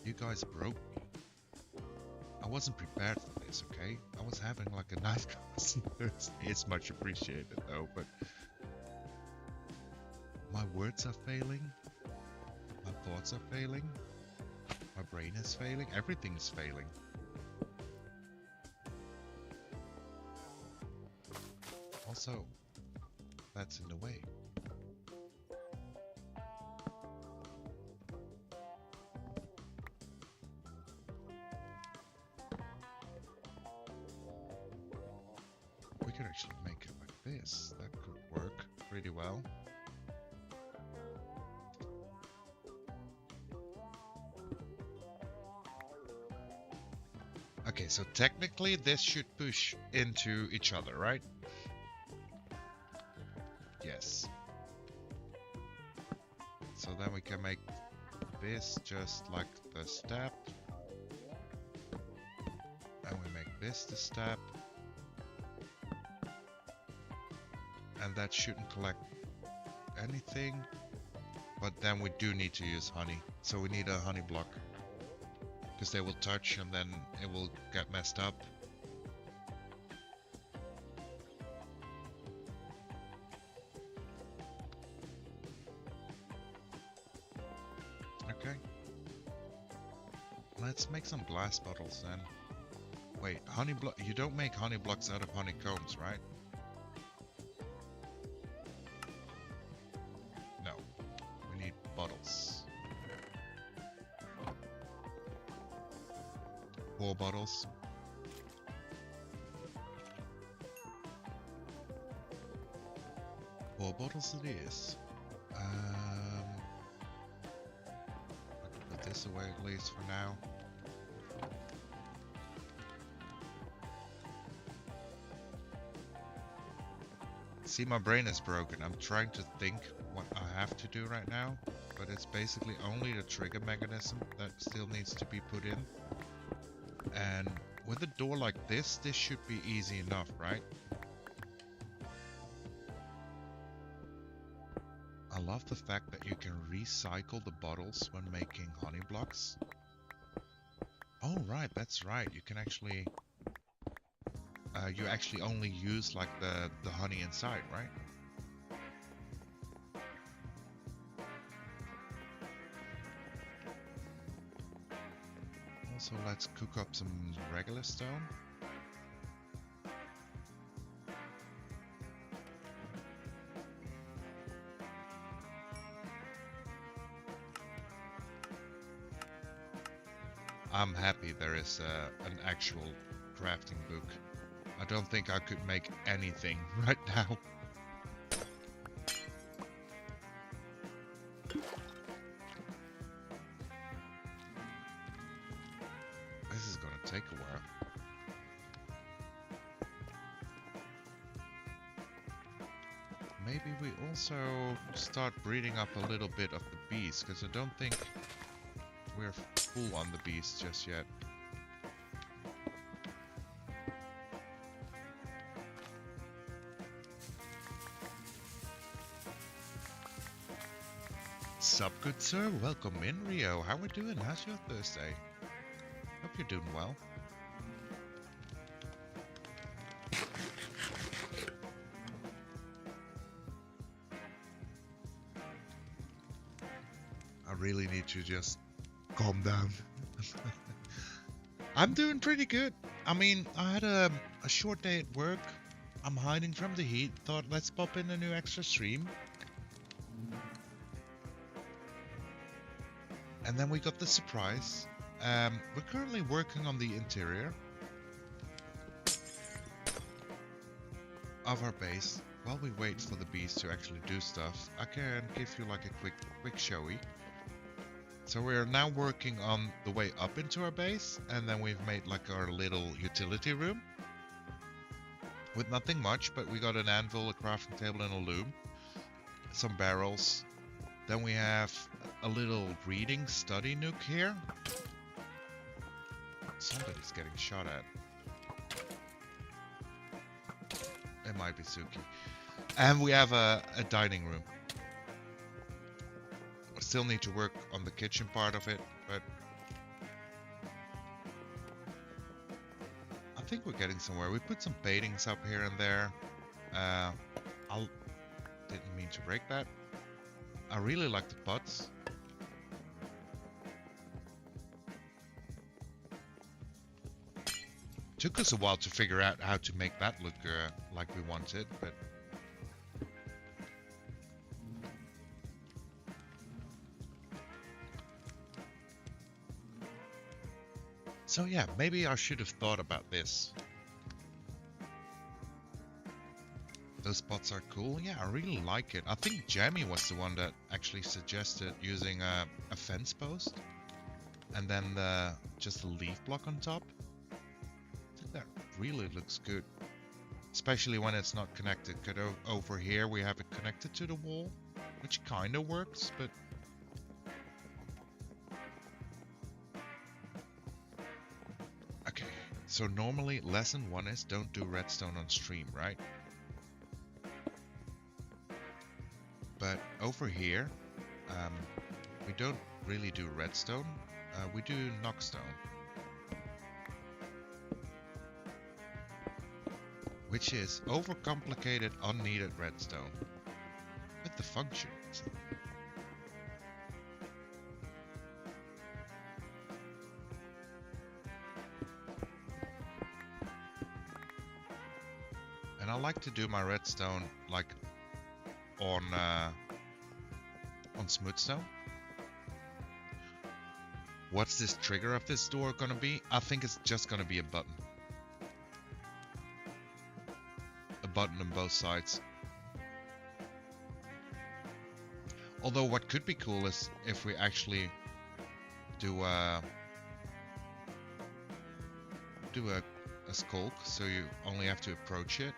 You guys broke me. I wasn't prepared for this, okay? I was having like a nice Thursday. It's much appreciated though, but my words are failing. My thoughts are failing. My brain is failing. Everything's failing. Also, that's in the way. We could actually make it like this. That could work pretty well. Okay, so technically this should push into each other, right? Yes. So then we can make this just like the step. And we make this the step. And that shouldn't collect anything. But then we do need to use honey. So we need a honey block. Because they will touch and then it will get messed up. Okay. Let's make some glass bottles then. Wait, honey block? You don't make honey blocks out of honeycombs, right? No. We need bottles. 4 bottles. 4 bottles it is. I can put this away at least for now. See, my brain is broken. I'm trying to think what I have to do right now, but it's basically only the trigger mechanism that still needs to be put in. And with a door like this should be easy enough, right? I love the fact that you can recycle the bottles when making honey blocks. Oh right, that's right. You can actually you actually only use like the honey inside, right? Also, let's cook up some regular stone. I'm happy there is an actual crafting book. I don't think I could make anything right now. This is gonna take a while. Maybe we also start breeding up a little bit of the bees, because I don't think we're full on the bees just yet. Sup, good sir? Welcome in, Rio. How we doing? How's your Thursday? Hope you're doing well. I really need to just calm down. I'm doing pretty good. I mean, I had a short day at work. I'm hiding from the heat. Thought, let's pop in a new extra stream. And then we got the surprise. We're currently working on the interior of our base. While we wait for the bees to actually do stuff, I can give you like a quick showy. So we're now working on the way up into our base, and then we've made like our little utility room with nothing much, but we got an anvil, a crafting table, and a loom, some barrels. Then we have a little reading study nook here. Somebody's getting shot at. It might be Suki. And we have a dining room. I still need to work on the kitchen part of it, but I think we're getting somewhere. We put some paintings up here and there. Didn't mean to break that. I really like the pots. Took us a while to figure out how to make that look like we wanted, but so yeah, maybe I should have thought about this. Those spots are cool. Yeah, I really like it. I think Jamie was the one that actually suggested using a fence post and then just a leaf block on top. I think that really looks good, especially when it's not connected. Because over here we have it connected to the wall, which kind of works, but okay. So normally lesson 1 is don't do redstone on stream, right? But over here, we don't really do redstone, we do knockstone. Which is overcomplicated, unneeded redstone. With the function. And I like to do my redstone like on smooth stone. What's this trigger of this door gonna be? I think it's just gonna be a button. A button on both sides. Although what could be cool is if we actually do a skulk, so you only have to approach it.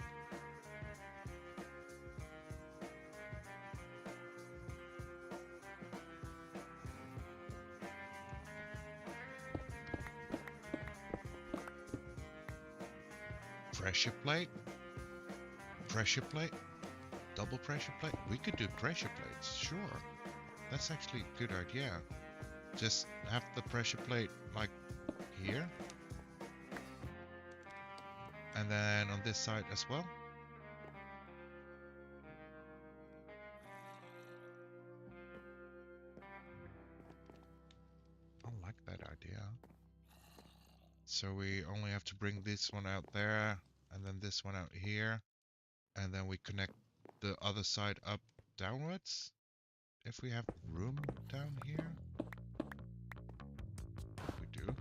Pressure plate? Pressure plate? Double pressure plate? We could do pressure plates, sure. That's actually a good idea. Just have the pressure plate like here. And then on this side as well. I like that idea. So we only have to bring this one out there, and then this one out here, and then we connect the other side up downwards. If we have room down here. We do.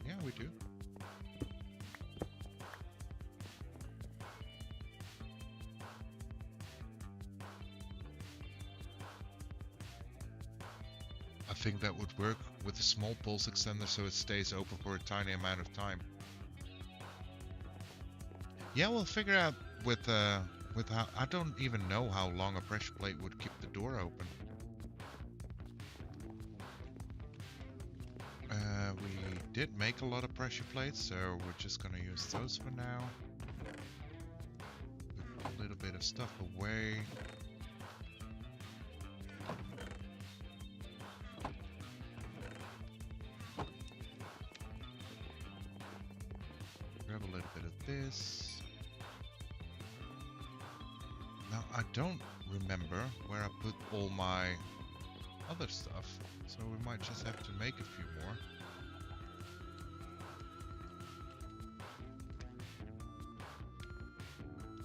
Yeah, we do. I think that would work with a small pulse extender so it stays open for a tiny amount of time. Yeah, we'll figure out with how, I don't even know how long a pressure plate would keep the door open. We did make a lot of pressure plates, so we're just gonna use those for now. Put a little bit of stuff away. Grab a little bit of this. Now I don't remember where I put all my other stuff, so we might just have to make a few more.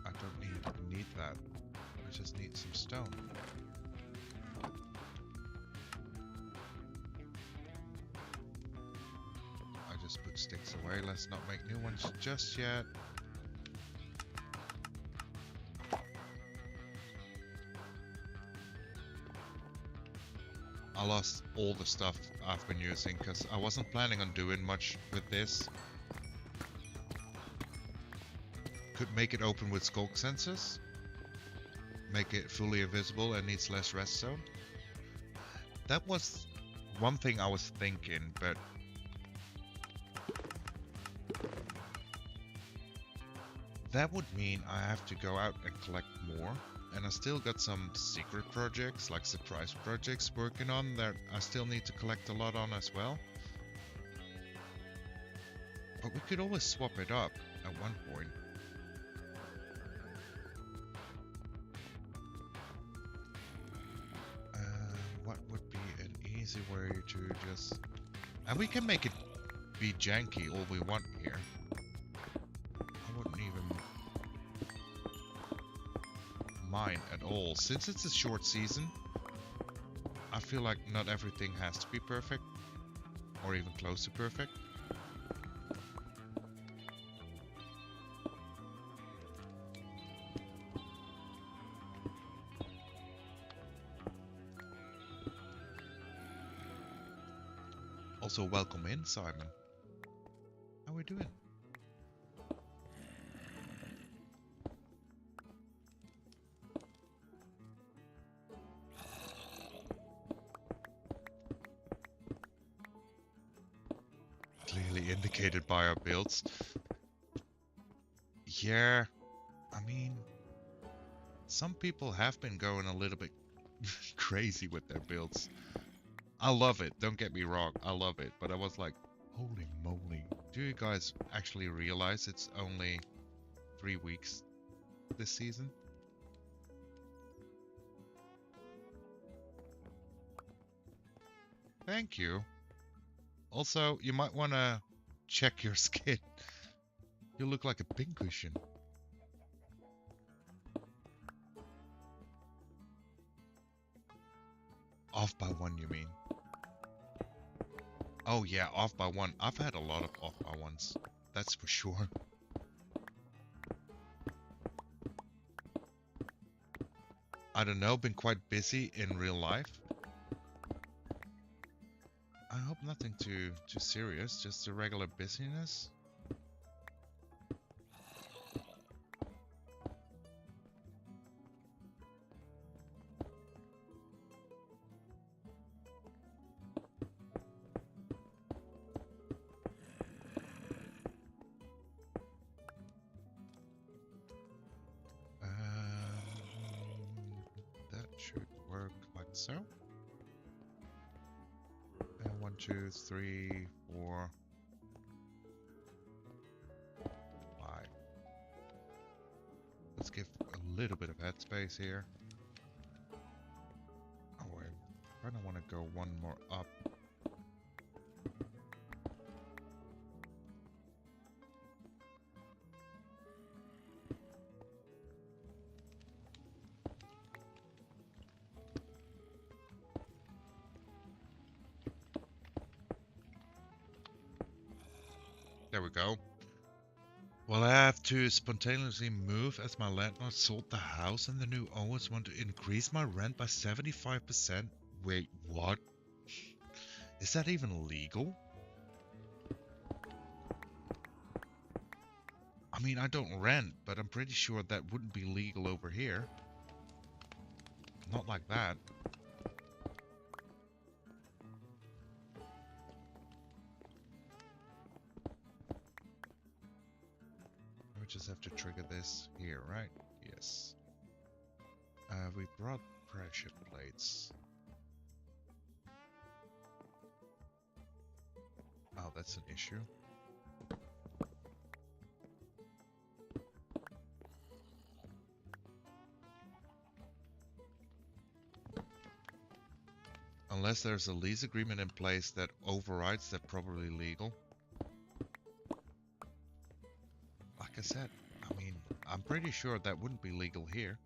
I don't need that. I just need some stone. I just put sticks away. Let's not make new ones just yet. I lost all the stuff I've been using because I wasn't planning on doing much with this. Could make it open with skulk sensors. Make it fully invisible and needs less rest zone. That was one thing I was thinking, but that would mean I have to go out and collect more. And I still got some secret projects, like surprise projects working on that I still need to collect a lot on as well. But we could always swap it up at one point. What would be an easy way to just... And we can make it be janky all we want here. I wouldn't even mind at all. Since it's a short season, I feel like not everything has to be perfect, or even close to perfect. Also, welcome in, Simon. How are we doing? Clearly indicated by our builds. Yeah, I mean, some people have been going a little bit crazy with their builds. I love it, don't get me wrong, I love it, but I was like, holy moly. Do you guys actually realize it's only 3 weeks this season? Thank you. Also, you might want to check your skin. You look like a pincushion. Off by 1, you mean? Oh yeah, off by one. I've had a lot of off by ones. That's for sure. I don't know, been quite busy in real life. I hope nothing too serious, just a regular busyness. That should work like so. And 1, 2, 3, 4, 5. Let's give a little bit of headspace here. Oh, I kind of want to go one more up. There we go. Well, I have to spontaneously move as my landlord sold the house and the new owners want to increase my rent by 75%. Wait, what? Is that even legal? I mean, I don't rent, but I'm pretty sure that wouldn't be legal over here. Not like that. We just have to trigger this here, right? Yes. We brought pressure plates. Oh, that's an issue. Unless there's a lease agreement in place that overrides that, probably legal. Like I said, I mean, I'm pretty sure that wouldn't be legal here.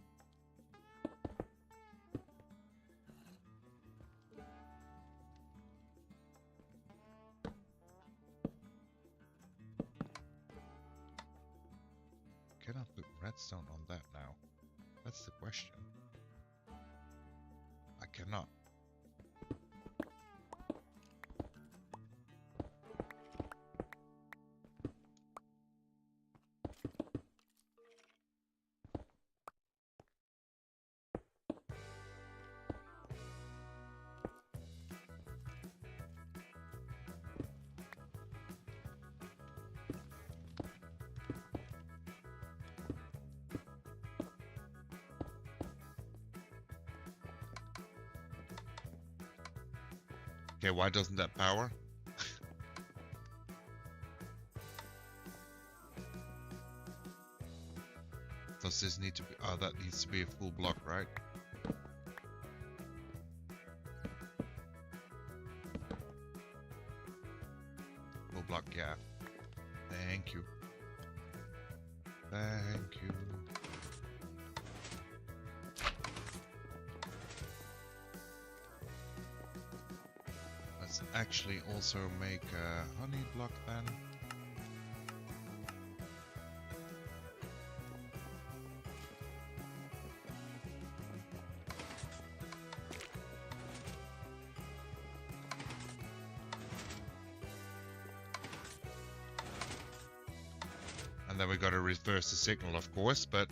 Can I put redstone on that now? That's the question. I cannot. Okay, why doesn't that power? Does this need to be... Oh, that needs to be a full block, right? Full block, yeah. Thank you. Thank you. Let's actually also make a honey block then. And then we gotta reverse the signal, of course, but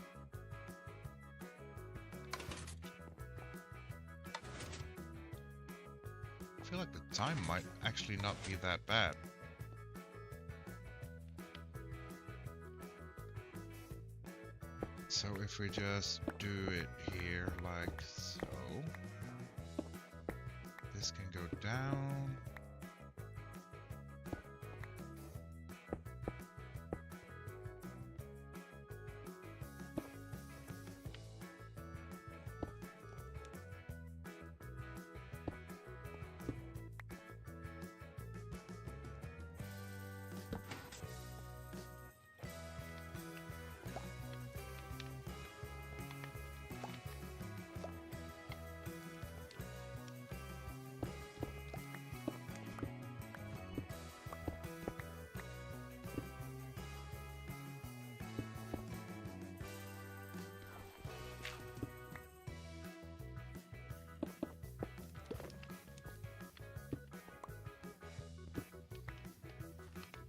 I feel like the time might actually not be that bad. So if we just do it here like so, this can go down.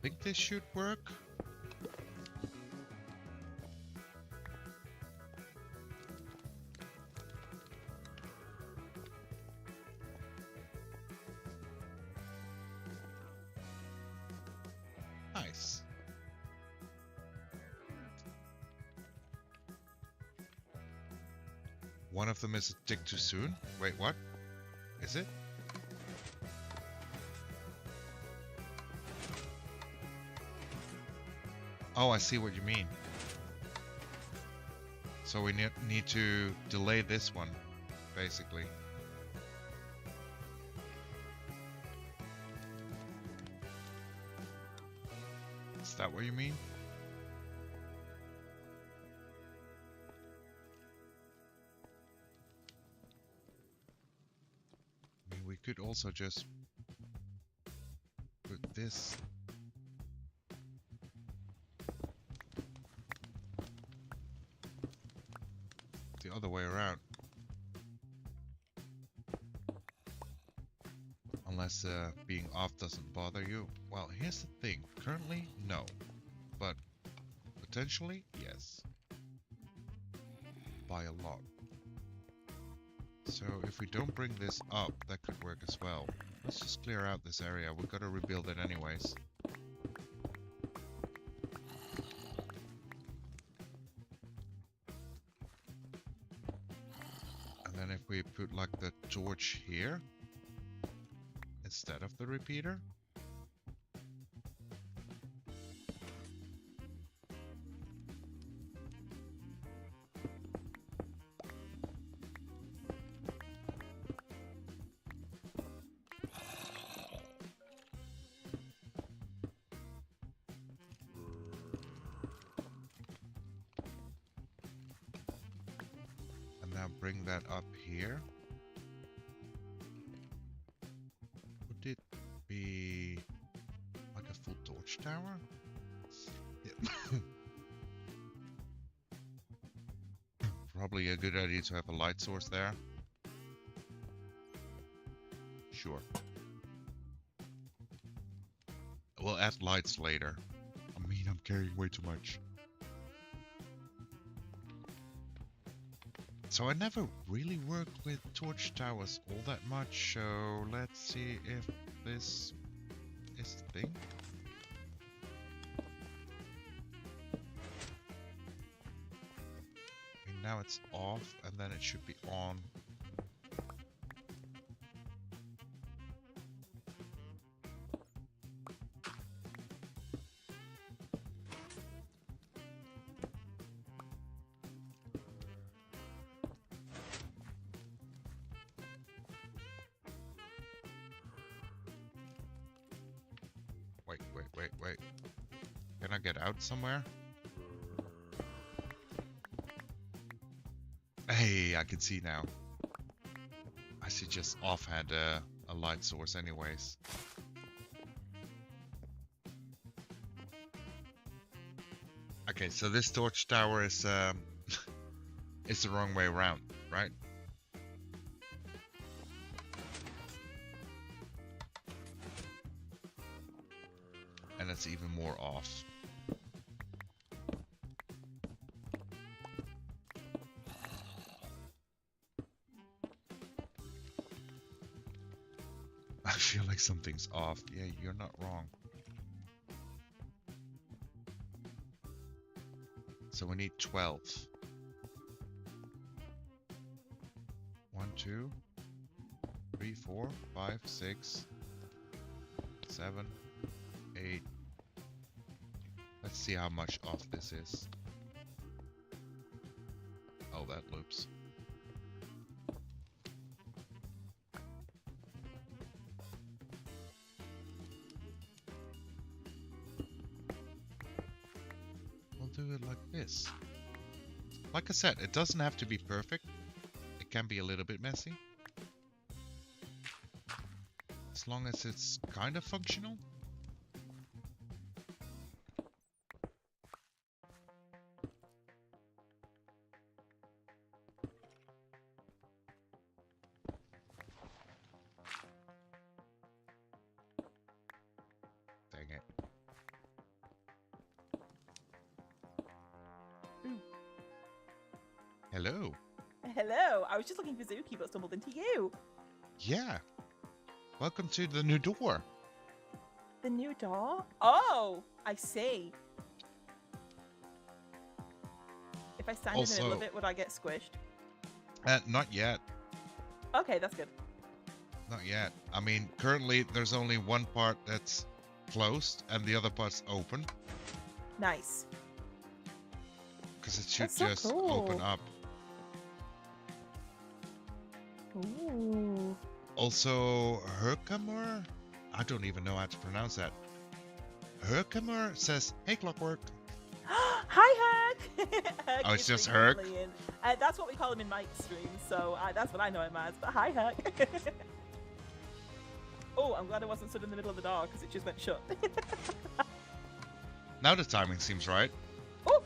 think this should work. Nice. One of them is a tick too soon. Wait, what? Is it? Oh, I see what you mean. So we need to delay this one, basically. Is that what you mean? I mean, we could also just put this the other way around. Unless being off doesn't bother you. Well, here's the thing. Currently, no. But potentially, yes. By a lot. So if we don't bring this up, that could work as well. Let's just clear out this area. We've got to rebuild it anyways. And then if we put like the torch here instead of the repeater. And now bring that up here. Would it be like a full torch tower? Yeah. Probably a good idea to have a light source there. Sure. We'll add lights later. I mean, I'm carrying way too much. So I never really worked with torch towers all that much, so let's see if this is the thing. And now it's off, and then it should be on. Wait. Can I get out somewhere? Hey, I can see now. I should just offhand a light source anyways. Okay, so this torch tower is it's the wrong way around, right? And it's even more off. I feel like something's off. Yeah, you're not wrong. So we need 12. 1, 2, 3, 4, 5, 6, 7, 8. Let's see how much off this is. Oh, that loops. We'll do it like this. Like I said, it doesn't have to be perfect. It can be a little bit messy. As long as it's kind of functional. Dang it. Hello. Hello, I was just looking for Zuki but stumbled into you. Yeah. Welcome to the new door. The new door? Oh, I see. If I stand in the middle of Also- it, would I get squished? Not yet. Okay, that's good. Not yet. I mean, currently there's only one part that's closed and the other part's open. Nice. Because it should That's so just cool. open up. Ooh. Also, Herkimer? I don't even know how to pronounce that. Herkimer says, hey, Clockwork. Hi, Herc! Herc Oh, it's is just frequently Herc? in. That's what we call him in Mike's streams, so that's what I know him as. But hi, Herc. Oh, I'm glad I wasn't stood in the middle of the door because it just went shut. Now the timing seems right. Oh!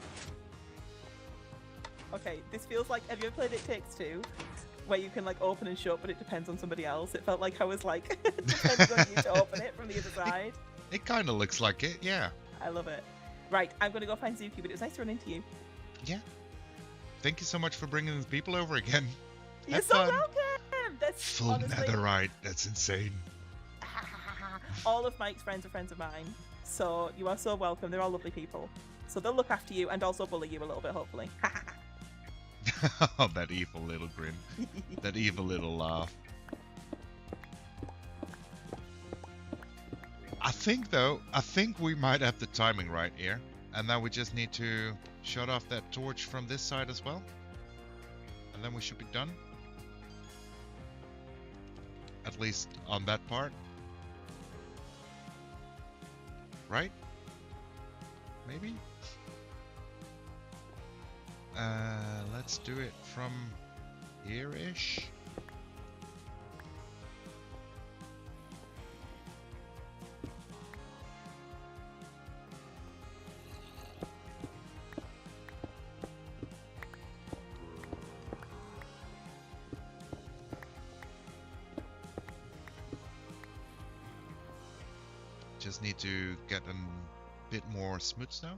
Okay, this feels like, have you ever played It Takes Two? Where you can like open and shut, but it depends on somebody else. It felt like I was like, depends on you to open it from the other side. It kind of looks like it, yeah. I love it. Right, I'm going to go find Zuki, but it was nice to run into you. Yeah. Thank you so much for bringing the people over again. You're Have so fun. welcome! That's Full honestly, netherite. That's insane. all of Mike's friends are friends of mine. So you are so welcome. They're all lovely people. So they'll look after you and also bully you a little bit, hopefully. Oh, that evil little grin. That evil little laugh. I think we might have the timing right here. And now we just need to shut off that torch from this side as well. And then we should be done. At least on that part. Right? Maybe? Let's do it from here-ish. Just need to get a bit more smooth now.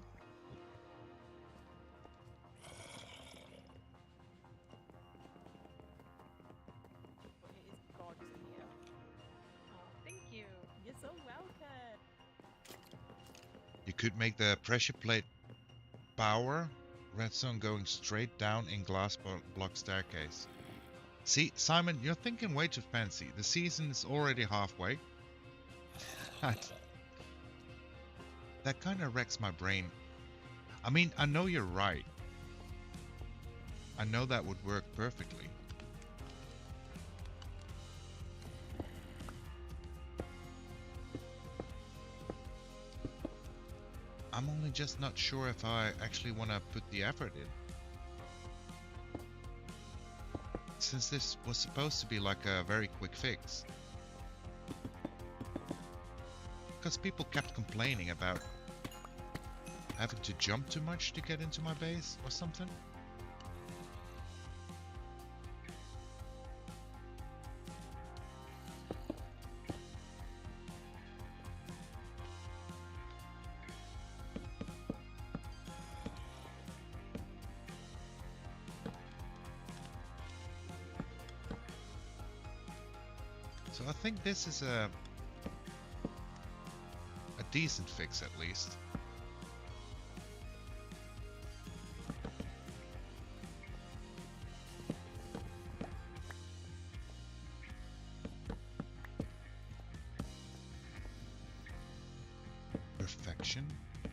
It is gorgeous in here. Oh, thank you. You're so welcome. You could make the pressure plate power redstone going straight down in glass block staircase. See, Simon, you're thinking way too fancy. The season is already halfway. That kind of wrecks my brain. I mean, I know you're right. I know that would work perfectly. I'm only just not sure if I actually want to put the effort in. Since this was supposed to be like a very quick fix. Because people kept complaining about having to jump too much to get into my base or something. So I think this is a decent fix at least. Perfection? I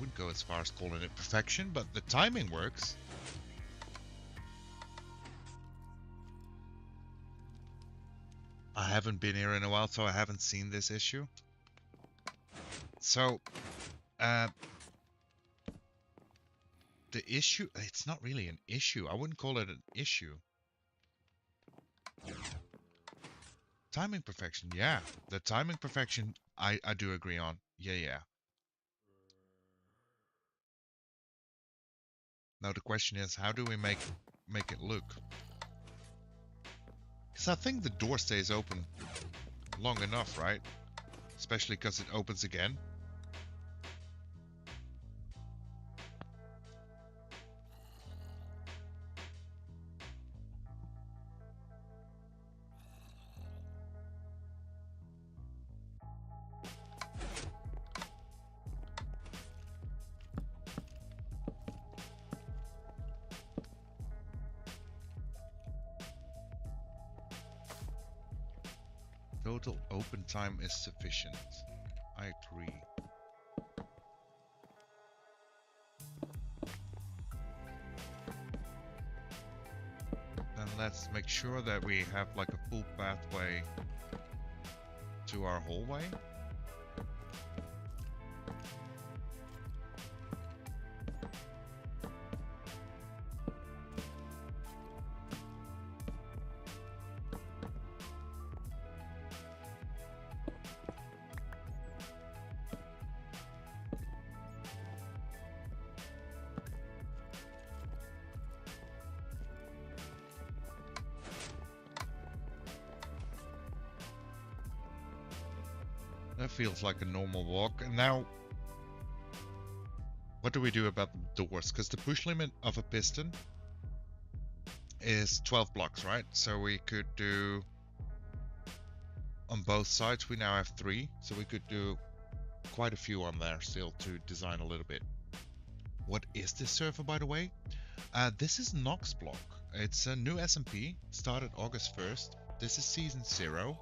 wouldn't go as far as calling it perfection, but the timing works. I haven't been here in a while, so I haven't seen this issue. So, the issue, it's not really an issue. I wouldn't call it an issue. Timing perfection, yeah. The timing perfection, I do agree on. Yeah. Now the question is, how do we make it look? Because I think the door stays open long enough, right? Especially because it opens again. little open time is sufficient. I agree. Then let's make sure that we have like a full pathway to our hallway. That feels like a normal walk. And now, what do we do about the doors? Because the push limit of a piston is 12 blocks, right? So we could do on both sides. We now have 3, so we could do quite a few on there still to design a little bit. What is this server, by the way? This is Nox Block. It's a new SMP, started August 1st. This is season 0.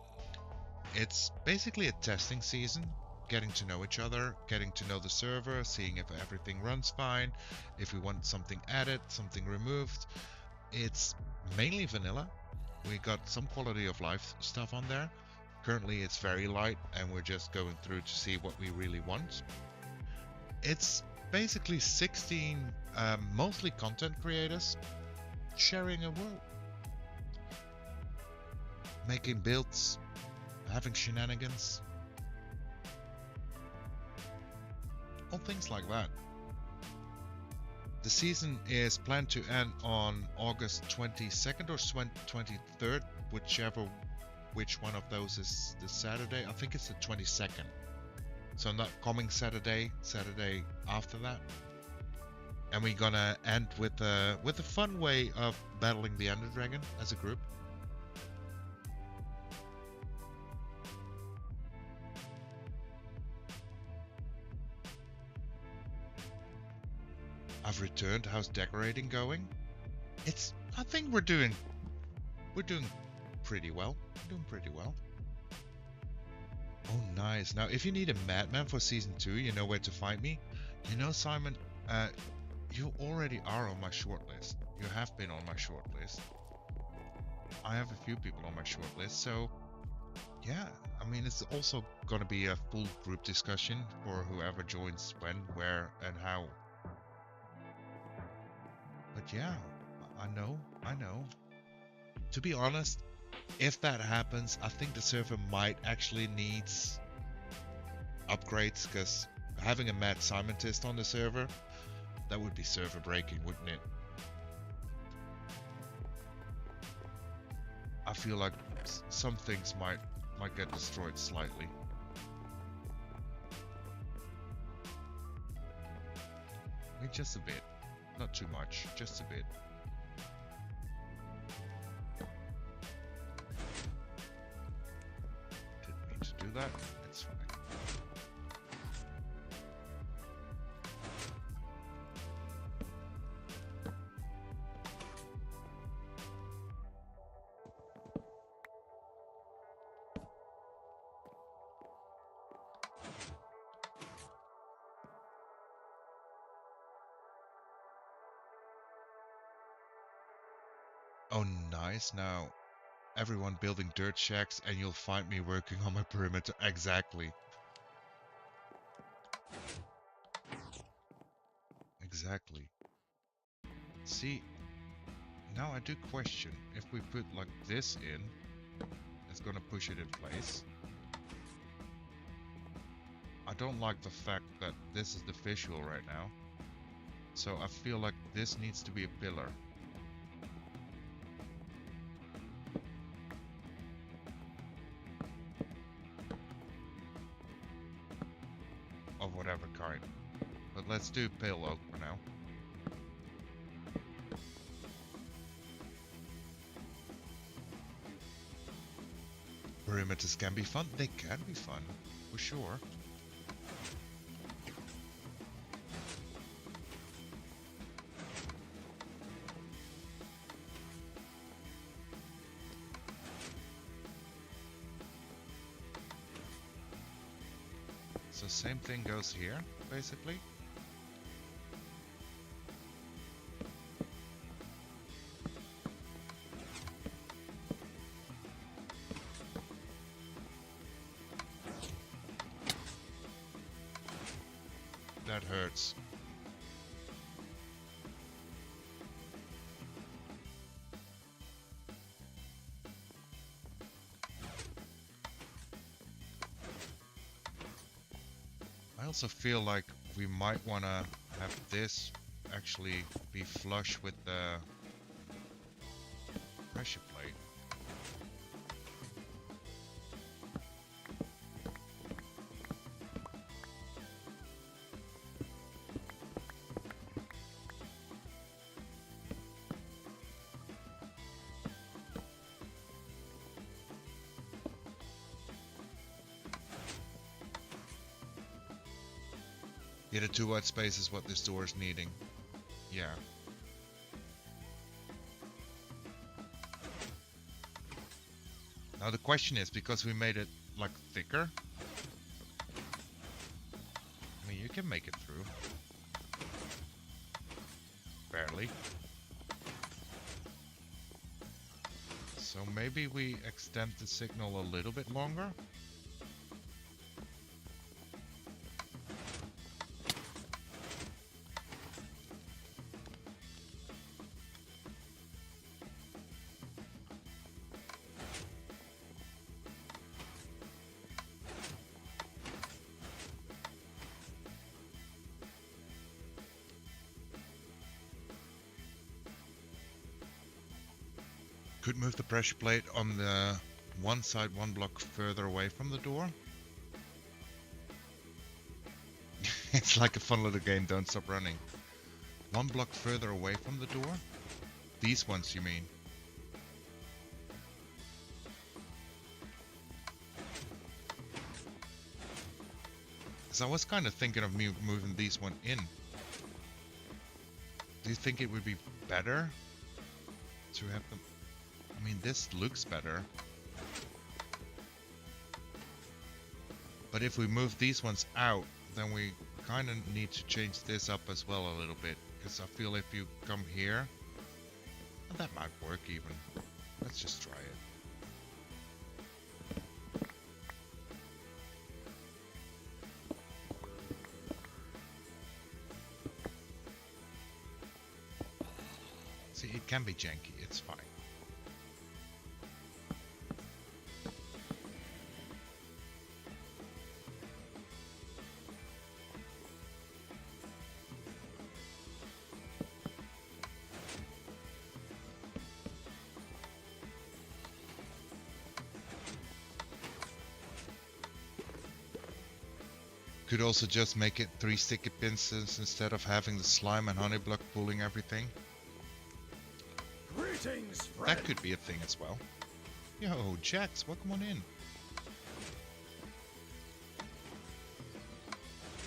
It's basically a testing season, getting to know each other, getting to know the server, seeing if everything runs fine, if we want something added, something removed. It's mainly vanilla. We got some quality of life stuff on there. Currently it's very light and we're just going through to see what we really want. It's basically 16 mostly content creators sharing a world. Making builds, having shenanigans, all things like that. The season is planned to end on August 22nd or 23rd, which one of those is the Saturday. I think it's the 22nd. So not coming Saturday after that. And we're gonna end with a fun way of battling the Ender Dragon as a group. I've returned. How's decorating going? I think we're doing pretty well. Oh, nice. Now, if you need a madman for season 2, you know where to find me. You know, Simon, you already are on my shortlist. You have been on my shortlist. I have a few people on my shortlist, so yeah. I mean, it's also gonna be a full group discussion for whoever joins when, where, and how. But yeah, I know. To be honest, if that happens, I think the server might actually needs upgrades, because having a mad scientist on the server, that would be server breaking, wouldn't it? I feel like some things might get destroyed slightly. I mean, just a bit. Not too much, just a bit. Didn't mean to do that. It's fine. Oh, nice. Now, everyone building dirt shacks, and you'll find me working on my perimeter. Exactly. Exactly. See, now I do question if we put like this in, it's gonna push it in place. I don't like the fact that this is the visual right now. So I feel like this needs to be a pillar. Of whatever kind. But let's do pale oak for now. Perimeters can be fun. They can be fun, for sure. So same thing goes here, basically. That hurts. I also feel like we might want to have this actually be flush with the pressure plate. Yeah, the 2 white space is what this door is needing. Yeah. Now the question is, because we made it like thicker, I mean, you can make it through. Barely. So maybe we extend the signal a little bit longer. Could move the pressure plate on the one side 1 block further away from the door. It's like a fun little game, don't stop running. 1 block further away from the door? These ones, you mean? Because I was kind of thinking of me moving these one in. Do you think it would be better to have them? I mean, this looks better. But if we move these ones out, then we kind of need to change this up as well a little bit. Because I feel if you come here, and that might work even. Let's just try it. See, it can be janky, it's fine. Could also just make it 3 sticky pins instead of having the slime and honey block pulling everything. Greetings, friend. That could be a thing as well. Yo, Jax, welcome on in.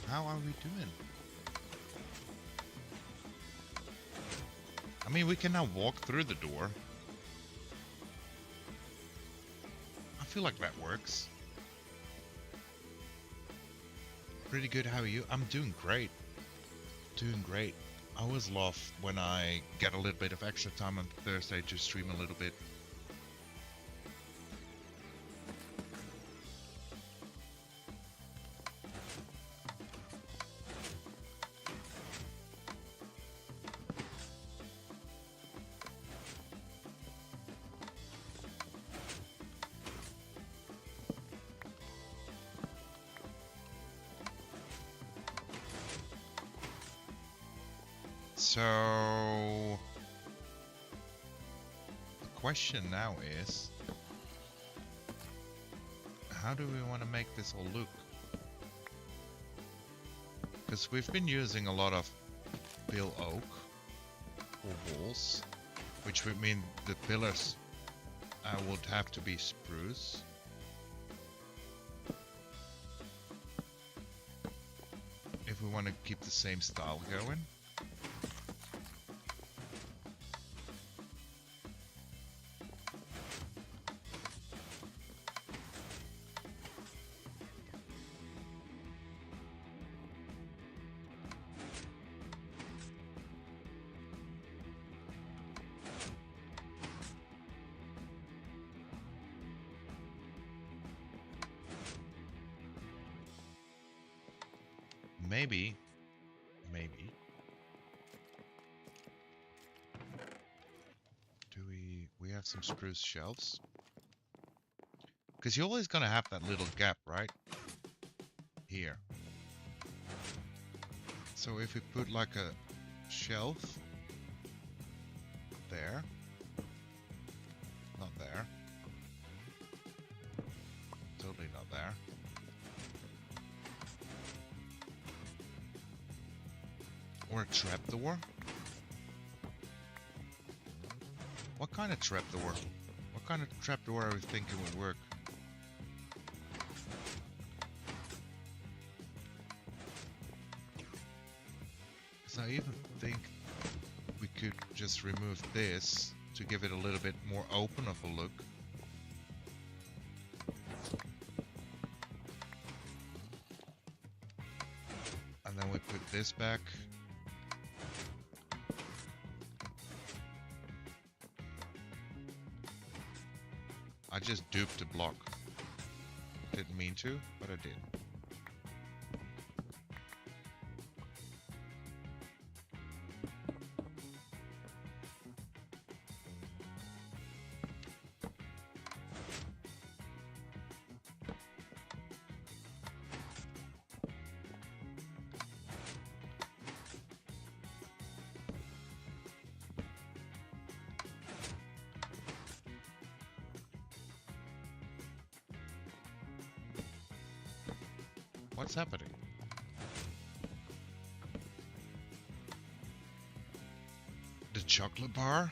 How are we doing? I mean, we can now walk through the door. I feel like that works. Pretty good, how are you? I'm doing great. Doing great. I always love when I get a little bit of extra time on Thursday to stream a little bit. So the question now is, how do we want to make this all look? Because we've been using a lot of bill oak for walls, which would mean the pillars would have to be spruce. If we want to keep the same style going. maybe. Do we have some spruce shelves? Because you're always gonna have that little gap, right? Here. So if we put like a shelf there, not there, totally not there. Or a trapdoor? What kind of trapdoor? What kind of trapdoor are we thinking would work? Because I even think we could just remove this to give it a little bit more open of a look. And then we put this back. I just duped the block. Didn't mean to, but I did. What's happening? The chocolate bar?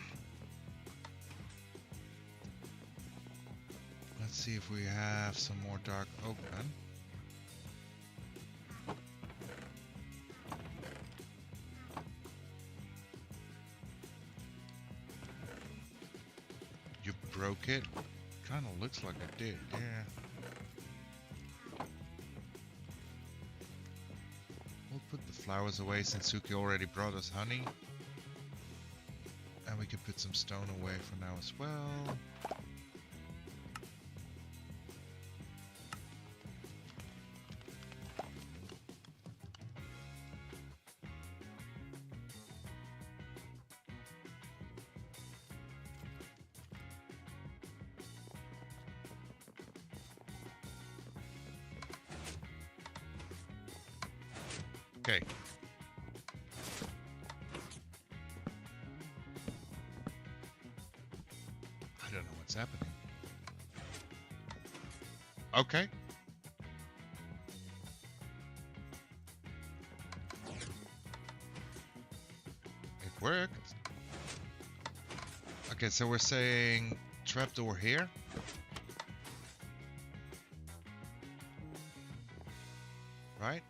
Let's see if we have some more dark oak then. You broke it? Kinda looks like I did, yeah. We'll put the flowers away since Suki already brought us honey. And we can put some stone away for now as well. Okay. I don't know what's happening. Okay. It worked. Okay, so we're saying trapdoor here. Right?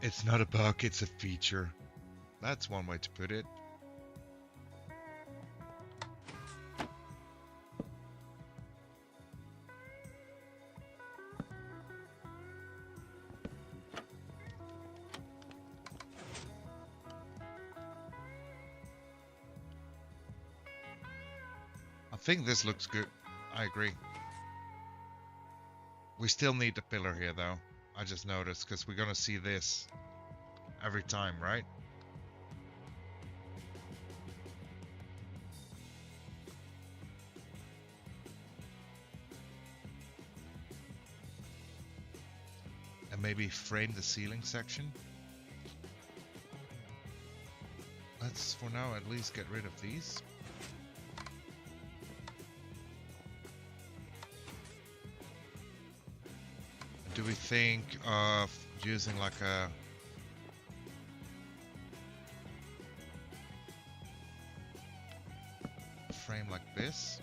It's not a bug, it's a feature. That's one way to put it. I think this looks good. I agree. We still need the pillar here though. I just noticed, because we're gonna see this every time, right? And maybe frame the ceiling section. Let's, for now, at least get rid of these. Do we think of using like a frame like this?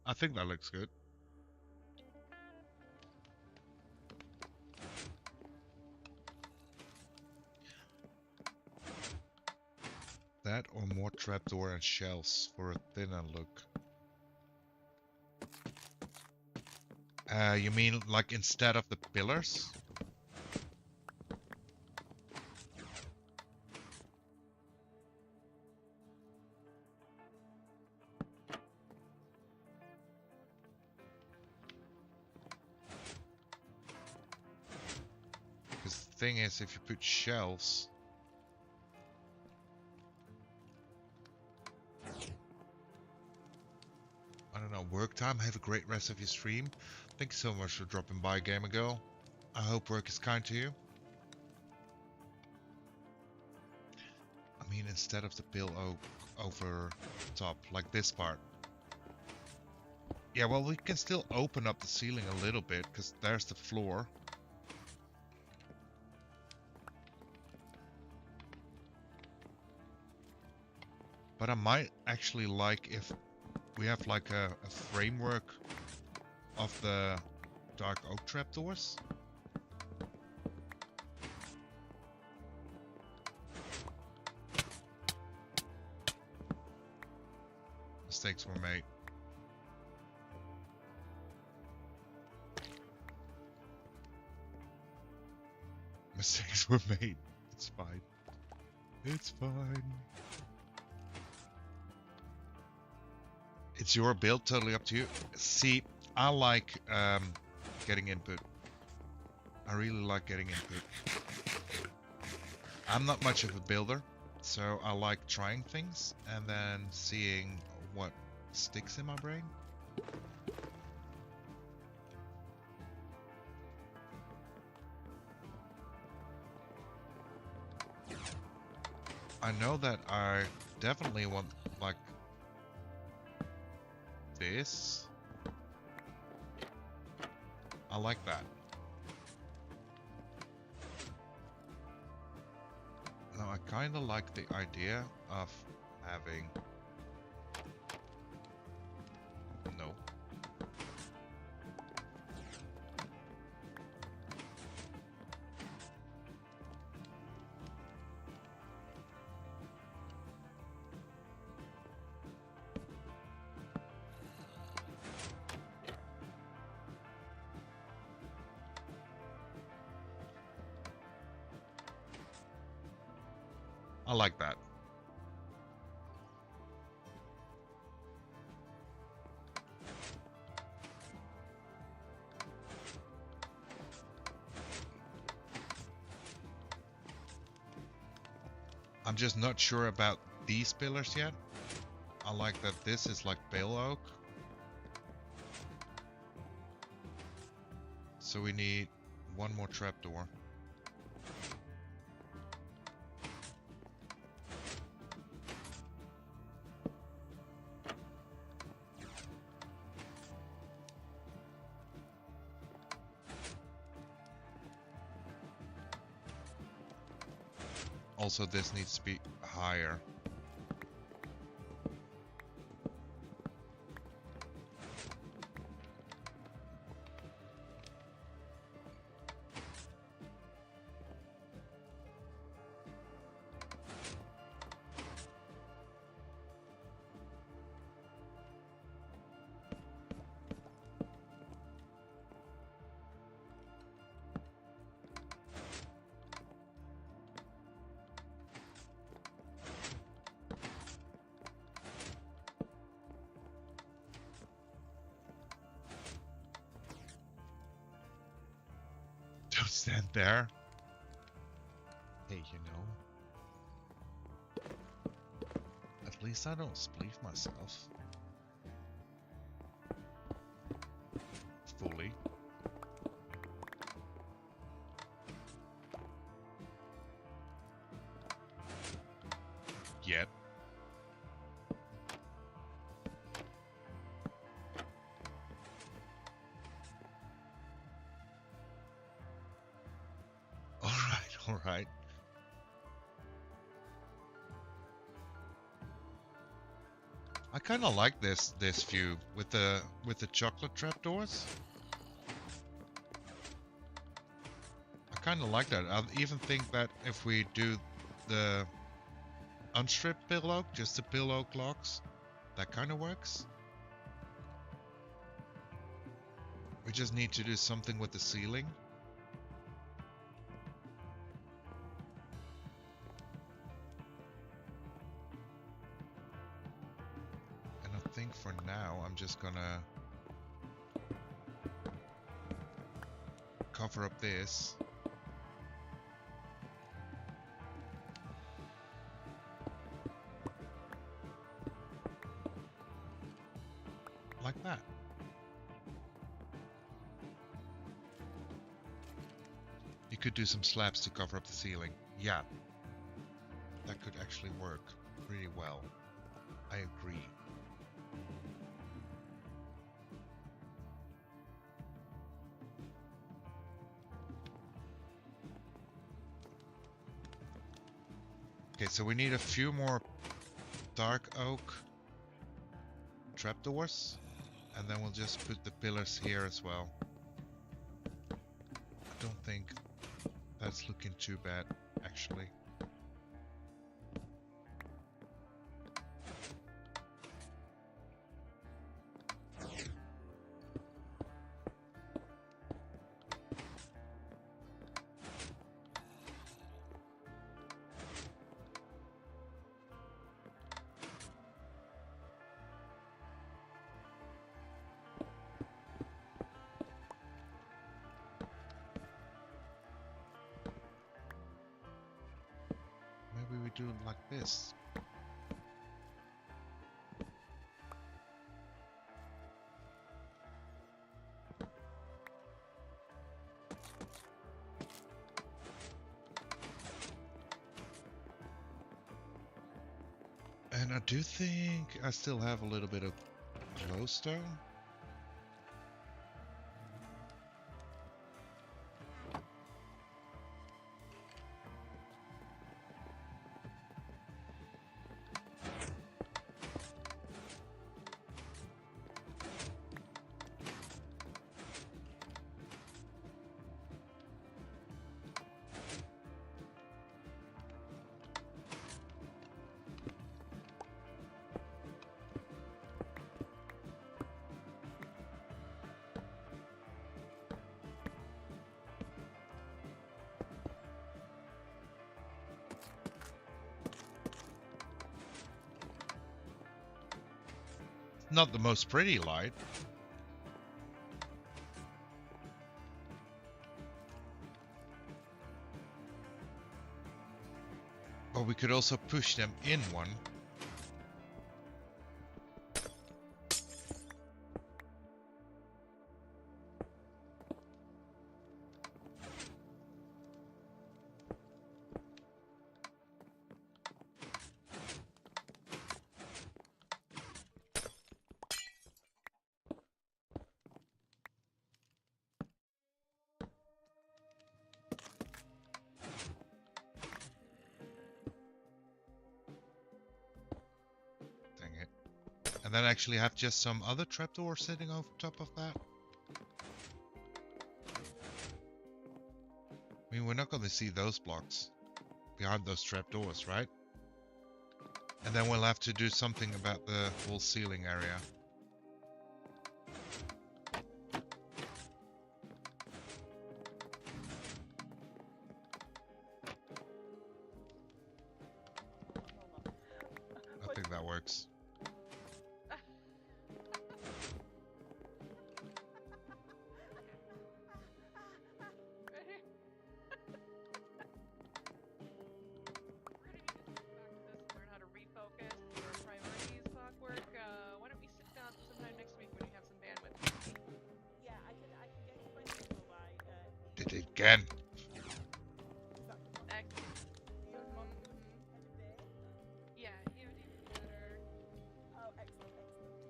I think that looks good. That or more trapdoor and shelves for a thinner look. You mean like instead of the pillars? Because the thing is, if you put shelves, I don't know, work time. Have a great rest of your stream. Thank you so much for dropping by, Gamer Girl. I hope work is kind to you. I mean, instead of the pillow over top, like this part. Yeah, well, we can still open up the ceiling a little bit, because there's the floor. But I might actually like if we have like a framework of the dark oak trapdoors. Mistakes were made. Mistakes were made. It's fine. It's fine. It's your build, totally up to you. See, I like getting input. I really like getting input. I'm not much of a builder, so I like trying things and then seeing what sticks in my brain. I know that I definitely want like this. I like that. Now I kind of like the idea of having no. I like that. I'm just not sure about these pillars yet. I like that this is like pale oak. So we need one more trapdoor. Also, this needs to be higher. Don't stand there. Hey, you know. At least I don't spleef myself. Fully. Yet. All right. I kind of like this view with the chocolate trapdoors. I kind of like that. I even think that if we do the unstripped pillow, just the pillow clocks, that kind of works. We just need to do something with the ceiling. And I think for now, I'm just gonna cover up this. Like that. You could do some slabs to cover up the ceiling. Yeah. That could actually work pretty well. I agree. Okay, so we need a few more dark oak trapdoors, and then we'll just put the pillars here as well. I don't think that's looking too bad, actually. Maybe we do it like this. And I do think I still have a little bit of glowstone. Not the most pretty light. But we could also push them in one. And then actually have just some other trapdoor sitting over top of that. I mean, we're not going to see those blocks behind those trapdoors, right? And then we'll have to do something about the whole ceiling area. I think that works. Did it again. Yeah, you would even better. Oh, excellent, excellent.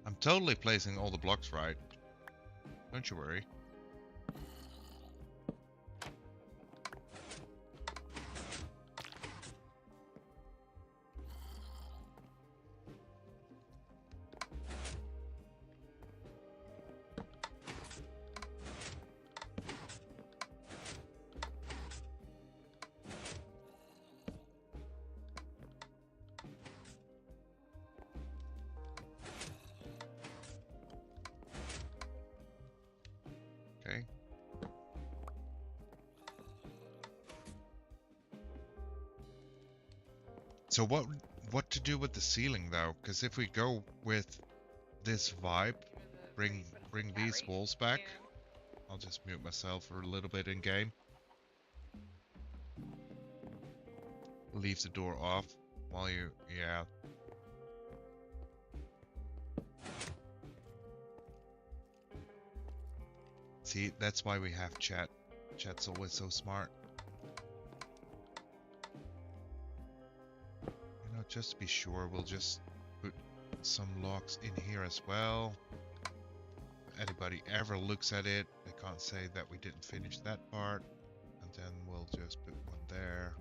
I'm totally placing all the blocks right. Don't you worry. So what to do with the ceiling though? Because if we go with this vibe, bring these walls back. I'll just mute myself for a little bit in game. Leave the door off while you, yeah. See, that's why we have chat. Chat's always so smart. You know, just to be sure, we'll just put some locks in here as well. If anybody ever looks at it, they can't say that we didn't finish that part. And then we'll just put one there.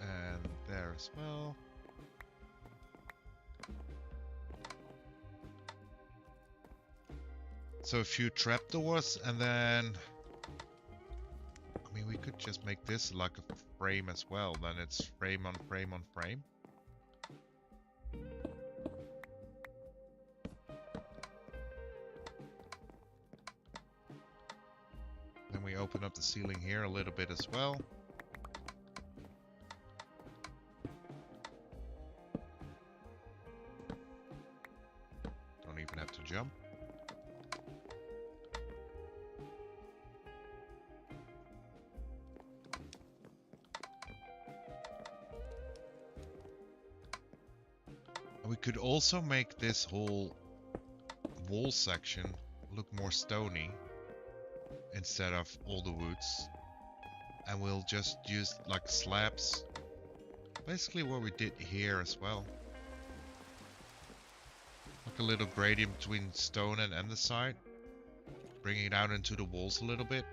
And there as well. So a few trapdoors, and then I mean we could just make this like a frame as well. Then it's frame on frame on frame. Then we open up the ceiling here a little bit as well. Don't even have to jump. We could also make this whole wall section look more stony instead of all the woods, and we'll just use like slabs, basically what we did here as well, like a little gradient between stone and andesite, bringing it out into the walls a little bit.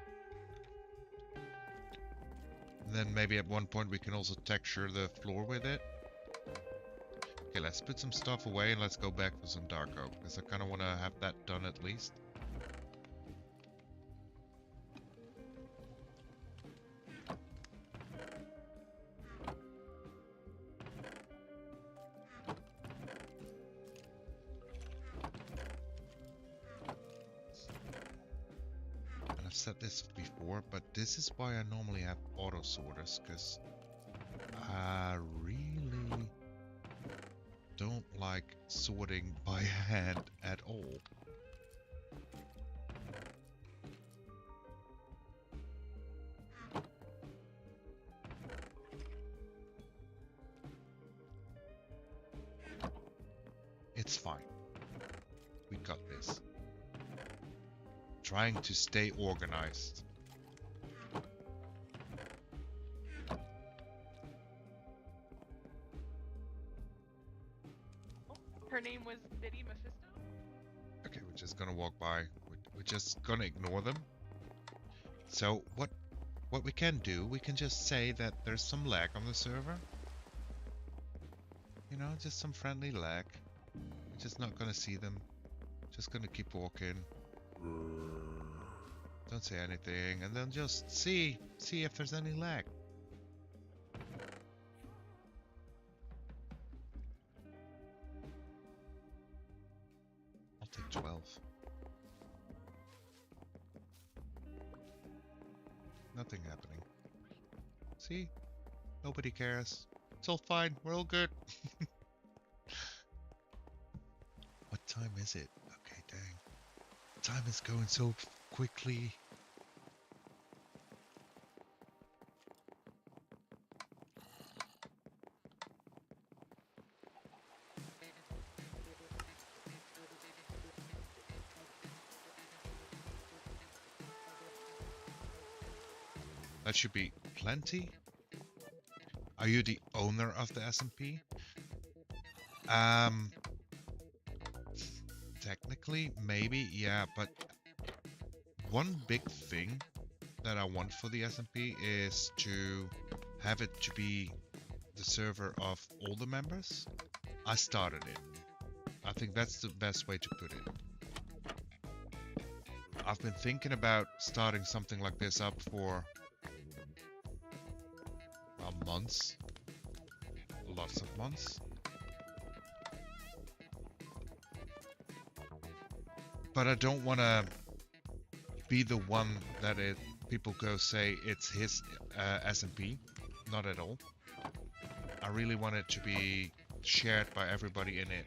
And then maybe at one point we can also texture the floor with it. Okay, let's put some stuff away and let's go back for some dark oak, because I kind of want to have that done at least. And I've said this before, but this is why I normally have auto sorters, because I really don't like sorting by hand at all. It's fine. We got this. Trying to stay organized. Her name was Biddy Mephisto? Okay, we're just gonna walk by. We're just gonna ignore them. So what we can do, we can just say that there's some lag on the server. You know, just some friendly lag. We're just not gonna see them. Just gonna keep walking. Don't say anything, and then just see if there's any lag. I'll take 12. Nothing happening. See? Nobody cares. It's all fine. We're all good. What time is it? Okay, dang. Time is going so quickly. That should be plenty. Are you the owner of the SMP? Technically, maybe, yeah, but one big thing that I want for the SMP is to have it to be the server of all the members. I started it. I think that's the best way to put it. I've been thinking about starting something like this up for months. Lots of months. But I don't want to be the one that it people go say it's his SMP. Not at all. I really want it to be shared by everybody in it.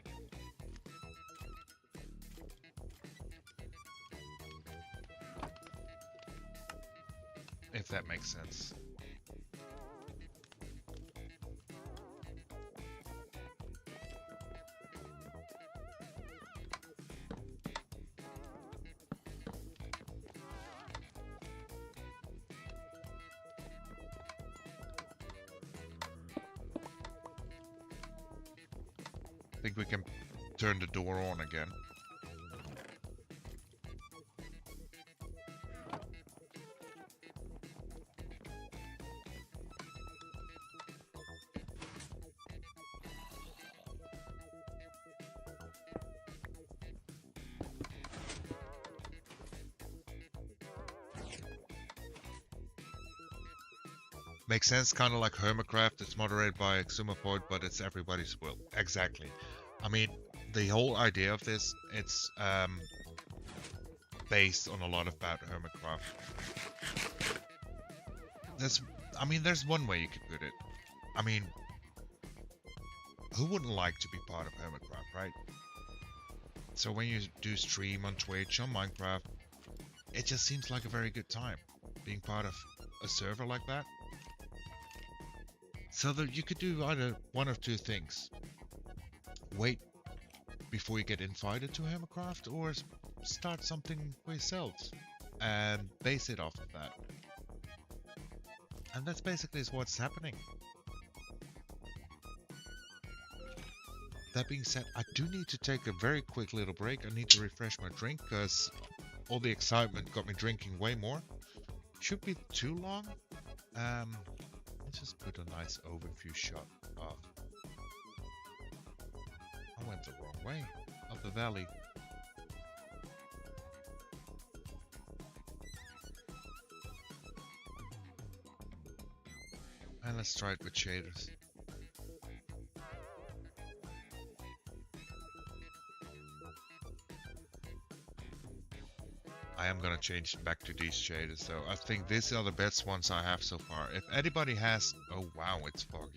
If that makes sense. I think we can turn the door on again. Makes sense, kind of like Hermitcraft. It's moderated by Xumafoid, but it's everybody's will. Exactly. I mean, the whole idea of this, it's based on a lot about Hermitcraft. There's one way you could put it. I mean, who wouldn't like to be part of Hermitcraft, right? So when you do stream on Twitch, on Minecraft, it just seems like a very good time being part of a server like that. So that you could do either one of two things. Wait before you get invited to Hermitcraft, or start something for yourselves and base it off of that. And that's basically what's happening. That being said, I do need to take a very quick little break. I need to refresh my drink because all the excitement got me drinking way more. Shouldn't be too long. Let's just put a nice overview shot of... I went the wrong way. Up the valley. And let's try it with shaders. I am gonna change back to these shaders though. I think these are the best ones I have so far. If anybody has... Oh wow, it's foggy.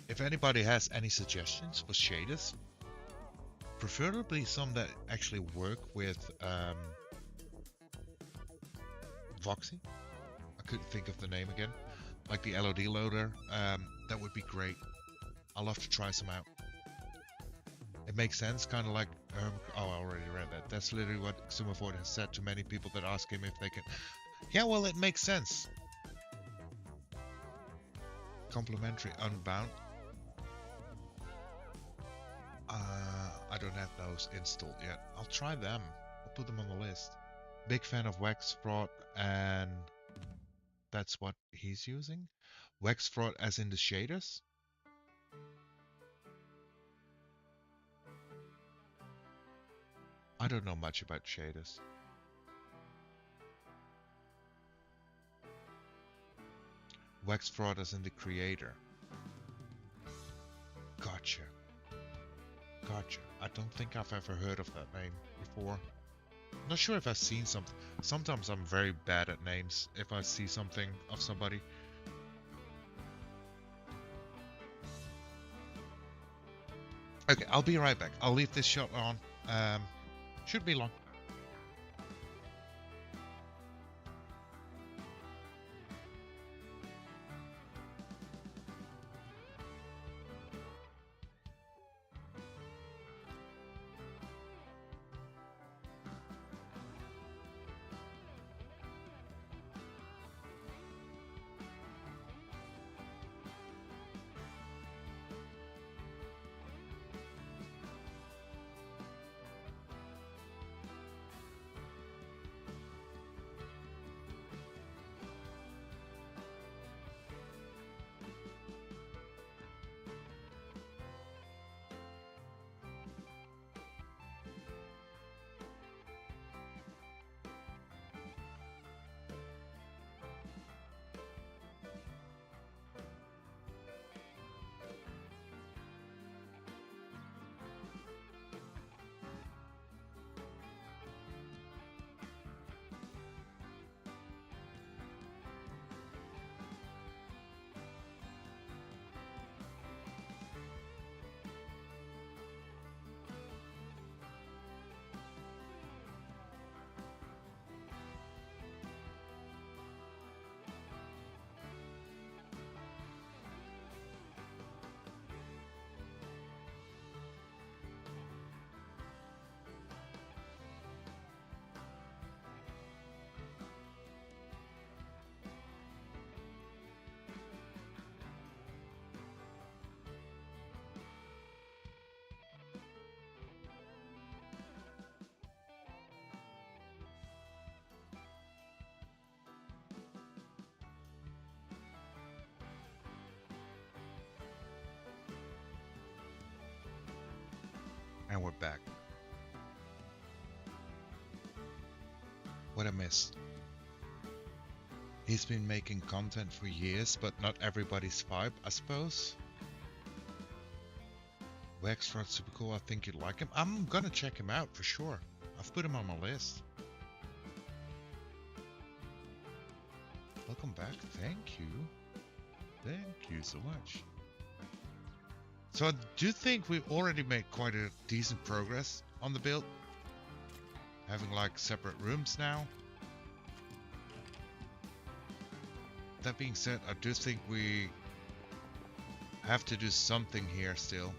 If anybody has any suggestions for shaders, preferably some that actually work with Voxy. I couldn't think of the name again. Like the LOD loader, that would be great. I'll love to try some out. It makes sense, kind of like, oh, I already read that. That's literally what Xumafoid has said to many people that ask him if they can. Yeah, well, it makes sense. Complimentary Unbound. I don't have those installed yet. I'll try them. I'll put them on the list. Big fan of Wax Fraud, and that's what he's using. Wax Fraud as in the shaders. I don't know much about shaders. Wax Fraud as in the creator. Gotcha. Gotcha. I don't think I've ever heard of that name before. I'm not sure if I've seen something. Sometimes I'm very bad at names if I see something of somebody. Okay, I'll be right back. I'll leave this shot on. Shouldn't be long. right back. What I missed. He's been making content for years, but not everybody's vibe, I suppose. Wexford's super cool, I think you'd like him. I'm gonna check him out for sure. I've put him on my list. Welcome back, thank you. Thank you so much. So I do think we already made quite a decent progress on the build. Having like separate rooms now. That being said, I do think we have to do something here still.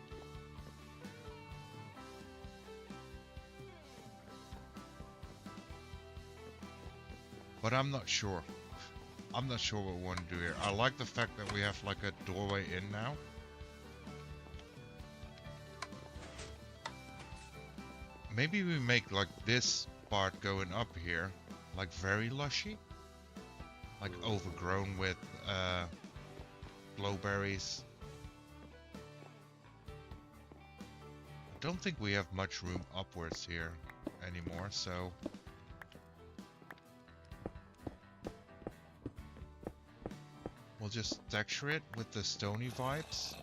But I'm not sure. I'm not sure what we want to do here. I like the fact that we have like a doorway in now. Maybe we make like this part going up here, like very lushy. Like overgrown with glowberries. I don't think we have much room upwards here anymore, so we'll just texture it with the stony vibes.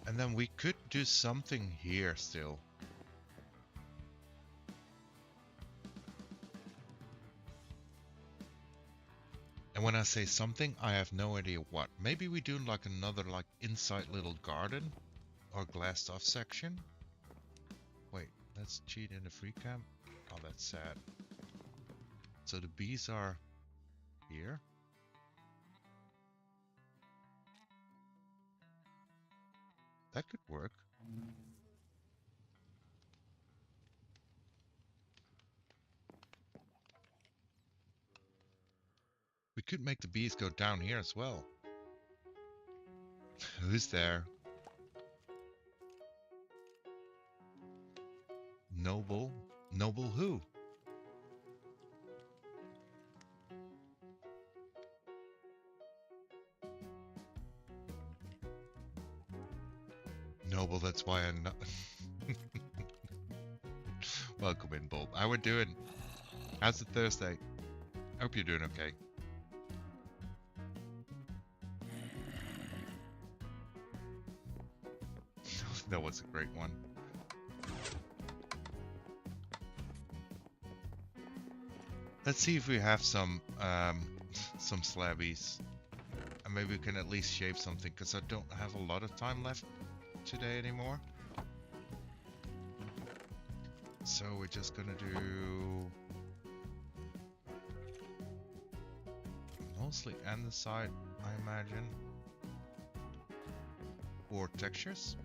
And then we could do something here still. And when I say something, I have no idea what. Maybe we do like another like inside little garden or glassed off section. Wait, let's cheat in the free camp. Oh, that's sad. So the bees are here. That could work. We could make the bees go down here as well. Who's there? Noble? Noble who? Noble, that's why I'm not... Welcome in, Bulb. How we doing? How's it Thursday? Hope you're doing okay. That was a great one. Let's see if we have some slabbies. And maybe we can at least shave something, because I don't have a lot of time left today anymore. So we're just gonna do mostly andesite, I imagine. Or textures.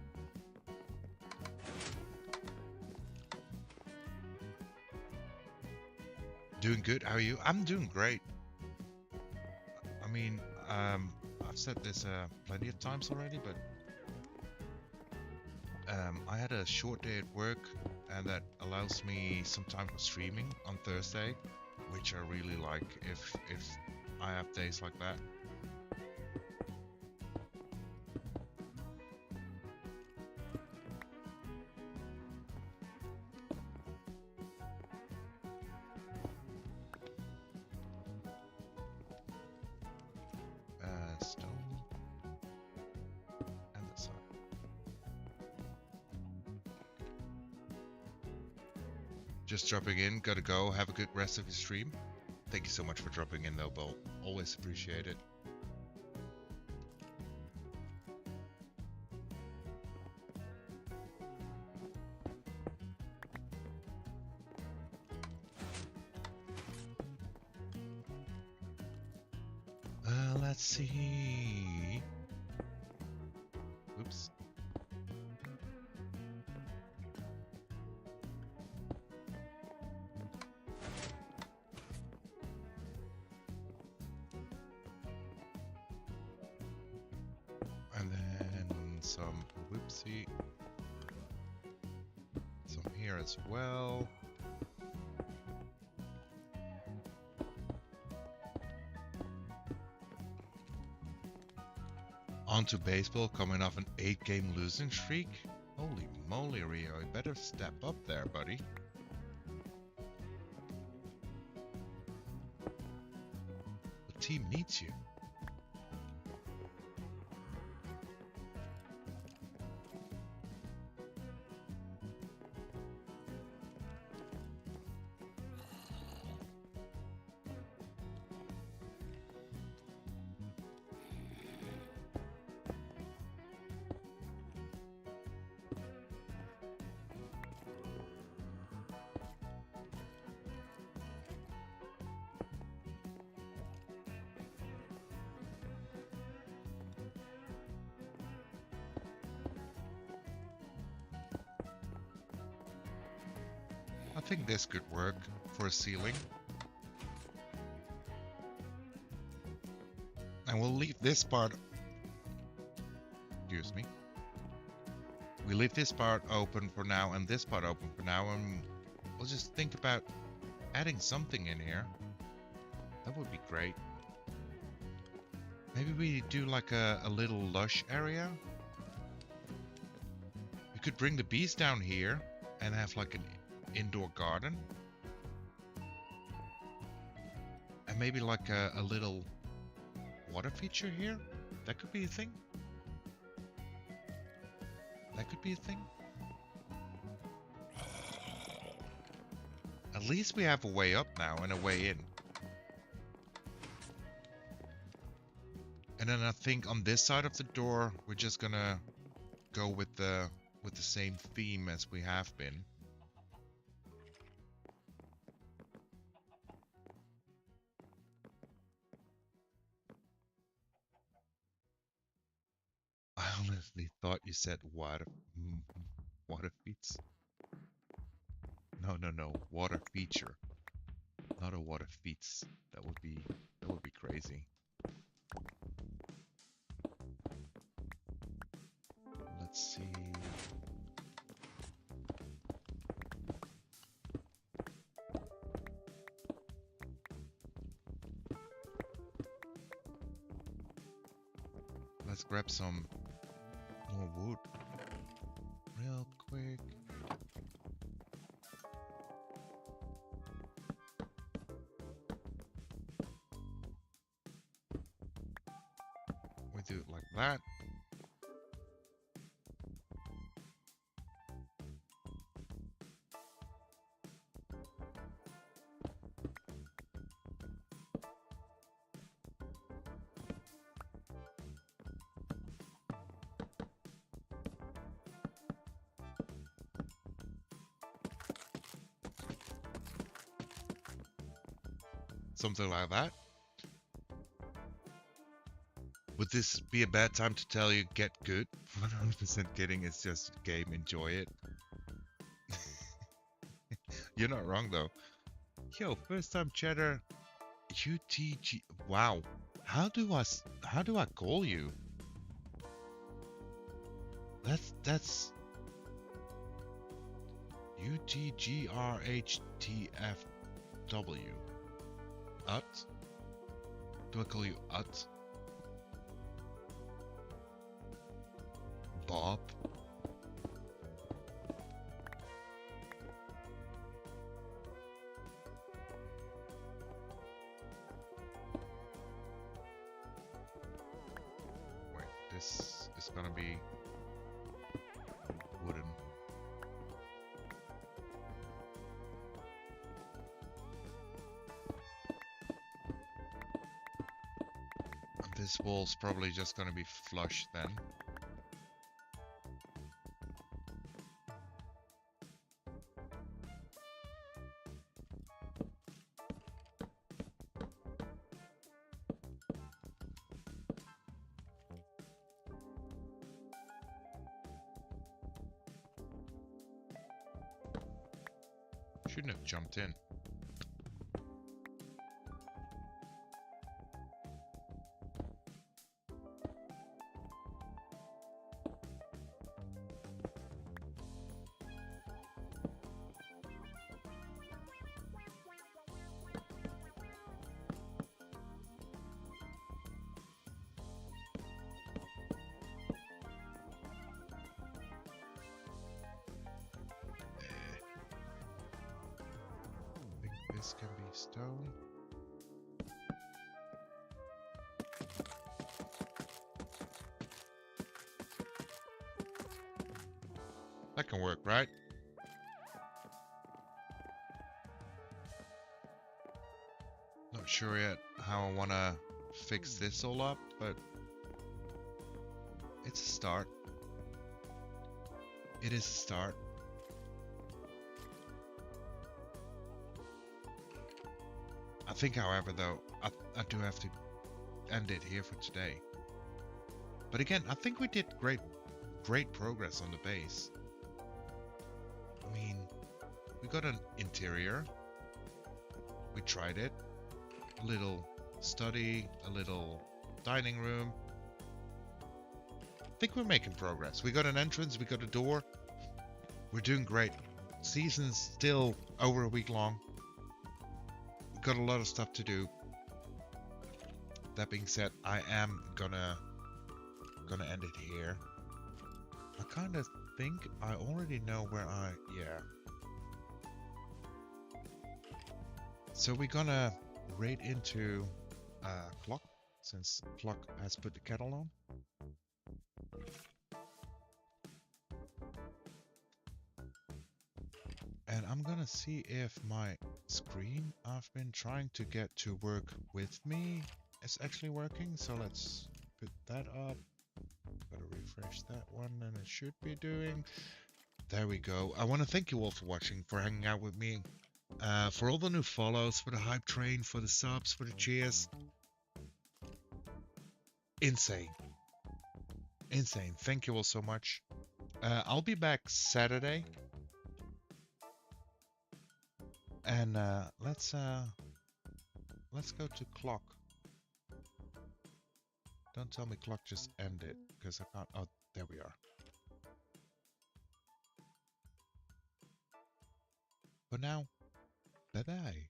Doing good, how are you? I'm doing great. I mean, I've said this plenty of times already, but I had a short day at work, and that allows me some time for streaming on Thursday, which I really like if I have days like that. Stone and the sun. Just dropping in, gotta go. Have a good rest of your stream. Thank you so much for dropping in though, Bo. Always appreciate it. Let's see. Oops. And then some whoopsie. Some here as well. onto baseball coming off an 8-game losing streak? Holy moly, Rio, you better step up there, buddy. The team needs you. I think this could work for a ceiling. And we'll leave this part... Excuse me. We leave this part open for now and this part open for now, and we'll just think about adding something in here. That would be great. Maybe we do like a little lush area. We could bring the bees down here and have like an indoor garden. And maybe like a little water feature here. That could be a thing. That could be a thing. At least we have a way up now and a way in. And then I think on this side of the door, we're just gonna go with the same theme as we have been. I honestly thought you said water feats. No, water feature, not a water feats. That would be crazy. Let's see. Let's grab some more wood real quick. We do it like that. Something like that. Would this be a bad time to tell you get good? 100% kidding, it's just a game, enjoy it. You're not wrong though. Yo, first time chatter, UTG. Wow, how do I call you? That's UTGRHTFW. Ut? Do I call you Ut? Bob? Wait, this is gonna be wooden. This wall's probably just gonna be flush then. Shouldn't have jumped in. This can be stone. That can work, right? Not sure yet how I want to fix this all up, but it's a start. It is a start. I think, however, though, I do have to end it here for today. But again, I think we did great progress on the base. I mean, we got an interior. We tried it. A little study, a little dining room. I think we're making progress. We got an entrance, we got a door. We're doing great. Season's still over a week long. We've got a lot of stuff to do. That being said, I am gonna end it here. I kind of think I already know where yeah. So we're gonna raid into Clock, since Clock has put the kettle on. And I'm gonna see if my screen I've been trying to get to work with me is actually working. So let's put that up. Gotta refresh that one, and it should be doing. There we go. I want to thank you all for watching, for hanging out with me, for all the new follows, for the hype train, for the subs, for the cheers. Insane. Insane. Thank you all so much. I'll be back Saturday. And let's go to Clock. Don't tell me Clock just ended, because I can't. Oh, there we are. For now, bye bye.